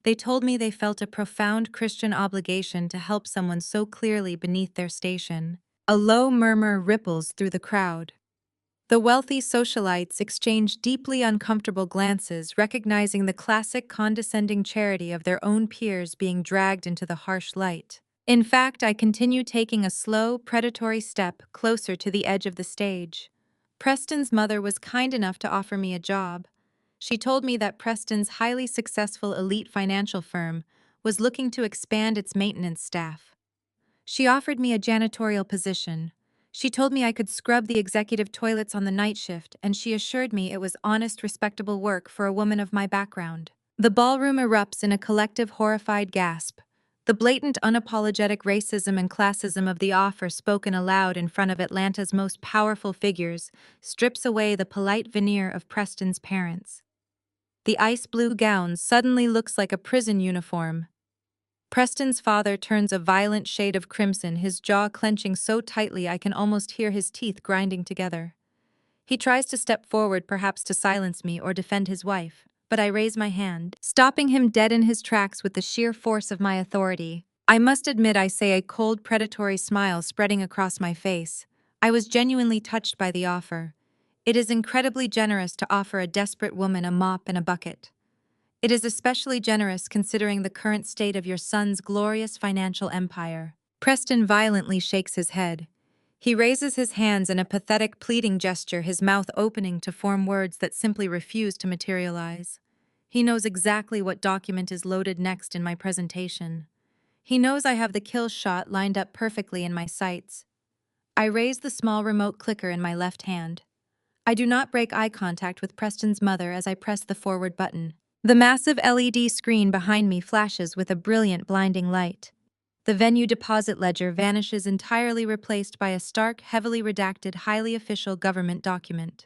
They told me they felt a profound Christian obligation to help someone so clearly beneath their station. A low murmur ripples through the crowd. The wealthy socialites exchange deeply uncomfortable glances, recognizing the classic condescending charity of their own peers being dragged into the harsh light. In fact, I continue taking a slow, predatory step closer to the edge of the stage. Preston's mother was kind enough to offer me a job. She told me that Preston's highly successful elite financial firm was looking to expand its maintenance staff. She offered me a janitorial position. She told me I could scrub the executive toilets on the night shift, and she assured me it was honest, respectable work for a woman of my background. The ballroom erupts in a collective horrified gasp. The blatant, unapologetic racism and classism of the offer spoken aloud in front of Atlanta's most powerful figures strips away the polite veneer of Preston's parents. The ice blue gown suddenly looks like a prison uniform. Preston's father turns a violent shade of crimson, his jaw clenching so tightly I can almost hear his teeth grinding together. He tries to step forward, perhaps to silence me or defend his wife, but I raise my hand, stopping him dead in his tracks with the sheer force of my authority. I must admit, I say, a cold, predatory smile spreading across my face. I was genuinely touched by the offer. It is incredibly generous to offer a desperate woman a mop and a bucket. It is especially generous considering the current state of your son's glorious financial empire. Preston violently shakes his head. He raises his hands in a pathetic, pleading gesture, his mouth opening to form words that simply refuse to materialize. He knows exactly what document is loaded next in my presentation. He knows I have the kill shot lined up perfectly in my sights. I raise the small remote clicker in my left hand. I do not break eye contact with Preston's mother as I press the forward button. The massive LED screen behind me flashes with a brilliant, blinding light. The venue deposit ledger vanishes entirely, replaced by a stark, heavily redacted, highly official government document.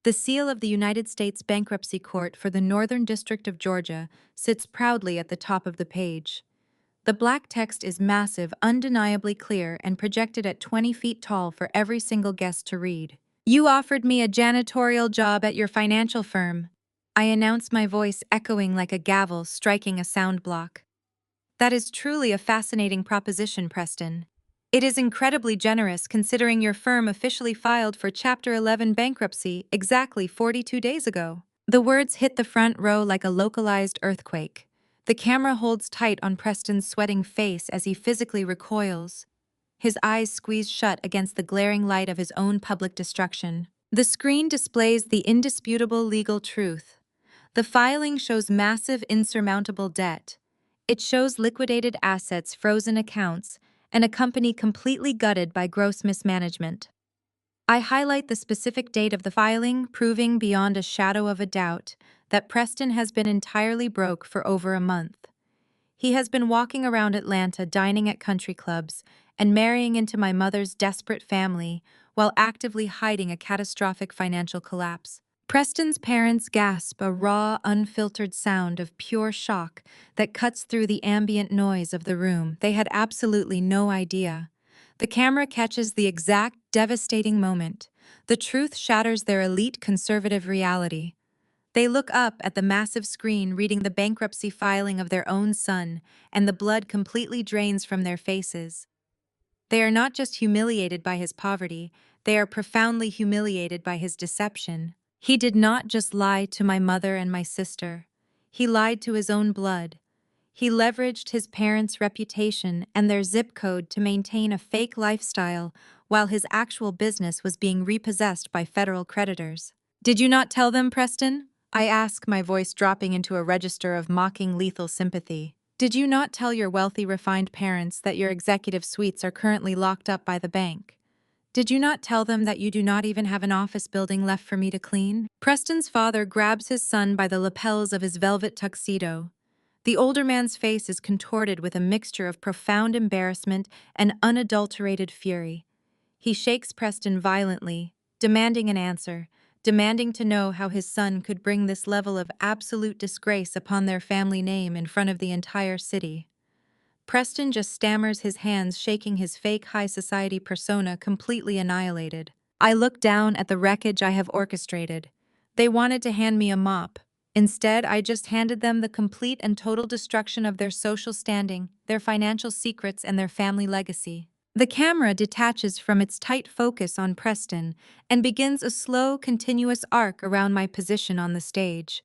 The seal of the United States Bankruptcy Court for the Northern District of Georgia sits proudly at the top of the page. The black text is massive, undeniably clear, and projected at 20 feet tall for every single guest to read. "You offered me a janitorial job at your financial firm," I announce, my voice echoing like a gavel striking a sound block. "That is truly a fascinating proposition, Preston. It is incredibly generous considering your firm officially filed for Chapter 11 bankruptcy exactly 42 days ago." The words hit the front row like a localized earthquake. The camera holds tight on Preston's sweating face as he physically recoils, his eyes squeezed shut against the glaring light of his own public destruction. The screen displays the indisputable legal truth. The filing shows massive, insurmountable debt. It shows liquidated assets, frozen accounts, and a company completely gutted by gross mismanagement. I highlight the specific date of the filing, proving beyond a shadow of a doubt that Preston has been entirely broke for over a month. He has been walking around Atlanta, dining at country clubs, and marrying into my mother's desperate family while actively hiding a catastrophic financial collapse. Preston's parents gasp, a raw, unfiltered sound of pure shock that cuts through the ambient noise of the room. They had absolutely no idea. The camera catches the exact devastating moment. The truth shatters their elite conservative reality. They look up at the massive screen reading the bankruptcy filing of their own son, and the blood completely drains from their faces. They are not just humiliated by his poverty, they are profoundly humiliated by his deception. He did not just lie to my mother and my sister. He lied to his own blood. He leveraged his parents' reputation and their zip code to maintain a fake lifestyle while his actual business was being repossessed by federal creditors. Did you not tell them, Preston? I ask, my voice dropping into a register of mocking lethal sympathy. Did you not tell your wealthy, refined parents that your executive suites are currently locked up by the bank? Did you not tell them that you do not even have an office building left for me to clean? Preston's father grabs his son by the lapels of his velvet tuxedo. The older man's face is contorted with a mixture of profound embarrassment and unadulterated fury. He shakes Preston violently, demanding an answer, demanding to know how his son could bring this level of absolute disgrace upon their family name in front of the entire city. Preston just stammers, his hands shaking, his fake high society persona completely annihilated. I look down at the wreckage I have orchestrated. They wanted to hand me a mop. Instead, I just handed them the complete and total destruction of their social standing, their financial secrets, and their family legacy. The camera detaches from its tight focus on Preston and begins a slow, continuous arc around my position on the stage.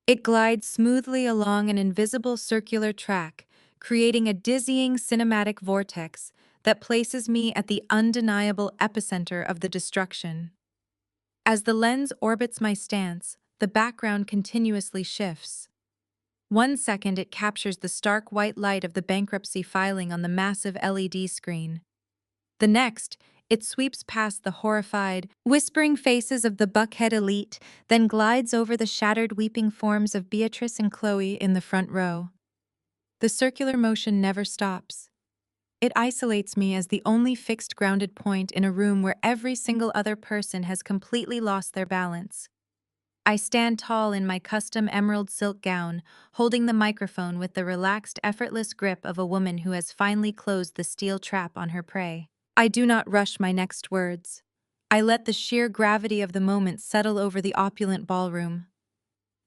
It glides smoothly along an invisible circular track, creating a dizzying cinematic vortex that places me at the undeniable epicenter of the destruction. As the lens orbits my stance, the background continuously shifts. 1 second it captures the stark white light of the bankruptcy filing on the massive LED screen. The next, it sweeps past the horrified, whispering faces of the Buckhead elite, then glides over the shattered, weeping forms of Beatrice and Chloe in the front row. The circular motion never stops. It isolates me as the only fixed, grounded point in a room where every single other person has completely lost their balance. I stand tall in my custom emerald silk gown, holding the microphone with the relaxed, effortless grip of a woman who has finally closed the steel trap on her prey. I do not rush my next words. I let the sheer gravity of the moment settle over the opulent ballroom.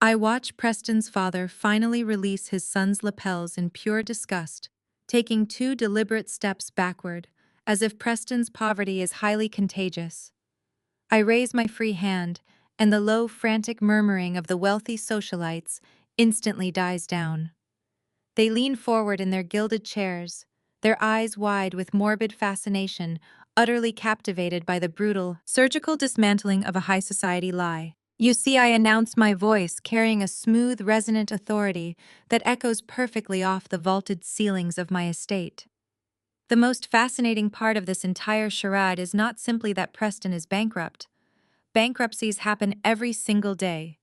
I watch Preston's father finally release his son's lapels in pure disgust, taking 2 deliberate steps backward, as if Preston's poverty is highly contagious. I raise my free hand, and the low, frantic murmuring of the wealthy socialites instantly dies down. They lean forward in their gilded chairs, their eyes wide with morbid fascination, utterly captivated by the brutal, surgical dismantling of a high society lie. You see, I announce, my voice carrying a smooth, resonant authority that echoes perfectly off the vaulted ceilings of my estate. The most fascinating part of this entire charade is not simply that Preston is bankrupt. Bankruptcies happen every single day.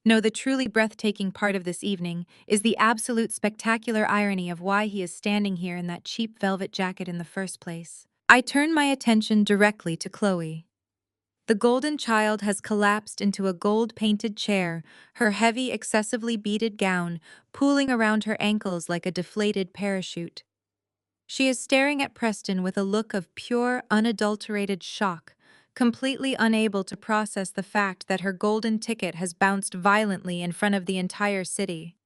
No, the truly breathtaking part of this evening is the absolute spectacular irony of why he is standing here in that cheap velvet jacket in the first place. I turn my attention directly to Chloe. The golden child has collapsed into a gold-painted chair, her heavy, excessively beaded gown pooling around her ankles like a deflated parachute. She is staring at Preston with a look of pure, unadulterated shock, completely unable to process the fact that her golden ticket has bounced violently in front of the entire city.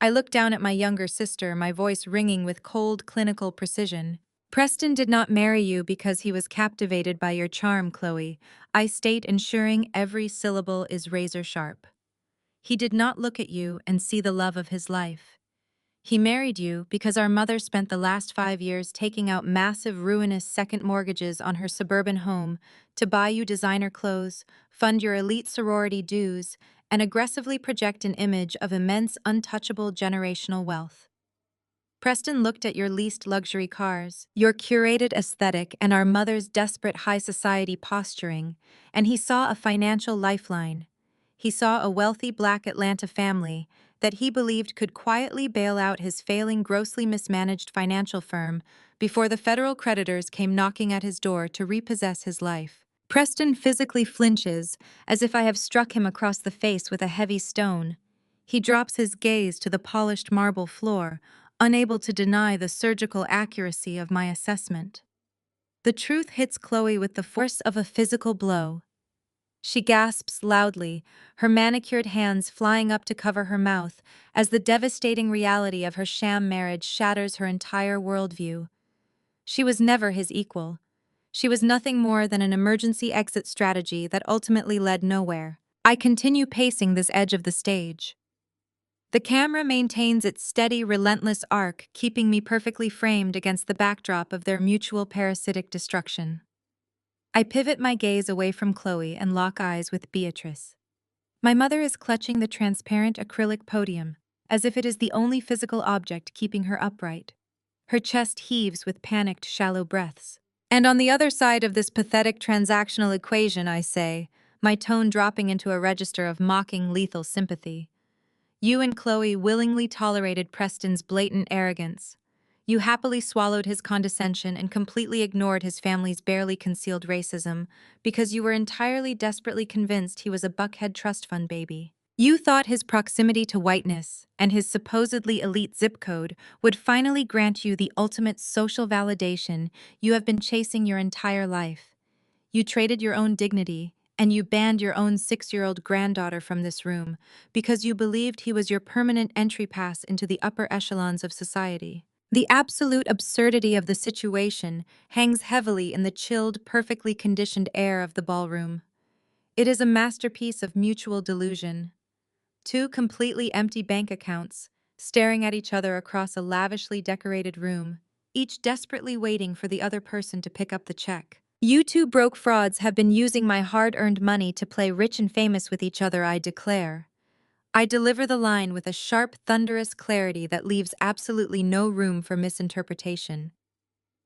I look down at my younger sister, my voice ringing with cold, clinical precision. Preston did not marry you because he was captivated by your charm, Chloe. I state, ensuring every syllable is razor sharp. He did not look at you and see the love of his life. He married you because our mother spent the last 5 years taking out massive, ruinous second mortgages on her suburban home to buy you designer clothes, fund your elite sorority dues, and aggressively project an image of immense, untouchable generational wealth. Preston looked at your leased luxury cars, your curated aesthetic, and our mother's desperate high society posturing, and he saw a financial lifeline. He saw a wealthy Black Atlanta family that he believed could quietly bail out his failing, grossly mismanaged financial firm before the federal creditors came knocking at his door to repossess his life. Preston physically flinches, as if I have struck him across the face with a heavy stone. He drops his gaze to the polished marble floor, unable to deny the surgical accuracy of my assessment. The truth hits Chloe with the force of a physical blow. She gasps loudly, her manicured hands flying up to cover her mouth as the devastating reality of her sham marriage shatters her entire worldview. She was never his equal. She was nothing more than an emergency exit strategy that ultimately led nowhere. I continue pacing this edge of the stage. The camera maintains its steady, relentless arc, keeping me perfectly framed against the backdrop of their mutual parasitic destruction. I pivot my gaze away from Chloe and lock eyes with Beatrice. My mother is clutching the transparent acrylic podium, as if it is the only physical object keeping her upright. Her chest heaves with panicked, shallow breaths. And on the other side of this pathetic transactional equation, I say, my tone dropping into a register of mocking, lethal sympathy. You and Chloe willingly tolerated Preston's blatant arrogance. You happily swallowed his condescension and completely ignored his family's barely concealed racism because you were entirely desperately convinced he was a Buckhead trust fund baby. You thought his proximity to whiteness and his supposedly elite zip code would finally grant you the ultimate social validation you have been chasing your entire life. You traded your own dignity, and you banned your own 6-year-old granddaughter from this room because you believed he was your permanent entry pass into the upper echelons of society. The absolute absurdity of the situation hangs heavily in the chilled, perfectly conditioned air of the ballroom. It is a masterpiece of mutual delusion. Two completely empty bank accounts, staring at each other across a lavishly decorated room, each desperately waiting for the other person to pick up the check. You two broke frauds have been using my hard-earned money to play rich and famous with each other, I declare. I deliver the line with a sharp, thunderous clarity that leaves absolutely no room for misinterpretation.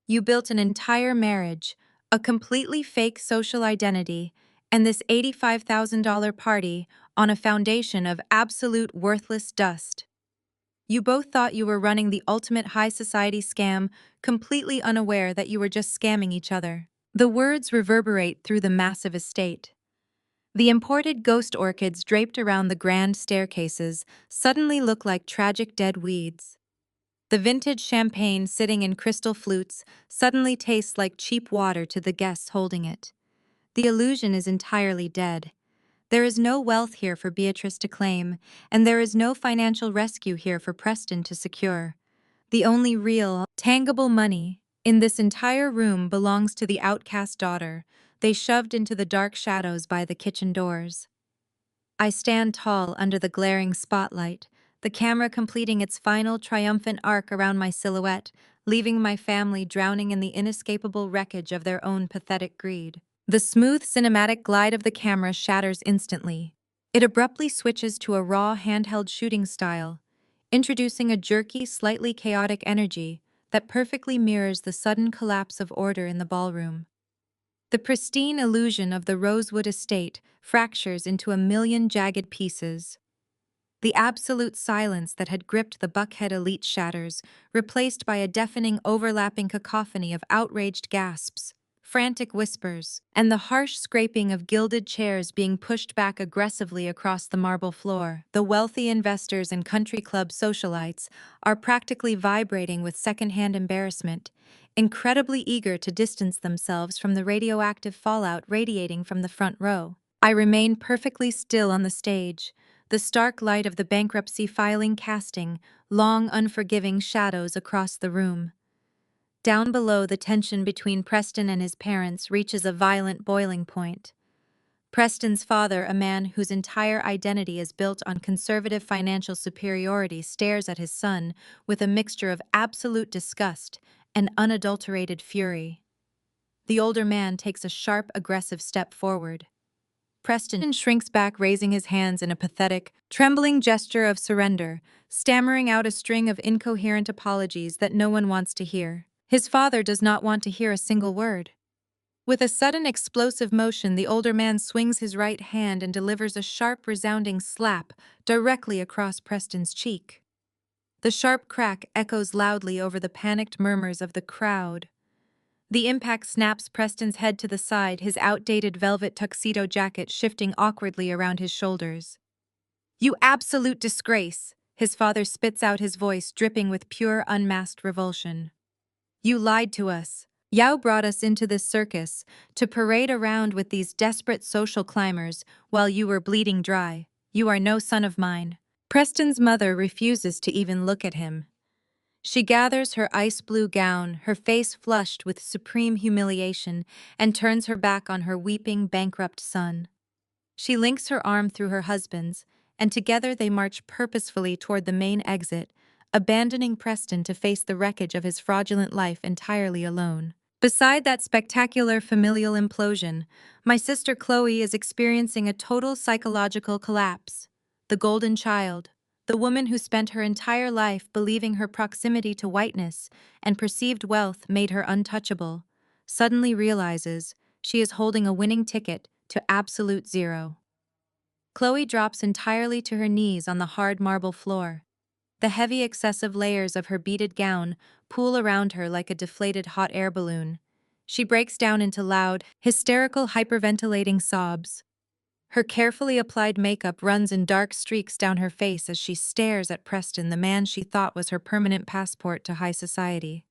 You built an entire marriage, a completely fake social identity, and this $85,000 party on a foundation of absolute worthless dust. You both thought you were running the ultimate high society scam, completely unaware that you were just scamming each other. The words reverberate through the massive estate. The imported ghost orchids draped around the grand staircases suddenly look like tragic dead weeds. The vintage champagne sitting in crystal flutes suddenly tastes like cheap water to the guests holding it. The illusion is entirely dead. There is no wealth here for Beatrice to claim, and there is no financial rescue here for Preston to secure. The only real, tangible money in this entire room belongs to the outcast daughter they shoved into the dark shadows by the kitchen doors. I stand tall under the glaring spotlight, the camera completing its final triumphant arc around my silhouette, leaving my family drowning in the inescapable wreckage of their own pathetic greed. The smooth cinematic glide of the camera shatters instantly. It abruptly switches to a raw handheld shooting style, introducing a jerky, slightly chaotic energy that perfectly mirrors the sudden collapse of order in the ballroom. The pristine illusion of the Rosewood estate fractures into a million jagged pieces. The absolute silence that had gripped the Buckhead elite shatters, replaced by a deafening overlapping cacophony of outraged gasps, frantic whispers, and the harsh scraping of gilded chairs being pushed back aggressively across the marble floor. The wealthy investors and country club socialites are practically vibrating with secondhand embarrassment, incredibly eager to distance themselves from the radioactive fallout radiating from the front row. I remain perfectly still on the stage, the stark light of the bankruptcy filing casting long, unforgiving shadows across the room. Down below, the tension between Preston and his parents reaches a violent boiling point. Preston's father, a man whose entire identity is built on conservative financial superiority, stares at his son with a mixture of absolute disgust and unadulterated fury. The older man takes a sharp, aggressive step forward. Preston shrinks back, raising his hands in a pathetic, trembling gesture of surrender, stammering out a string of incoherent apologies that no one wants to hear. His father does not want to hear a single word. With a sudden explosive motion, the older man swings his right hand and delivers a sharp, resounding slap directly across Preston's cheek. The sharp crack echoes loudly over the panicked murmurs of the crowd. The impact snaps Preston's head to the side, his outdated velvet tuxedo jacket shifting awkwardly around his shoulders. "You absolute disgrace!" His father spits out, his voice dripping with pure, unmasked revulsion. "You lied to us. Yao brought us into this circus to parade around with these desperate social climbers while you were bleeding dry. You are no son of mine." Preston's mother refuses to even look at him. She gathers her ice blue gown, her face flushed with supreme humiliation, and turns her back on her weeping, bankrupt son. She links her arm through her husband's, and together they march purposefully toward the main exit, abandoning Preston to face the wreckage of his fraudulent life entirely alone. Beside that spectacular familial implosion, my sister Chloe is experiencing a total psychological collapse. The golden child, the woman who spent her entire life believing her proximity to whiteness and perceived wealth made her untouchable, suddenly realizes she is holding a winning ticket to absolute zero. Chloe drops entirely to her knees on the hard marble floor. The heavy, excessive layers of her beaded gown pool around her like a deflated hot air balloon. She breaks down into loud, hysterical, hyperventilating sobs. Her carefully applied makeup runs in dark streaks down her face as she stares at Preston, the man she thought was her permanent passport to high society.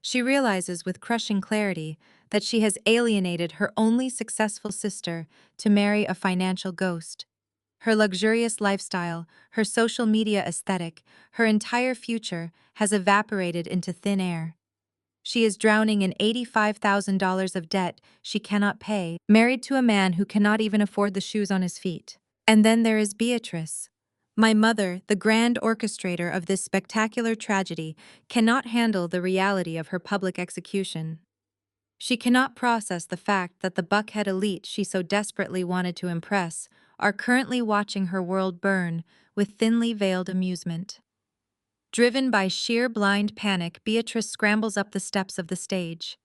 She realizes with crushing clarity that she has alienated her only successful sister to marry a financial ghost. Her luxurious lifestyle, her social media aesthetic, her entire future has evaporated into thin air. She is drowning in $85,000 of debt she cannot pay, married to a man who cannot even afford the shoes on his feet. And then there is Beatrice. My mother, the grand orchestrator of this spectacular tragedy, cannot handle the reality of her public execution. She cannot process the fact that the buckhead elite she so desperately wanted to impress are currently watching her world burn with thinly veiled amusement. Driven by sheer blind panic, Beatrice scrambles up the steps of the stage.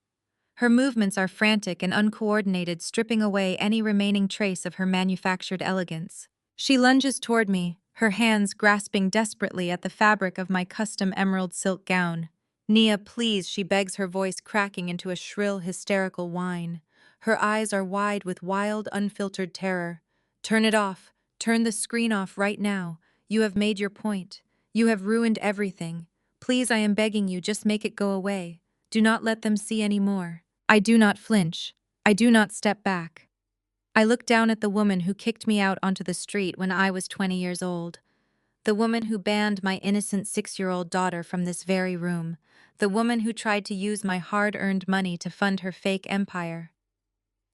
Her movements are frantic and uncoordinated, stripping away any remaining trace of her manufactured elegance. She lunges toward me, her hands grasping desperately at the fabric of my custom emerald silk gown. "Nia, please," she begs, her voice cracking into a shrill, hysterical whine. Her eyes are wide with wild, unfiltered terror. "Turn it off. Turn the screen off right now. You have made your point. You have ruined everything. Please, I am begging you, just make it go away. Do not let them see any more." I do not flinch. I do not step back. I look down at the woman who kicked me out onto the street when I was 20 years old. The woman who banned my innocent 6-year-old daughter from this very room. The woman who tried to use my hard-earned money to fund her fake empire.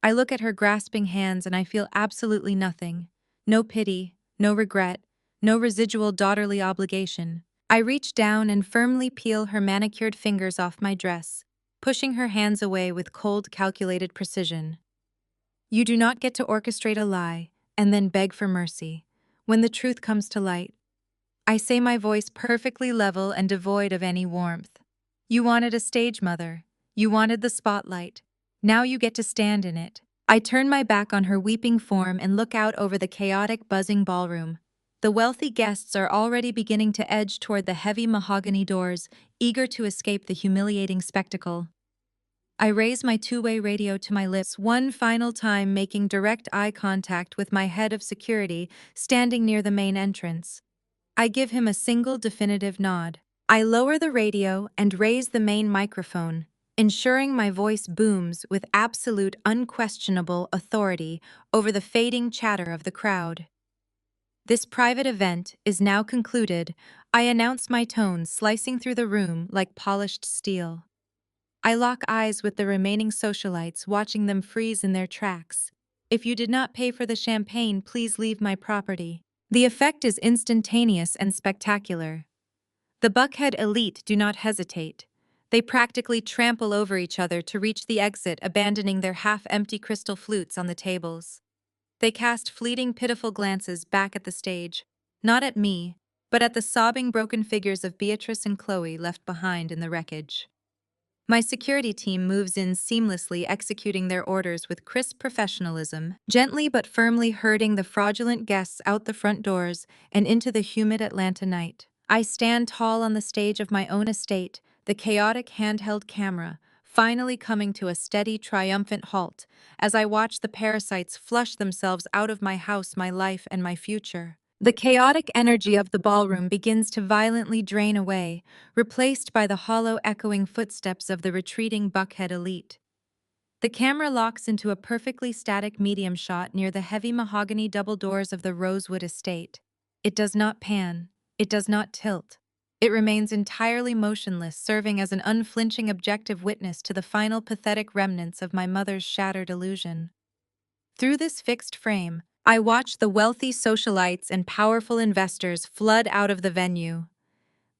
I look at her grasping hands and I feel absolutely nothing. No pity, no regret, no residual daughterly obligation. I reach down and firmly peel her manicured fingers off my dress, pushing her hands away with cold, calculated precision. You do not get to orchestrate a lie and then beg for mercy. When the truth comes to light, I say, my voice perfectly level and devoid of any warmth. You wanted a stage, mother. You wanted the spotlight. Now you get to stand in it. I turn my back on her weeping form and look out over the chaotic, buzzing ballroom. The wealthy guests are already beginning to edge toward the heavy mahogany doors, eager to escape the humiliating spectacle. I raise my two-way radio to my lips one final time, making direct eye contact with my head of security standing near the main entrance. I give him a single definitive nod. I lower the radio and raise the main microphone, ensuring my voice booms with absolute, unquestionable authority over the fading chatter of the crowd. This private event is now concluded. I announce, my tone slicing through the room like polished steel. I lock eyes with the remaining socialites, watching them freeze in their tracks. If you did not pay for the champagne, please leave my property. The effect is instantaneous and spectacular. The Buckhead elite do not hesitate. They practically trample over each other to reach the exit, abandoning their half-empty crystal flutes on the tables. They cast fleeting, pitiful glances back at the stage, not at me, but at the sobbing, broken figures of Beatrice and Chloe left behind in the wreckage. My security team moves in seamlessly, executing their orders with crisp professionalism, gently but firmly herding the fraudulent guests out the front doors and into the humid Atlanta night. I stand tall on the stage of my own estate, the chaotic handheld camera finally coming to a steady, triumphant halt as I watch the parasites flush themselves out of my house, my life, and my future. The chaotic energy of the ballroom begins to violently drain away, replaced by the hollow, echoing footsteps of the retreating Buckhead elite. The camera locks into a perfectly static medium shot near the heavy mahogany double doors of the Rosewood estate. It does not pan. It does not tilt. It remains entirely motionless, serving as an unflinching objective witness to the final pathetic remnants of my mother's shattered illusion. Through this fixed frame, I watch the wealthy socialites and powerful investors flood out of the venue.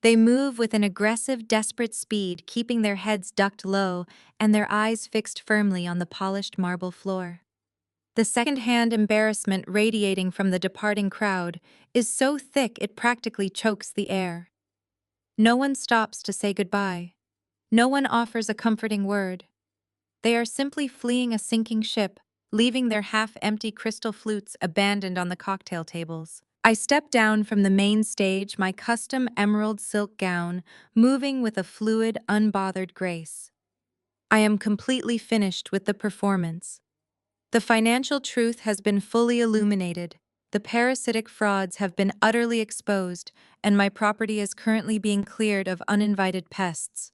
They move with an aggressive, desperate speed, keeping their heads ducked low and their eyes fixed firmly on the polished marble floor. The second-hand embarrassment radiating from the departing crowd is so thick it practically chokes the air. No one stops to say goodbye. No one offers a comforting word. They are simply fleeing a sinking ship, leaving their half-empty crystal flutes abandoned on the cocktail tables. I step down from the main stage, my custom emerald silk gown, moving with a fluid, unbothered grace. I am completely finished with the performance. The financial truth has been fully illuminated, the parasitic frauds have been utterly exposed, and my property is currently being cleared of uninvited pests.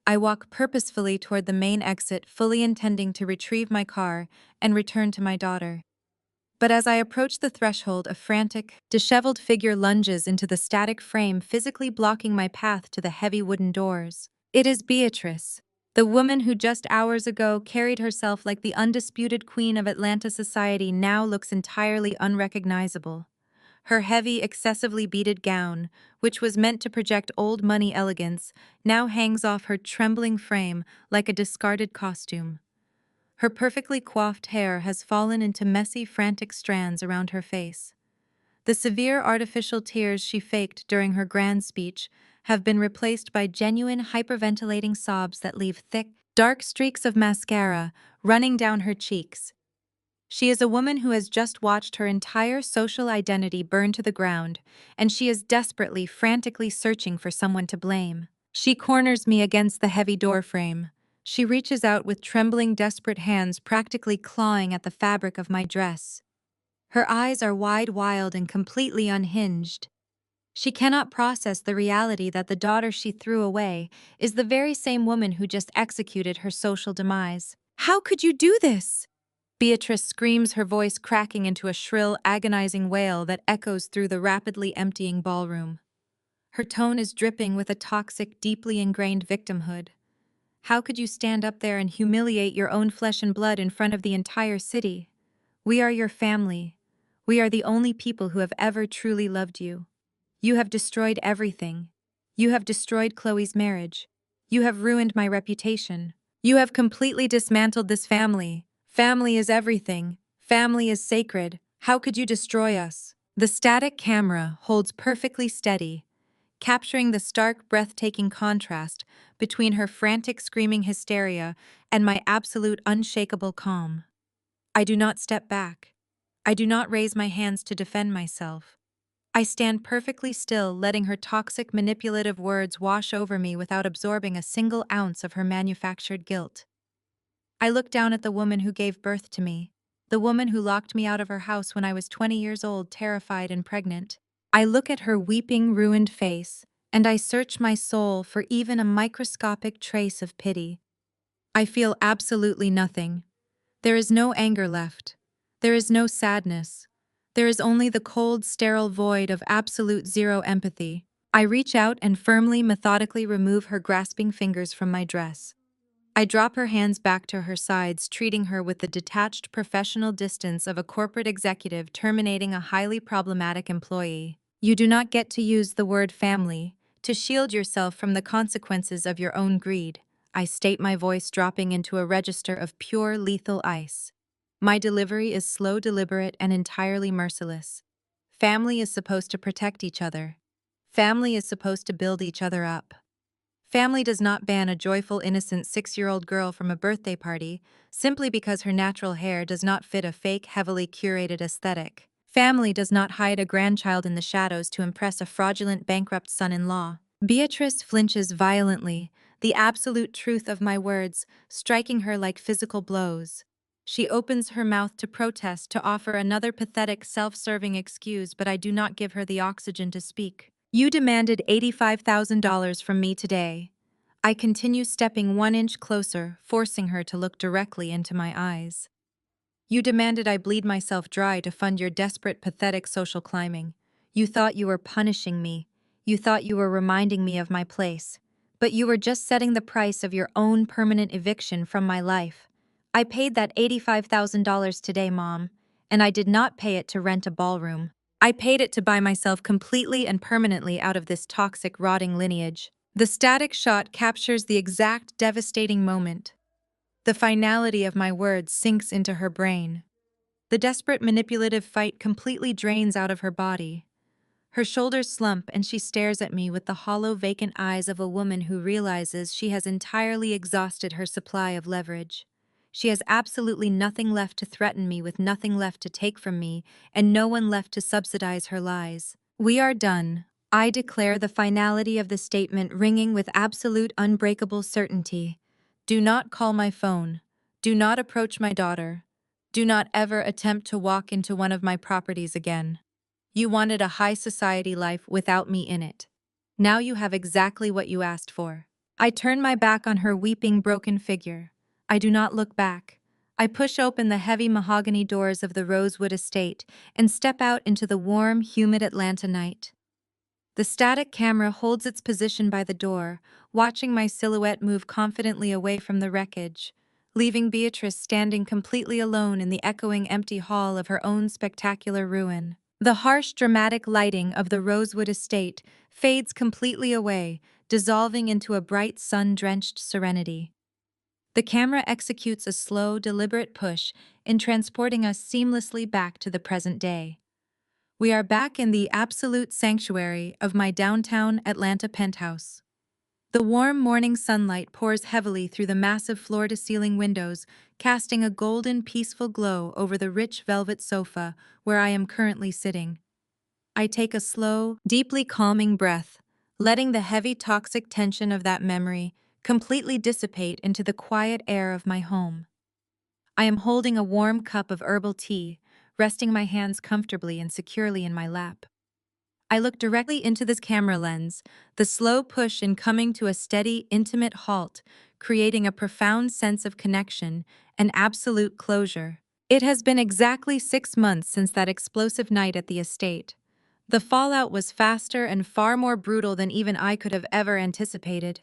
I walk purposefully toward the main exit, fully intending to retrieve my car and return to my daughter. But as I approach the threshold, a frantic, disheveled figure lunges into the static frame, physically blocking my path to the heavy wooden doors. It is Beatrice, the woman who just hours ago carried herself like the undisputed queen of Atlanta society, now looks entirely unrecognizable. Her heavy, excessively beaded gown, which was meant to project old money elegance, now hangs off her trembling frame like a discarded costume. Her perfectly coiffed hair has fallen into messy, frantic strands around her face. The severe artificial tears she faked during her grand speech have been replaced by genuine hyperventilating sobs that leave thick, dark streaks of mascara running down her cheeks. She is a woman who has just watched her entire social identity burn to the ground, and she is desperately, frantically searching for someone to blame. She corners me against the heavy doorframe. She reaches out with trembling, desperate hands, practically clawing at the fabric of my dress. Her eyes are wide, wild, and completely unhinged. She cannot process the reality that the daughter she threw away is the very same woman who just executed her social demise. "How could you do this?" Beatrice screams, her voice cracking into a shrill, agonizing wail that echoes through the rapidly emptying ballroom. Her tone is dripping with a toxic, deeply ingrained victimhood. "How could you stand up there and humiliate your own flesh and blood in front of the entire city? We are your family. We are the only people who have ever truly loved you. You have destroyed everything. You have destroyed Chloe's marriage. You have ruined my reputation. You have completely dismantled this family. Family is everything. Family is sacred. How could you destroy us?" The static camera holds perfectly steady, capturing the stark, breathtaking contrast between her frantic, screaming hysteria and my absolute, unshakable calm. I do not step back. I do not raise my hands to defend myself. I stand perfectly still, letting her toxic, manipulative words wash over me without absorbing a single ounce of her manufactured guilt. I look down at the woman who gave birth to me, the woman who locked me out of her house when I was 20 years old, terrified and pregnant. I look at her weeping, ruined face, and I search my soul for even a microscopic trace of pity. I feel absolutely nothing. There is no anger left. There is no sadness. There is only the cold, sterile void of absolute zero empathy. I reach out and firmly, methodically remove her grasping fingers from my dress. I drop her hands back to her sides, treating her with the detached professional distance of a corporate executive terminating a highly problematic employee. You do not get to use the word family to shield yourself from the consequences of your own greed. I state, my voice dropping into a register of pure, lethal ice. My delivery is slow, deliberate, and entirely merciless. Family is supposed to protect each other. Family is supposed to build each other up. Family does not ban a joyful, innocent 6-year-old girl from a birthday party simply because her natural hair does not fit a fake, heavily curated aesthetic. Family does not hide a grandchild in the shadows to impress a fraudulent, bankrupt son-in-law. Beatrice flinches violently, the absolute truth of my words striking her like physical blows. She opens her mouth to protest, to offer another pathetic, self-serving excuse, but I do not give her the oxygen to speak. You demanded $85,000 from me today. I continue, stepping 1 inch closer, forcing her to look directly into my eyes. You demanded I bleed myself dry to fund your desperate, pathetic social climbing. You thought you were punishing me. You thought you were reminding me of my place. But you were just setting the price of your own permanent eviction from my life. I paid that $85,000 today, Mom, and I did not pay it to rent a ballroom. I paid it to buy myself completely and permanently out of this toxic, rotting lineage. The static shot captures the exact devastating moment. The finality of my words sinks into her brain. The desperate, manipulative fight completely drains out of her body. Her shoulders slump and she stares at me with the hollow, vacant eyes of a woman who realizes she has entirely exhausted her supply of leverage. She has absolutely nothing left to threaten me, with nothing left to take from me, and no one left to subsidize her lies. We are done. I declare, the finality of the statement ringing with absolute, unbreakable certainty. Do not call my phone. Do not approach my daughter. Do not ever attempt to walk into one of my properties again. You wanted a high society life without me in it. Now you have exactly what you asked for. I turn my back on her weeping, broken figure. I do not look back. I push open the heavy mahogany doors of the Rosewood estate and step out into the warm, humid Atlanta night. The static camera holds its position by the door, watching my silhouette move confidently away from the wreckage, leaving Beatrice standing completely alone in the echoing, empty hall of her own spectacular ruin. The harsh, dramatic lighting of the Rosewood estate fades completely away, dissolving into a bright, sun-drenched serenity. The camera executes a slow, deliberate push in transporting us seamlessly back to the present day. We are back in the absolute sanctuary of my downtown Atlanta penthouse. The warm morning sunlight pours heavily through the massive floor-to-ceiling windows, casting a golden, peaceful glow over the rich velvet sofa where I am currently sitting. I take a slow, deeply calming breath, letting the heavy, toxic tension of that memory completely dissipate into the quiet air of my home. I am holding a warm cup of herbal tea, resting my hands comfortably and securely in my lap. I look directly into this camera lens, the slow push in coming to a steady, intimate halt, creating a profound sense of connection and absolute closure. It has been exactly 6 months since that explosive night at the estate. The fallout was faster and far more brutal than even I could have ever anticipated.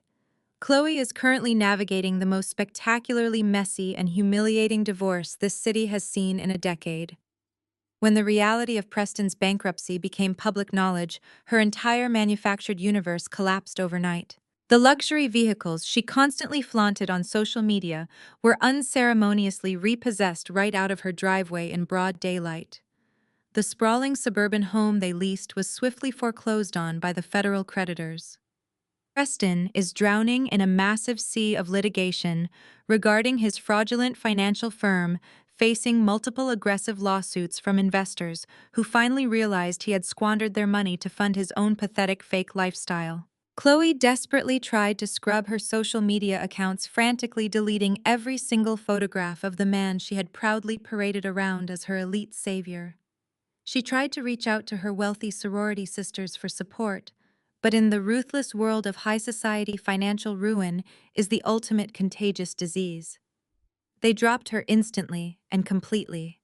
Chloe is currently navigating the most spectacularly messy and humiliating divorce this city has seen in a decade. When the reality of Preston's bankruptcy became public knowledge, her entire manufactured universe collapsed overnight. The luxury vehicles she constantly flaunted on social media were unceremoniously repossessed right out of her driveway in broad daylight. The sprawling suburban home they leased was swiftly foreclosed on by the federal creditors. Preston is drowning in a massive sea of litigation regarding his fraudulent financial firm, facing multiple aggressive lawsuits from investors who finally realized he had squandered their money to fund his own pathetic fake lifestyle. Chloe desperately tried to scrub her social media accounts, frantically deleting every single photograph of the man she had proudly paraded around as her elite savior. She tried to reach out to her wealthy sorority sisters for support, but in the ruthless world of high society, financial ruin is the ultimate contagious disease. They dropped her instantly and completely.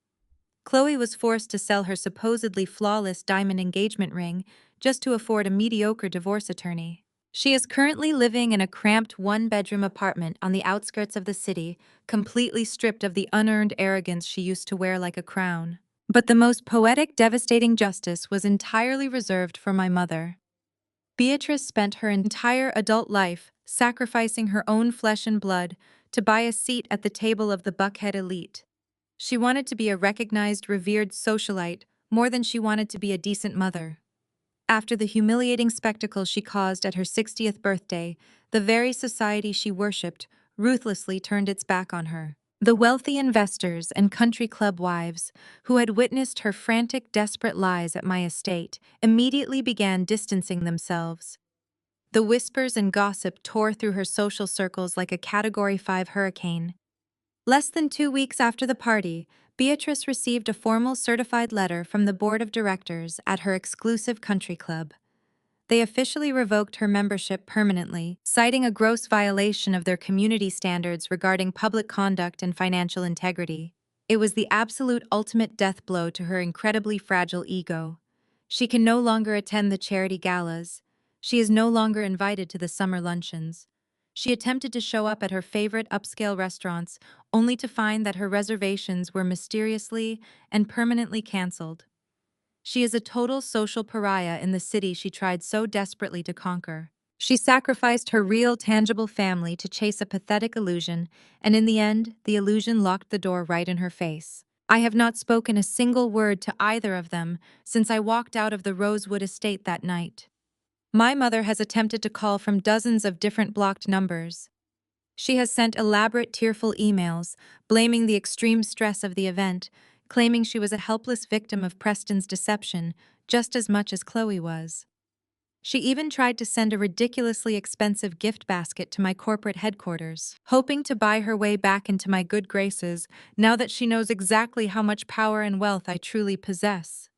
Chloe was forced to sell her supposedly flawless diamond engagement ring just to afford a mediocre divorce attorney. She is currently living in a cramped one-bedroom apartment on the outskirts of the city, completely stripped of the unearned arrogance she used to wear like a crown. But the most poetic, devastating justice was entirely reserved for my mother. Beatrice spent her entire adult life sacrificing her own flesh and blood to buy a seat at the table of the Buckhead elite. She wanted to be a recognized, revered socialite more than she wanted to be a decent mother. After the humiliating spectacle she caused at her 60th birthday, the very society she worshipped ruthlessly turned its back on her. The wealthy investors and country club wives, who had witnessed her frantic, desperate lies at my estate, immediately began distancing themselves. The whispers and gossip tore through her social circles like a Category 5 hurricane. Less than 2 weeks after the party, Beatrice received a formal certified letter from the board of directors at her exclusive country club. They officially revoked her membership permanently, citing a gross violation of their community standards regarding public conduct and financial integrity. It was the absolute ultimate death blow to her incredibly fragile ego. She can no longer attend the charity galas. She is no longer invited to the summer luncheons. She attempted to show up at her favorite upscale restaurants, only to find that her reservations were mysteriously and permanently canceled. She is a total social pariah in the city she tried so desperately to conquer. She sacrificed her real, tangible family to chase a pathetic illusion, and in the end, the illusion locked the door right in her face. I have not spoken a single word to either of them since I walked out of the Rosewood estate that night. My mother has attempted to call from dozens of different blocked numbers. She has sent elaborate, tearful emails, blaming the extreme stress of the event, claiming she was a helpless victim of Preston's deception, just as much as Chloe was. She even tried to send a ridiculously expensive gift basket to my corporate headquarters, hoping to buy her way back into my good graces now that she knows exactly how much power and wealth I truly possess.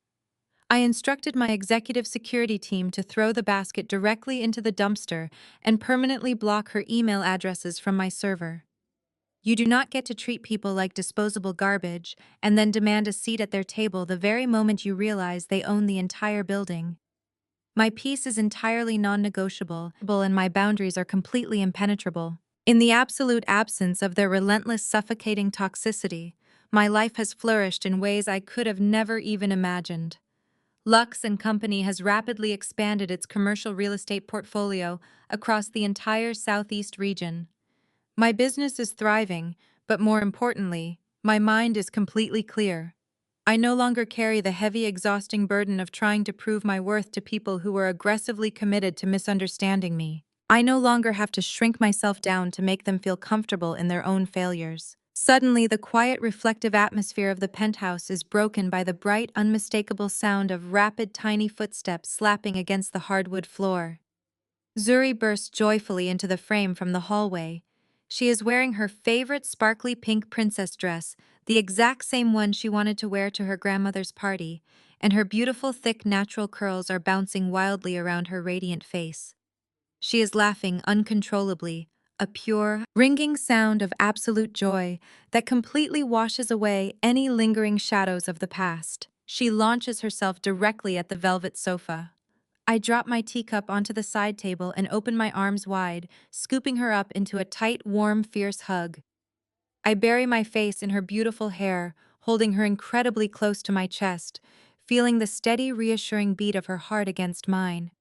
I instructed my executive security team to throw the basket directly into the dumpster and permanently block her email addresses from my server. You do not get to treat people like disposable garbage and then demand a seat at their table the very moment you realize they own the entire building. My peace is entirely non-negotiable, and my boundaries are completely impenetrable. In the absolute absence of their relentless, suffocating toxicity, my life has flourished in ways I could have never even imagined. Lux and Company has rapidly expanded its commercial real estate portfolio across the entire Southeast region. My business is thriving, but more importantly, my mind is completely clear. I no longer carry the heavy, exhausting burden of trying to prove my worth to people who are aggressively committed to misunderstanding me. I no longer have to shrink myself down to make them feel comfortable in their own failures. Suddenly, the quiet, reflective atmosphere of the penthouse is broken by the bright, unmistakable sound of rapid, tiny footsteps slapping against the hardwood floor. Zuri bursts joyfully into the frame from the hallway. She is wearing her favorite sparkly pink princess dress, the exact same one she wanted to wear to her grandmother's party, and her beautiful, thick, natural curls are bouncing wildly around her radiant face. She is laughing uncontrollably, a pure, ringing sound of absolute joy that completely washes away any lingering shadows of the past. She launches herself directly at the velvet sofa. I drop my teacup onto the side table and open my arms wide, scooping her up into a tight, warm, fierce hug. I bury my face in her beautiful hair, holding her incredibly close to my chest, feeling the steady, reassuring beat of her heart against mine.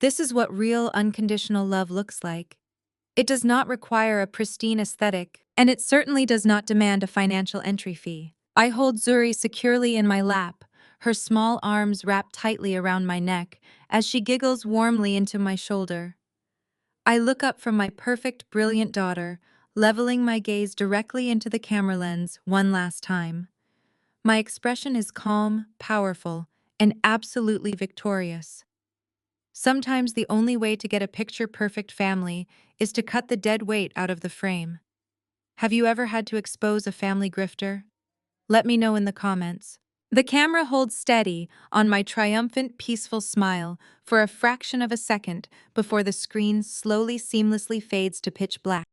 This is what real, unconditional love looks like. It does not require a pristine aesthetic, and it certainly does not demand a financial entry fee. I hold Zuri securely in my lap, her small arms wrapped tightly around my neck, as she giggles warmly into my shoulder. I look up from my perfect, brilliant daughter, leveling my gaze directly into the camera lens one last time. My expression is calm, powerful, and absolutely victorious. Sometimes the only way to get a picture-perfect family is to cut the dead weight out of the frame. Have you ever had to expose a family grifter? Let me know in the comments. The camera holds steady on my triumphant, peaceful smile for a fraction of a second before the screen slowly, seamlessly fades to pitch black.